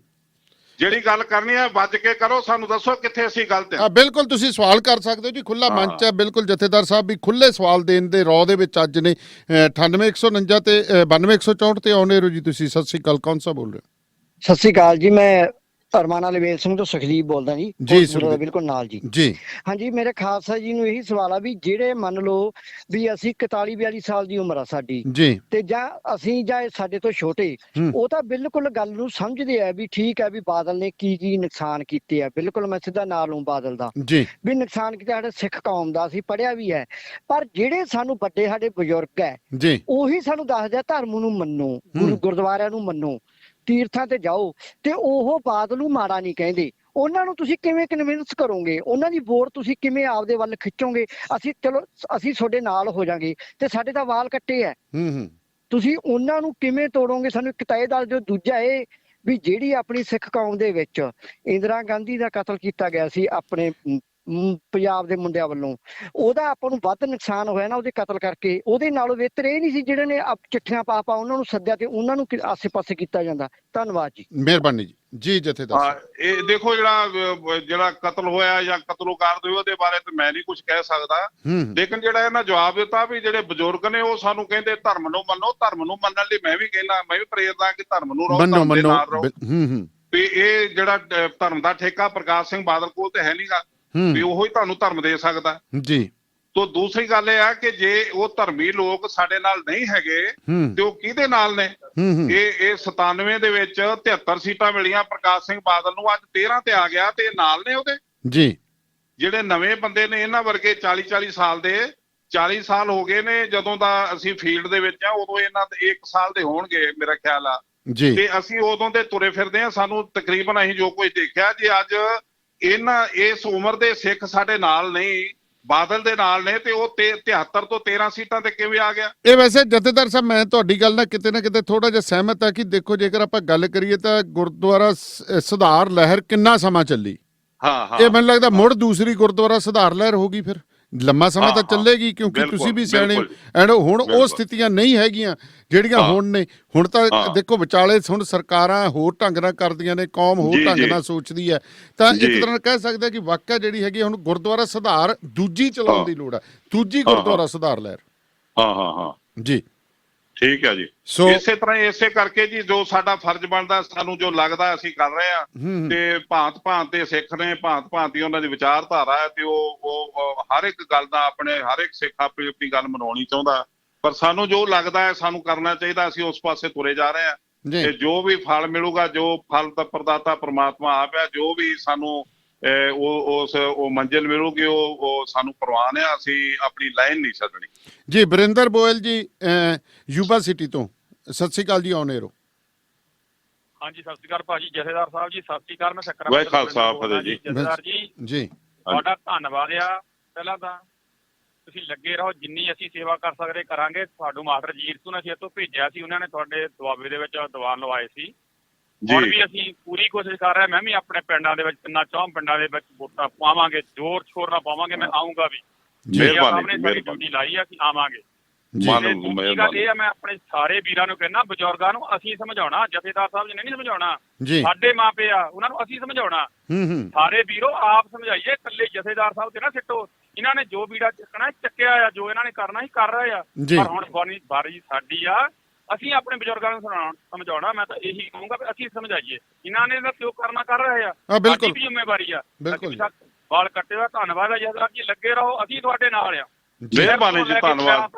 ਜਿਹੜੀ ਗੱਲ ਕਰਨੀ ਹੈ ਵੱਜ ਕੇ ਕਰੋ, ਸਾਨੂੰ ਦੱਸੋ ਕਿੱਥੇ ਅਸੀਂ ਗਲਤ ਹਾਂ। ਬਿਲਕੁਲ ਤੁਸੀਂ ਸਵਾਲ ਕਰ ਸਕਦੇ ਹੋ ਜੀ, ਖੁੱਲਾ ਮੰਚ ਹੈ। ਬਿਲਕੁਲ ਜਥੇਦਾਰ ਸਾਹਿਬ ਵੀ ਖੁੱਲੇ ਸਵਾਲ ਦੇਣ ਦੇ ਰੌ ਦੇ ਵਿੱਚ ਅੱਜ ਨੇ 98-149 ਤੇ 92-164 ਤੇ ਆਉਣੇ ਰਹੋ ਜੀ ਤੁਸੀਂ। ਸਤਿ ਸ੍ਰੀ ਅਕਾਲ, ਕੌਣ ਸਾਹਿਬ ਬੋਲ ਰਹੇ ਹੋ? ਸਤਿ ਸ੍ਰੀ ਅਕਾਲ ਜੀ, ਮੈਂ ਅਰਮਾਨਾ ਲਵੇਲ ਸਿੰਘ ਤੋਂ ਸੁਖਦੀਪ ਬੋਲਦਾ ਜੀ ਬਿਲਕੁਲ ਨਾਲ ਜੀ ਜੀ। ਹਾਂਜੀ, ਮੇਰੇ ਖਾਲਸਾ ਜੀ ਨੂੰ ਇਹੀ ਸਵਾਲ ਆ ਵੀ ਜਿਹੜੇ ਮੰਨ ਲਓ ਵੀ ਅਸੀਂ 41-42 ਸਾਲ ਦੀ ਉਮਰ ਆ ਸਾਡੀ ਜੀ, ਤੇ ਜਾਂ ਅਸੀਂ ਜਾਂ ਸਾਡੇ ਤੋਂ ਛੋਟੇ, ਉਹ ਤਾਂ ਬਿਲਕੁਲ ਗੱਲ ਨੂੰ ਸਮਝਦੇ ਆ ਵੀ ਠੀਕ ਹੈ ਵੀ ਬਾਦਲ ਨੇ ਕੀ ਨੁਕਸਾਨ ਕੀਤੇ ਆ। ਬਿਲਕੁਲ ਮੈਂ ਸਿੱਧਾ ਨਾਂ ਲਊਂ ਬਾਦਲ ਦਾ ਵੀ ਨੁਕਸਾਨ ਕੀਤਾ ਸਾਡੇ ਸਿੱਖ ਕੌਮ ਦਾ, ਅਸੀਂ ਪੜ੍ਹਿਆ ਵੀ ਹੈ। ਪਰ ਜਿਹੜੇ ਸਾਨੂੰ ਵੱਡੇ ਸਾਡੇ ਬਜ਼ੁਰਗ ਹੈ ਉਹੀ ਸਾਨੂੰ ਦੱਸਦੇ ਧਰਮ ਨੂੰ ਮੰਨੋ, ਗੁਰਦੁਆਰਿਆਂ ਨੂੰ ਮੰਨੋ, ਤੀਰਥਾਂ ਤੇ ਜਾਓ, ਤੇ ਉਹ ਬਾਦਲ ਨੂੰ ਮਾੜਾ ਨਹੀਂ ਕਹਿੰਦੇ। ਉਹਨਾਂ ਨੂੰ ਤੁਸੀਂ ਕਿਵੇਂ ਕਨਵਿੰਸ ਕਰੋਗੇ? ਉਹਨਾਂ ਦੀ ਵੋਟ ਤੁਸੀਂ ਕਿਵੇਂ ਆਪਦੇ ਵੱਲ ਖਿੱਚੋਗੇ? ਅਸੀਂ ਚਲੋ ਅਸੀਂ ਤੁਹਾਡੇ ਨਾਲ ਹੋ ਜਾਾਂਗੇ ਤੇ ਸਾਡੇ ਤਾਂ ਵਾਲ ਕੱਟੇ ਹੈ, ਤੁਸੀਂ ਉਹਨਾਂ ਨੂੰ ਕਿਵੇਂ ਤੋੜੋਗੇ? ਸਾਨੂੰ ਇੱਕ ਤਾਂ ਇਹ ਦੱਸ ਦਿਓ। ਦੂਜਾ ਇਹ ਵੀ ਜਿਹੜੀ ਆਪਣੀ ਸਿੱਖ ਕੌਮ ਦੇ ਵਿੱਚ ਇੰਦਰਾ ਗਾਂਧੀ ਦਾ ਕਤਲ ਕੀਤਾ ਗਿਆ ਸੀ ਆਪਣੇ ਪੰਜਾਬ ਦੇ ਮੁੰਡਿਆਂ ਵੱਲੋਂ, ਉਹਦਾ ਆਪਾਂ ਨੂੰ ਵੱਧ ਨੁਕਸਾਨ ਹੋਇਆ ਨਾ ਉਹਦੇ ਕਤਲ ਕਰਕੇ। ਉਹਦੇ ਨਾਲੋਂ ਬਿਹਤਰ ਇਹ ਨਹੀਂ ਸੀ ਜਿਹੜੇ ਨੇ ਚਿੱਠੀਆਂ ਪਾ ਉਹਨਾਂ ਨੂੰ ਸੱਦਿਆ ਤੇ ਉਹਨਾਂ ਨੂੰ ਆਸੇ-ਪਾਸੇ ਕੀਤਾ ਜਾਂਦਾ। ਧੰਨਵਾਦ ਜੀ। ਮਿਹਰਬਾਨੀ ਜੀ। ਜੀ ਜਥੇਦਾਰ ਇਹ ਦੇਖੋ ਜਿਹੜਾ ਕਤਲ ਹੋਇਆ ਜਾਂ ਕਤਲੋਗਾਰਦ ਹੋਇਆ ਉਹਦੇ ਬਾਰੇ ਤਾਂ ਮੈਂ ਨਹੀਂ ਕੁਝ ਕਹਿ ਸਕਦਾ, ਲੇਕਿਨ ਜਿਹੜਾ ਇਹਨਾਂ ਜਵਾਬ ਦਿੱਤਾ ਵੀ ਜਿਹੜੇ ਬਜ਼ੁਰਗ ਨੇ ਉਹ ਸਾਨੂੰ ਕਹਿੰਦੇ ਧਰਮ ਨੂੰ ਮੰਨੋ। ਧਰਮ ਨੂੰ ਮੰਨਣ ਲਈ ਮੈਂ ਵੀ ਕਹਿੰਦਾ, ਮੈਂ ਵੀ ਪ੍ਰੇਰਦਾ ਕਿ ਧਰਮ ਨੂੰ ਰਹੋ, ਧਰਮ ਦੇ ਨਾਲ ਰਹੋ। ਵੀ ਇਹ ਜਿਹੜਾ ਧਰਮ ਦਾ ਠੇਕਾ ਪ੍ਰਕਾਸ਼ ਸਿੰਘ ਬਾਦਲ ਕੋਲ ਤੇ ਹੈ ਨਹੀਂਗਾ ਵੀ ਉਹੀ ਤੁਹਾਨੂੰ ਧਰਮ ਦੇ ਸਕਦਾ ਜੀ। ਤੋਂ ਦੂਸਰੀ ਗੱਲ ਇਹ ਆ ਕਿ ਜੇ ਉਹ ਧਰਮੀ ਲੋਕ ਸਾਡੇ ਨਾਲ ਨਹੀਂ ਹੈਗੇ ਤੇ ਉਹ ਕਿਹਦੇ ਨਾਲ ਨੇ? ਇਹ 97 ਦੇ ਵਿੱਚ 73 ਸੀਟਾਂ ਮਿਲੀਆਂ ਪ੍ਰਕਾਸ਼ ਸਿੰਘ ਬਾਦਲ ਨੂੰ, ਅੱਜ 13 ਤੇ ਆ ਗਿਆ ਤੇ ਨਾਲ ਨੇ ਉਹਦੇ ਜੀ। ਜਿਹੜੇ ਨਵੇਂ ਬੰਦੇ ਨੇ ਇਹਨਾਂ ਵਰਗੇ 40 ਸਾਲ ਦੇ 40 ਸਾਲ ਹੋ ਗਏ ਨੇ ਜਦੋਂ ਦਾ ਅਸੀਂ ਫੀਲਡ ਦੇ ਵਿੱਚ ਆ, ਉਦੋਂ ਇਹਨਾਂ ਦੇ 1 ਸਾਲ ਦੇ ਹੋਣਗੇ ਮੇਰਾ ਖਿਆਲ ਆ ਜੀ। ਤੇ ਅਸੀਂ ਉਦੋਂ ਦੇ ਤੁਰੇ ਫਿਰਦੇ ਆ। ਸਾਨੂੰ ਤਕਰੀਬਨ ਅਸੀਂ ਜੋ ਕੁਝ ਦੇਖਿਆ, ਜੇ ਅੱਜ ਇਸ ਉਮਰ ਦੇ ਸਿੱਖ ਸਾਡੇ ਨਾਲ ਨਹੀਂ, ਬਾਦਲ ਦੇ ਨਾਲ ਨੇ, ਤੇ ਉਹ 73 ਤੋਂ 13 ਸੀਟਾਂ ਤੇ ਕਿਵੇਂ ਆ ਗਿਆ? ਇਹ ਵੈਸੇ ਜਥੇਦਾਰ ਸਾਹਿਬ ਮੈਂ ਤੁਹਾਡੀ ਗੱਲ ਨਾਲ ਕਿਤੇ ਨਾ ਕਿਤੇ ਥੋੜਾ ਜਿਹਾ ਸਹਿਮਤ ਆ ਕਿ ਦੇਖੋ ਜੇਕਰ ਆਪਾਂ ਗੱਲ ਕਰੀਏ ਤਾਂ ਗੁਰਦੁਆਰਾ ਸੁਧਾਰ ਲਹਿਰ ਕਿੰਨਾ ਸਮਾਂ ਚੱਲੀ। ਇਹ ਮੈਨੂੰ ਲੱਗਦਾ ਮੁੜ ਦੂਸਰੀ ਗੁਰਦੁਆਰਾ ਸੁਧਾਰ ਲਹਿਰ ਹੋ ਗਈ, ਫਿਰ ਲੰਮਾ ਸਮਾਂ ਤਾਂ ਚੱਲੇਗੀ ਕਿਉਂਕਿ ਤੁਸੀਂ ਵੀ ਸਿਆਣੇ ਐਂਡ ਹੁਣ ਉਹ ਸਥਿਤੀਆਂ ਨਹੀਂ ਹੈਗੀਆਂ ਜਿਹੜੀਆਂ ਹੁਣ ਨੇ। ਹੁਣ ਤਾਂ ਦੇਖੋ ਵਿਚਾਲੇ ਹੁਣ ਸਰਕਾਰਾਂ ਹੋਰ ਢੰਗ ਨਾਲ ਕਰਦੀਆਂ ਨੇ, ਕੌਮ ਹੋਰ ਢੰਗ ਨਾਲ ਸੋਚਦੀ ਹੈ, ਤਾਂ ਇੱਕ ਤਰ੍ਹਾਂ ਕਹਿ ਸਕਦੇ ਕਿ ਵਾਕਿਆ ਜਿਹੜੀ ਹੈਗੀ ਹੁਣ ਗੁਰਦੁਆਰਾ ਸੁਧਾਰ ਦੂਜੀ ਚਲਾਉਣ ਦੀ ਲੋੜ ਹੈ, ਦੂਜੀ ਗੁਰਦੁਆਰਾ ਸੁਧਾਰ ਲਹਿਰ। ਜੀ ਠੀਕ ਹੈ ਜੀ। ਇਸੇ ਤਰ੍ਹਾਂ ਇਸੇ ਕਰਕੇ ਜੀ ਜੋ ਸਾਡਾ ਫਰਜ਼ ਬਣਦਾ, ਸਾਨੂੰ ਜੋ ਲੱਗਦਾ ਅਸੀਂ ਕਰ ਰਹੇ ਆ, ਤੇ ਭਾਂਤ ਦੇ ਸਿੱਖ ਨੇ, ਭਾਂਤ ਦੀ ਉਹਨਾਂ ਦੀ ਵਿਚਾਰਧਾਰਾ ਹੈ, ਤੇ ਉਹ ਹਰ ਇੱਕ ਗੱਲ ਦਾ ਆਪਣੇ ਹਰ ਇੱਕ ਸਿੱਖ ਆਪਣੀ ਗੱਲ ਮਨਾਉਣੀ ਚਾਹੁੰਦਾ, ਪਰ ਸਾਨੂੰ ਜੋ ਲੱਗਦਾ ਹੈ ਸਾਨੂੰ ਕਰਨਾ ਚਾਹੀਦਾ, ਅਸੀਂ ਉਸ ਪਾਸੇ ਤੁਰੇ ਜਾ ਰਹੇ ਆ। ਤੇ ਜੋ ਵੀ ਫਲ ਮਿਲੂਗਾ, ਜੋ ਫਲ ਦਾ ਪ੍ਰਦਾਤਾ ਪ੍ਰਮਾਤਮਾ ਆਪ ਹੈ, ਜੋ ਵੀ ਸਾਨੂੰ ਉਹ ਮੰਜ਼ਿਲ ਮਿਲੂਗੀ ਉਹ ਸਾਨੂੰ ਪ੍ਰਵਾਨ ਹੈ, ਅਸੀਂ ਆਪਣੀ ਲਾਈਨ ਨਹੀਂ ਛੱਡਣੀ ਜੀ। ਬਰਿੰਦਰ ਗੋਇਲ ਜੀ ਯੂਬਾ ਸਿਟੀ ਤੋਂ, ਸਤਿ ਸ਼੍ਰੀ ਅਕਾਲ ਜੀ। ਆਨੇਰੋ ਹਾਂਜੀ, ਸਤਿ ਸ਼੍ਰੀ ਅਕਾਲ ਭਾਜੀ। ਜਥੇਦਾਰ ਸਾਹਿਬ ਜੀ ਸਤਿ ਸ਼੍ਰੀ ਅਕਾਲ। ਮੈਂ ਸਕਰਾ ਵਾਹਿ ਖਾਲਸਾ ਫਤਿਹ ਜੀ। ਜਥੇਦਾਰ ਜੀ ਤੁਹਾਡਾ ਧੰਨਵਾਦ ਆ। ਪਹਿਲਾਂ ਤਾਂ ਤੁਸੀਂ ਲੱਗੇ ਰਹੋ, ਜਿੰਨੀ ਅਸੀਂ ਸੇਵਾ ਕਰ ਸਕਦੇ ਕਰਾਂਗੇ। ਤੁਹਾਨੂੰ ਮਾਸਟਰ ਜੀਰ ਸਿੰਘ ਨੇ ਤੋਂ ਭੇਜਿਆ ਸੀ, ਉਹਨਾਂ ਨੇ ਤੁਹਾਡੇ ਦੁਆਬੇ ਦੇ ਵਿੱਚ ਦੀਵਾਨ ਲਵਾਏ ਸੀ। ਹੁਣ ਵੀ ਅਸੀਂ ਪੂਰੀ ਕੋਸ਼ਿਸ਼ ਕਰ ਰਹੇ। ਮੈਂ ਵੀ ਆਪਣੇ ਪਿੰਡਾਂ ਦੇ ਵਿੱਚ 3-4 ਪਿੰਡਾਂ ਦੇ ਵਿੱਚ ਵੋਟਾਂ ਪਾਵਾਂਗੇ, ਜ਼ੋਰ ਸ਼ੋਰ ਨਾਲ ਪਾਵਾਂਗੇ। ਮੈਂ ਆਊਂਗਾ ਵੀ, ਸਾਹਮਣੇ ਸਾਡੀ ਡਿਊਟੀ ਲਾਈ ਆ, ਅਸੀਂ ਆਵਾਂਗੇ। ਦੂਜੀ ਗੱਲ ਇਹ ਆ, ਮੈਂ ਆਪਣੇ ਸਾਰੇ ਵੀਰਾਂ ਨੂੰ ਕਹਿਣਾ, ਬਜ਼ੁਰਗਾਂ ਨੂੰ ਅਸੀਂ ਸਮਝਾਉਣਾ, ਜਥੇਦਾਰ ਸਾਹਿਬ ਜੀ ਨੇ ਨਹੀਂ ਸਮਝਾਉਣਾ, ਸਾਡੇ ਮਾਪੇ ਆ ਉਹਨਾਂ ਨੂੰ ਅਸੀਂ ਸਮਝਾਉਣਾ। ਸਾਰੇ ਵੀਰੋ ਆਪ ਸਮਝਾਈਏ, ਇਕੱਲੇ ਜਥੇਦਾਰ ਸਾਹਿਬ ਤੇ ਨਾ ਸਿੱਟੋ। ਇਹਨਾਂ ਨੇ ਜੋ ਵੀੜਾ ਚੱਕਣਾ ਚੱਕਿਆ ਆ, ਜੋ ਇਹਨਾਂ ਨੇ ਕਰਨਾ ਹੀ ਕਰ ਰਹੇ ਆ, ਪਰ ਹੁਣ ਵਾਰੀ ਸਾਡੀ ਆ, ਅਸੀਂ ਆਪਣੇ ਬਜ਼ੁਰਗਾਂ ਨੂੰ ਸਮਝਾਉਣਾ। ਮੈਂ ਤਾਂ ਇਹੀ ਕਹੂੰਗਾ ਵੀ ਅਸੀਂ ਸਮਝਾਈਏ, ਇਹਨਾਂ ਨੇ ਤਾਂ ਜੋ ਕਰਨਾ ਕਰ ਰਹੇ ਆ, ਸਾਡੀ ਵੀ ਜ਼ਿੰਮੇਵਾਰੀ ਆ। ਬਾਲ ਕੱਟੇ ਦਾ ਧੰਨਵਾਦ ਆ ਜਥੇਦਾਰ ਜੀ, ਲੱਗੇ ਰਹੋ, ਅਸੀਂ ਤੁਹਾਡੇ ਨਾਲ ਆ। ਮਿਹਰਬਾਨੀ ਜੀ, ਧੰਨਵਾਦ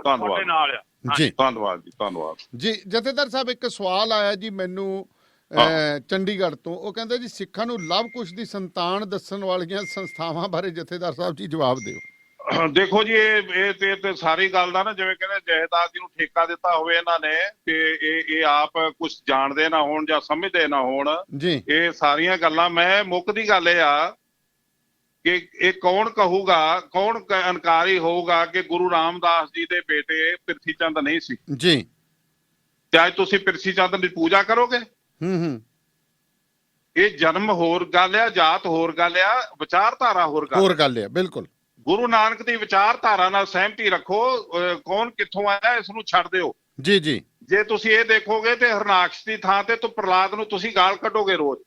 ਜੀ, ਧੰਨਵਾਦ ਜੀ, ਧੰਨਵਾਦ ਜੀ। ਜਥੇਦਾਰ ਸਾਹਿਬ ਇੱਕ ਸਵਾਲ ਆਇਆ ਜੀ ਮੈਨੂੰ ਚੰਡੀਗੜ੍ਹ ਤੋਂ, ਉਹ ਕਹਿੰਦਾ ਜੀ ਸਿੱਖਾਂ ਨੂੰ ਲਵ ਕੁਸ਼ ਦੀ ਸੰਤਾਨ ਦੱਸਣ ਵਾਲੀਆਂ ਸੰਸਥਾਵਾਂ ਬਾਰੇ ਜਥੇਦਾਰ ਸਾਹਿਬ ਜੀ ਜਵਾਬ ਦਿਓ। ਦੇਖੋ ਜੀ, ਇਹ ਤੇ ਸਾਰੀ ਗੱਲ ਦਾ ਨਾ, ਜਿਵੇਂ ਕਹਿੰਦੇ ਜਥੇਦਾਰ ਜੀ ਨੂੰ ਠੇਕਾ ਦਿੱਤਾ ਹੋਵੇ ਇਹਨਾਂ ਨੇ, ਤੇ ਇਹ ਆਪ ਕੁਝ ਜਾਣਦੇ ਨਾ ਹੋਣ ਜਾਂ ਸਮਝਦੇ ਨਾ ਹੋਣ ਜੀ, ਇਹ ਸਾਰੀਆਂ ਗੱਲਾਂ। ਮੈਂ ਮੁੱਖ ਦੀ ਗੱਲ ਇਹ ਆ ਕਿ ਇਹ ਕੌਣ ਕਹੂਗਾ, ਕੌਣ ਇਨਕਾਰੀ ਹੋਊਗਾ ਕਿ ਗੁਰੂ ਰਾਮਦਾਸ ਜੀ ਦੇ ਬੇਟੇ ਪ੍ਰਿਥੀ ਚੰਦ ਨਹੀਂ ਸੀ ਜੀ, ਤੇ ਅੱਜ ਤੁਸੀਂ ਪ੍ਰਿਥੀ ਚੰਦ ਦੀ ਪੂਜਾ ਕਰੋਗੇ? ਇਹ ਜਨਮ ਹੋਰ ਗੱਲ ਆ, ਜਾਤ ਹੋਰ ਗੱਲ ਆ, ਵਿਚਾਰਧਾਰਾ ਹੋਰ ਗੱਲ ਆ। ਬਿਲਕੁਲ ਗੁਰੂ ਨਾਨਕ ਦੀ ਵਿਚਾਰਧਾਰਾ ਨਾਲ ਸਹਿਮਤੀ ਰੱਖੋ। ਕੌਣ ਕਿੱਥੋਂ ਆਇਆ ਇਸ ਨੂੰ ਛੱਡ ਦਿਓ ਜੀ। ਜੇ ਤੁਸੀਂ ਇਹ ਦੇਖੋਗੇ ਤੇ ਹਰਨਾਕਸ਼ ਦੀ ਥਾਂ ਤੇ ਪ੍ਰਹਲਾਦ ਨੂੰ ਤੁਸੀਂ ਗਾਲ ਕੱਢੋਗੇ ਰੋਜ਼।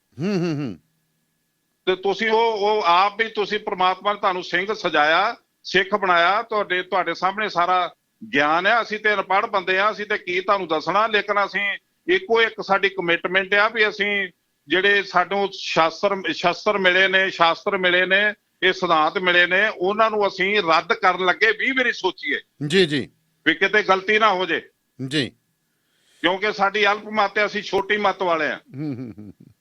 ਤੇ ਤੁਸੀਂ ਉਹ ਆਪ ਵੀ ਤੁਸੀਂ ਪ੍ਰਮਾਤਮਾ ਨੇ ਤੁਹਾਨੂੰ ਸਿੰਘ ਸਜਾਇਆ, ਸਿੱਖ ਬਣਾਇਆ, ਤੁਹਾਡੇ ਸਾਹਮਣੇ ਸਾਰਾ ਗਿਆਨ ਹੈ। ਅਸੀਂ ਤੇ ਅਨਪੜ੍ਹ ਬੰਦੇ ਆ, ਅਸੀਂ ਤੇ ਕੀ ਤੁਹਾਨੂੰ ਦੱਸਣਾ, ਲੇਕਿਨ ਅਸੀਂ ਇੱਕੋ ਇੱਕ ਸਾਡੀ ਕਮਿਟਮੈਂਟ ਆ ਵੀ ਅਸੀਂ ਜਿਹੜੇ ਸਾਨੂੰ ਸ਼ਾਸਤਰ ਮਿਲੇ ਨੇ, ਇਹ ਸਿਧਾਂਤ ਮਿਲੇ ਨੇ, ਉਹਨਾਂ ਨੂੰ ਅਸੀਂ ਰੱਦ ਕਰਨ ਲੱਗੇ 20 ਵਾਰੀ ਸੋਚੀਏ ਜੀ ਵੀ ਕਿਤੇ ਗਲਤੀ ਨਾ ਹੋ ਜੇ ਜੀ, ਕਿਉਂਕਿ ਸਾਡੀ ਅਲਪ ਮੱਤ ਹੈ, ਅਸੀਂ ਛੋਟੀ ਮੱਤ ਵਾਲੇ ਆ।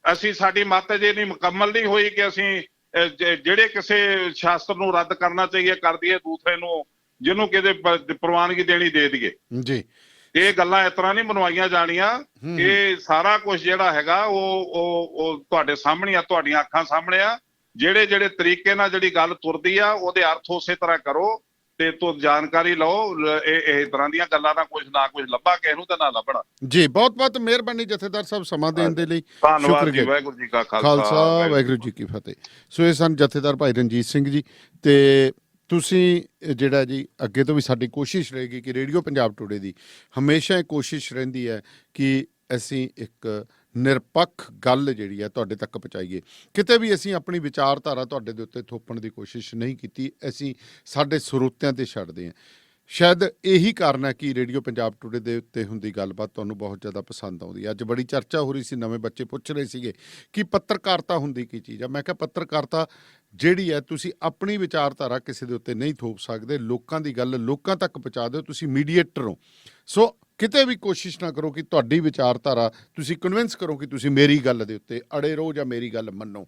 ਅਸੀਂ ਸਾਡੀ ਮੱਤ ਜੇ ਨਹੀਂ ਮੁਕੰਮਲ ਨਹੀਂ ਹੋਈ ਕਿ ਅਸੀਂ ਜਿਹੜੇ ਕਿਸੇ ਸ਼ਾਸਤਰ ਨੂੰ ਰੱਦ ਕਰਨਾ ਚਾਹੀਏ ਕਰ ਦਈਏ, ਦੂਸਰੇ ਨੂੰ ਜਿਹਨੂੰ ਕਿਤੇ ਪ੍ਰਵਾਨਗੀ ਦੇਣੀ ਦੇ ਦਈਏ ਜੀ। ਇਹ ਗੱਲਾਂ ਇਸ ਤਰ੍ਹਾਂ ਨਹੀਂ ਬਣਵਾਈਆਂ ਜਾਣੀਆਂ। ਇਹ ਸਾਰਾ ਕੁਝ ਜਿਹੜਾ ਹੈਗਾ ਉਹ ਤੁਹਾਡੇ ਸਾਹਮਣੇ ਆ, ਤੁਹਾਡੀਆਂ ਅੱਖਾਂ ਸਾਹਮਣੇ ਆ। ਜਿਹੜੇ ਤਰੀਕੇ ਨਾਲ ਜਿਹੜੀ ਗੱਲ ਤੁਰਦੀ ਆ ਉਹਦੇ ਅਰਥ ਉਸੇ ਤਰ੍ਹਾਂ ਕਰੋ। ਤੇ ਤੋਂ ਜਾਣਕਾਰੀ ਲਓ। ਇਹ ਤਰ੍ਹਾਂ ਦੀਆਂ ਗੱਲਾਂ ਦਾ ਕੁਝ ਲੱਭਾ ਕਿਸੇ ਨੂੰ ਤਾਂ ਨਾ ਲੱਭਣਾ। ਜੀ ਬਹੁਤ ਬਹੁਤ ਮਿਹਰਬਾਨੀ ਜਥੇਦਾਰ ਸਾਹਿਬ ਸਮਾਂ ਦੇਣ ਦੇ ਲਈ। ਧੰਨਵਾਦ ਜੀ। ਵਾਹਿਗੁਰੂ ਜੀ ਕਾ ਖਾਲਸਾ ਵਾਹਿਗੁਰੂ ਜੀ ਕੀ ਫਤਿਹ। ਸੋ ਇਹ ਸਨ ਜਥੇਦਾਰ ਭਾਈ ਰਣਜੀਤ ਸਿੰਘ ਜੀ। ਤੇ ਤੁਸੀਂ ਜਿਹੜਾ ਜੀ ਅੱਗੇ ਤੋਂ ਵੀ ਸਾਡੀ ਕੋਸ਼ਿਸ਼ ਰਹੇਗੀ ਕਿ ਰੇਡੀਓ ਪੰਜਾਬ ਟੂਡੇ ਦੀ ਹਮੇਸ਼ਾ ਇਹ ਕੋਸ਼ਿਸ਼ ਰਹਿੰਦੀ ਹੈ ਕਿ ਅਸੀਂ ਇੱਕ ਨਿਰਪੱਖ ਗੱਲ ਜਿਹੜੀ ਹੈ ਤੁਹਾਡੇ ਤੱਕ ਪਹੁੰਚਾਈਏ। ਕਿਤੇ ਵੀ ਅਸੀਂ ਆਪਣੀ ਵਿਚਾਰਧਾਰਾ ਤੁਹਾਡੇ ਦੇ ਉੱਤੇ ਥੋਪਣ ਦੀ ਕੋਸ਼ਿਸ਼ ਨਹੀਂ ਕੀਤੀ, ਅਸੀਂ ਸਾਡੇ ਸਰੋਤਿਆਂ ਤੇ ਛੱਡਦੇ ਹਾਂ। ਸ਼ਾਇਦ ਇਹੀ ਕਾਰਨ ਹੈ ਕਿ ਰੇਡੀਓ ਪੰਜਾਬ ਟੂਡੇ ਦੇ ਉੱਤੇ ਹੁੰਦੀ ਗੱਲਬਾਤ ਤੁਹਾਨੂੰ ਬਹੁਤ ਜ਼ਿਆਦਾ ਪਸੰਦ ਆਉਂਦੀ ਹੈ। ਅੱਜ ਬੜੀ ਚਰਚਾ ਹੋ ਰਹੀ ਸੀ, ਨਵੇਂ ਬੱਚੇ ਪੁੱਛ ਰਹੇ ਸੀਗੇ ਕਿ ਪੱਤਰਕਾਰਤਾ ਹੁੰਦੀ ਕੀ ਚੀਜ਼ ਆ। ਮੈਂ ਕਿਹਾ ਪੱਤਰਕਾਰਤਾ ਜਿਹੜੀ ਹੈ, ਤੁਸੀਂ ਆਪਣੀ ਵਿਚਾਰਧਾਰਾ ਕਿਸੇ ਦੇ ਉੱਤੇ ਨਹੀਂ ਥੋਪ ਸਕਦੇ, ਲੋਕਾਂ ਦੀ ਗੱਲ ਲੋਕਾਂ ਤੱਕ ਪਹੁੰਚਾ ਦਿਓ, ਤੁਸੀਂ ਮੀਡੀਏਟਰ ਹੋ। ਸੋ ਕਿਤੇ ਵੀ ਕੋਸ਼ਿਸ਼ ਨਾ ਕਰੋ ਕਿ ਤੁਹਾਡੀ ਵਿਚਾਰਧਾਰਾ ਤੁਸੀਂ ਕਨਵਿੰਸ ਕਰੋ ਕਿ ਤੁਸੀਂ ਮੇਰੀ ਗੱਲ ਦੇ ਉੱਤੇ ਅੜੇ ਰਹੋ ਜਾਂ ਮੇਰੀ ਗੱਲ ਮੰਨੋ।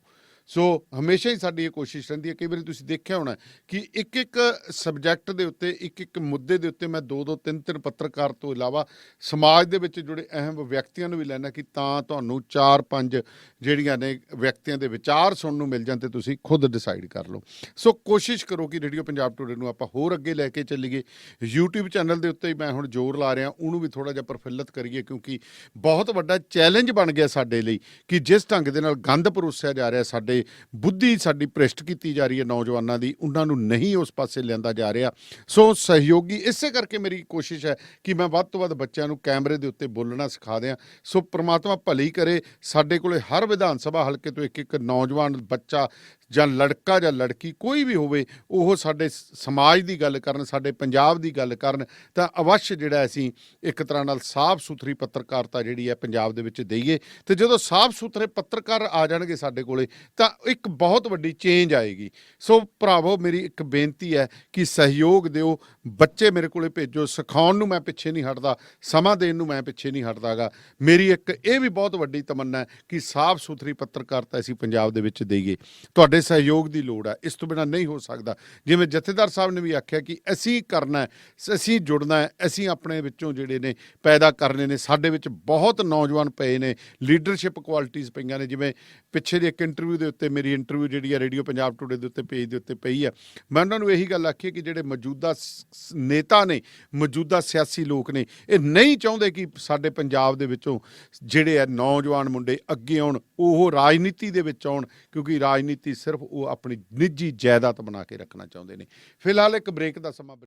ਸੋ ਹਮੇਸ਼ਾ ਹੀ ਸਾਡੀ ਇਹ ਕੋਸ਼ਿਸ਼ ਰਹਿੰਦੀ ਹੈ। ਕਈ ਵਾਰੀ ਤੁਸੀਂ ਦੇਖਿਆ ਹੋਣਾ ਕਿ ਇੱਕ ਸਬਜੈਕਟ ਦੇ ਉੱਤੇ ਇੱਕ ਮੁੱਦੇ ਦੇ ਉੱਤੇ ਮੈਂ 2-2 3-3 ਪੱਤਰਕਾਰ ਤੋਂ ਇਲਾਵਾ ਸਮਾਜ ਦੇ ਵਿੱਚ ਜੁੜੇ ਅਹਿਮ ਵਿਅਕਤੀਆਂ ਨੂੰ ਵੀ ਲੈਣਾ ਕਿ ਤਾਂ ਤੁਹਾਨੂੰ 4-5 ਜਿਹੜੀਆਂ ਨੇ ਵਿਅਕਤੀਆਂ ਦੇ ਵਿਚਾਰ ਸੁਣਨ ਨੂੰ ਮਿਲ ਜਾਣ ਤੇ ਤੁਸੀਂ ਖੁਦ ਡਿਸਾਈਡ ਕਰ ਲਓ। ਸੋ ਕੋਸ਼ਿਸ਼ ਕਰੋ ਕਿ ਰੇਡੀਓ ਪੰਜਾਬ ਟੂਡੇ ਨੂੰ ਆਪਾਂ ਹੋਰ ਅੱਗੇ ਲੈ ਕੇ ਚੱਲੀਏ। YouTube ਚੈਨਲ ਦੇ ਉੱਤੇ ਹੀ ਮੈਂ ਹੁਣ ਜ਼ੋਰ ਲਾ ਰਿਹਾ, ਉਹਨੂੰ ਵੀ ਥੋੜ੍ਹਾ ਜਿਹਾ ਪ੍ਰਫੁੱਲਤ ਕਰੀਏ, ਕਿਉਂਕਿ ਬਹੁਤ ਵੱਡਾ ਚੈਲੰਜ ਬਣ ਗਿਆ ਸਾਡੇ ਲਈ ਕਿ ਜਿਸ ਢੰਗ ਦੇ ਨਾਲ ਗੰਦ ਪਰੋਸਿਆ ਜਾ ਰਿਹਾ, ਸਾਡੇ ਬੁੱਧੀ ਸਾਡੀ ਭ੍ਰਿਸ਼ਟ ਕੀਤੀ ਜਾ ਰਹੀ ਹੈ ਨੌਜਵਾਨਾਂ ਦੀ, ਉਹਨਾਂ ਨੂੰ ਨਹੀਂ ਉਸ ਪਾਸੇ ਲਿਆਂਦਾ ਜਾ ਰਿਹਾ। ਸੋ ਸਹਿਯੋਗੀ ਇਸੇ ਕਰਕੇ ਮੇਰੀ ਕੋਸ਼ਿਸ਼ ਹੈ ਕਿ ਮੈਂ ਵੱਧ ਤੋਂ ਵੱਧ ਬੱਚਿਆਂ ਨੂੰ ਕੈਮਰੇ ਦੇ ਉੱਤੇ ਬੋਲਣਾ ਸਿਖਾ ਦਿਆਂ। ਸੋ ਪ੍ਰਮਾਤਮਾ ਭਲੀ ਕਰੇ, ਸਾਡੇ ਕੋਲੇ ਹਰ ਵਿਧਾਨ ਸਭਾ ਹਲਕੇ ਤੋਂ ਇੱਕ ਨੌਜਵਾਨ ਬੱਚਾ ਜਾਂ ਲੜਕਾ ਜਾਂ ਲੜਕੀ ਕੋਈ ਵੀ ਹੋਵੇ, ਉਹ ਸਾਡੇ ਸਮਾਜ ਦੀ ਗੱਲ ਕਰਨ, ਸਾਡੇ ਪੰਜਾਬ ਦੀ ਗੱਲ ਕਰਨ, ਤਾਂ ਅਵੱਸ਼ ਜਿਹੜਾ ਅਸੀਂ ਇੱਕ ਤਰ੍ਹਾਂ ਨਾਲ ਸਾਫ਼ ਸੁਥਰੀ ਪੱਤਰਕਾਰਤਾ ਜਿਹੜੀ ਹੈ ਪੰਜਾਬ ਦੇ ਵਿੱਚ ਦਈਏ। ਤੇ ਜਦੋਂ ਸਾਫ਼ ਸੁਥਰੇ ਪੱਤਰਕਾਰ ਆ ਜਾਣਗੇ ਸਾਡੇ ਕੋਲੇ ਤਾਂ ਇੱਕ ਬਹੁਤ ਵੱਡੀ ਚੇਂਜ ਆਏਗੀ। ਸੋ ਭਰਾਵੋ, ਮੇਰੀ ਇੱਕ ਬੇਨਤੀ ਹੈ ਕਿ ਸਹਿਯੋਗ ਦਿਓ, ਬੱਚੇ ਮੇਰੇ ਕੋਲੇ ਭੇਜੋ। ਸਿਖਾਉਣ ਨੂੰ ਮੈਂ ਪਿੱਛੇ ਨਹੀਂ ਹਟਦਾ, ਸਮਾਂ ਦੇਣ ਨੂੰ ਮੈਂ ਪਿੱਛੇ ਨਹੀਂ ਹਟਦਾਗਾ। ਮੇਰੀ ਇੱਕ ਇਹ ਵੀ ਬਹੁਤ ਵੱਡੀ ਤਮੰਨਾ ਹੈ ਕਿ ਸਾਫ਼ ਸੁਥਰੀ ਪੱਤਰਕਾਰਤਾ ਅਸੀਂ ਪੰਜਾਬ ਦੇ ਵਿੱਚ ਦਈਏ। ਤੁਹਾਡੇ ਸਹਿਯੋਗ ਦੀ ਲੋੜ ਹੈ, ਇਸ ਤੋਂ ਬਿਨਾਂ ਨਹੀਂ ਹੋ ਸਕਦਾ। ਜਿਵੇਂ ਜਥੇਦਾਰ ਸਾਹਿਬ ਨੇ ਵੀ ਆਖਿਆ ਕਿ ਅਸੀਂ ਕਰਨਾ ਹੈ, ਅਸੀਂ ਜੁੜਨਾ ਹੈ, ਅਸੀਂ ਆਪਣੇ ਵਿੱਚੋਂ ਜਿਹੜੇ ਨੇ ਪੈਦਾ ਕਰਨੇ ਨੇ। ਸਾਡੇ ਵਿੱਚ ਬਹੁਤ ਨੌਜਵਾਨ ਪਏ ਨੇ, ਲੀਡਰਸ਼ਿਪ ਕੁਆਲਿਟੀਜ਼ ਪਈਆਂ ਨੇ। ਜਿਵੇਂ ਪਿੱਛੇ ਦੀ ਇੱਕ ਇੰਟਰਵਿਊ ਦੇ ਉੱਤੇ, ਮੇਰੀ ਇੰਟਰਵਿਊ ਜਿਹੜੀ ਹੈ ਰੇਡੀਓ ਪੰਜਾਬ ਟੂਡੇ ਦੇ ਉੱਤੇ ਪੇਜ ਦੇ ਉੱਤੇ ਪਈ ਹੈ, ਮੈਂ ਉਹਨਾਂ ਨੂੰ ਇਹੀ ਗੱਲ ਆਖੀ ਕਿ ਜਿਹੜੇ ਮੌਜੂਦਾ ਨੇਤਾ ਨੇ, ਮੌਜੂਦਾ ਸਿਆਸੀ ਲੋਕ ਨੇ, ਇਹ ਨਹੀਂ ਚਾਹੁੰਦੇ ਕਿ ਸਾਡੇ ਪੰਜਾਬ ਦੇ ਵਿੱਚੋਂ ਜਿਹੜੇ ਆ ਨੌਜਵਾਨ ਮੁੰਡੇ ਅੱਗੇ ਆਉਣ, ਉਹ ਰਾਜਨੀਤੀ ਦੇ ਵਿੱਚ ਆਉਣ, ਕਿਉਂਕਿ ਰਾਜਨੀਤੀ ਸਿਰਫ ਉਹ ਆਪਣੀ ਨਿੱਜੀ ਜਾਇਦਾਦ ਬਣਾ ਕੇ ਰੱਖਣਾ ਚਾਹੁੰਦੇ ਨੇ। ਫਿਲਹਾਲ ਇੱਕ ਬ੍ਰੇਕ ਦਾ ਸਮਾਂ।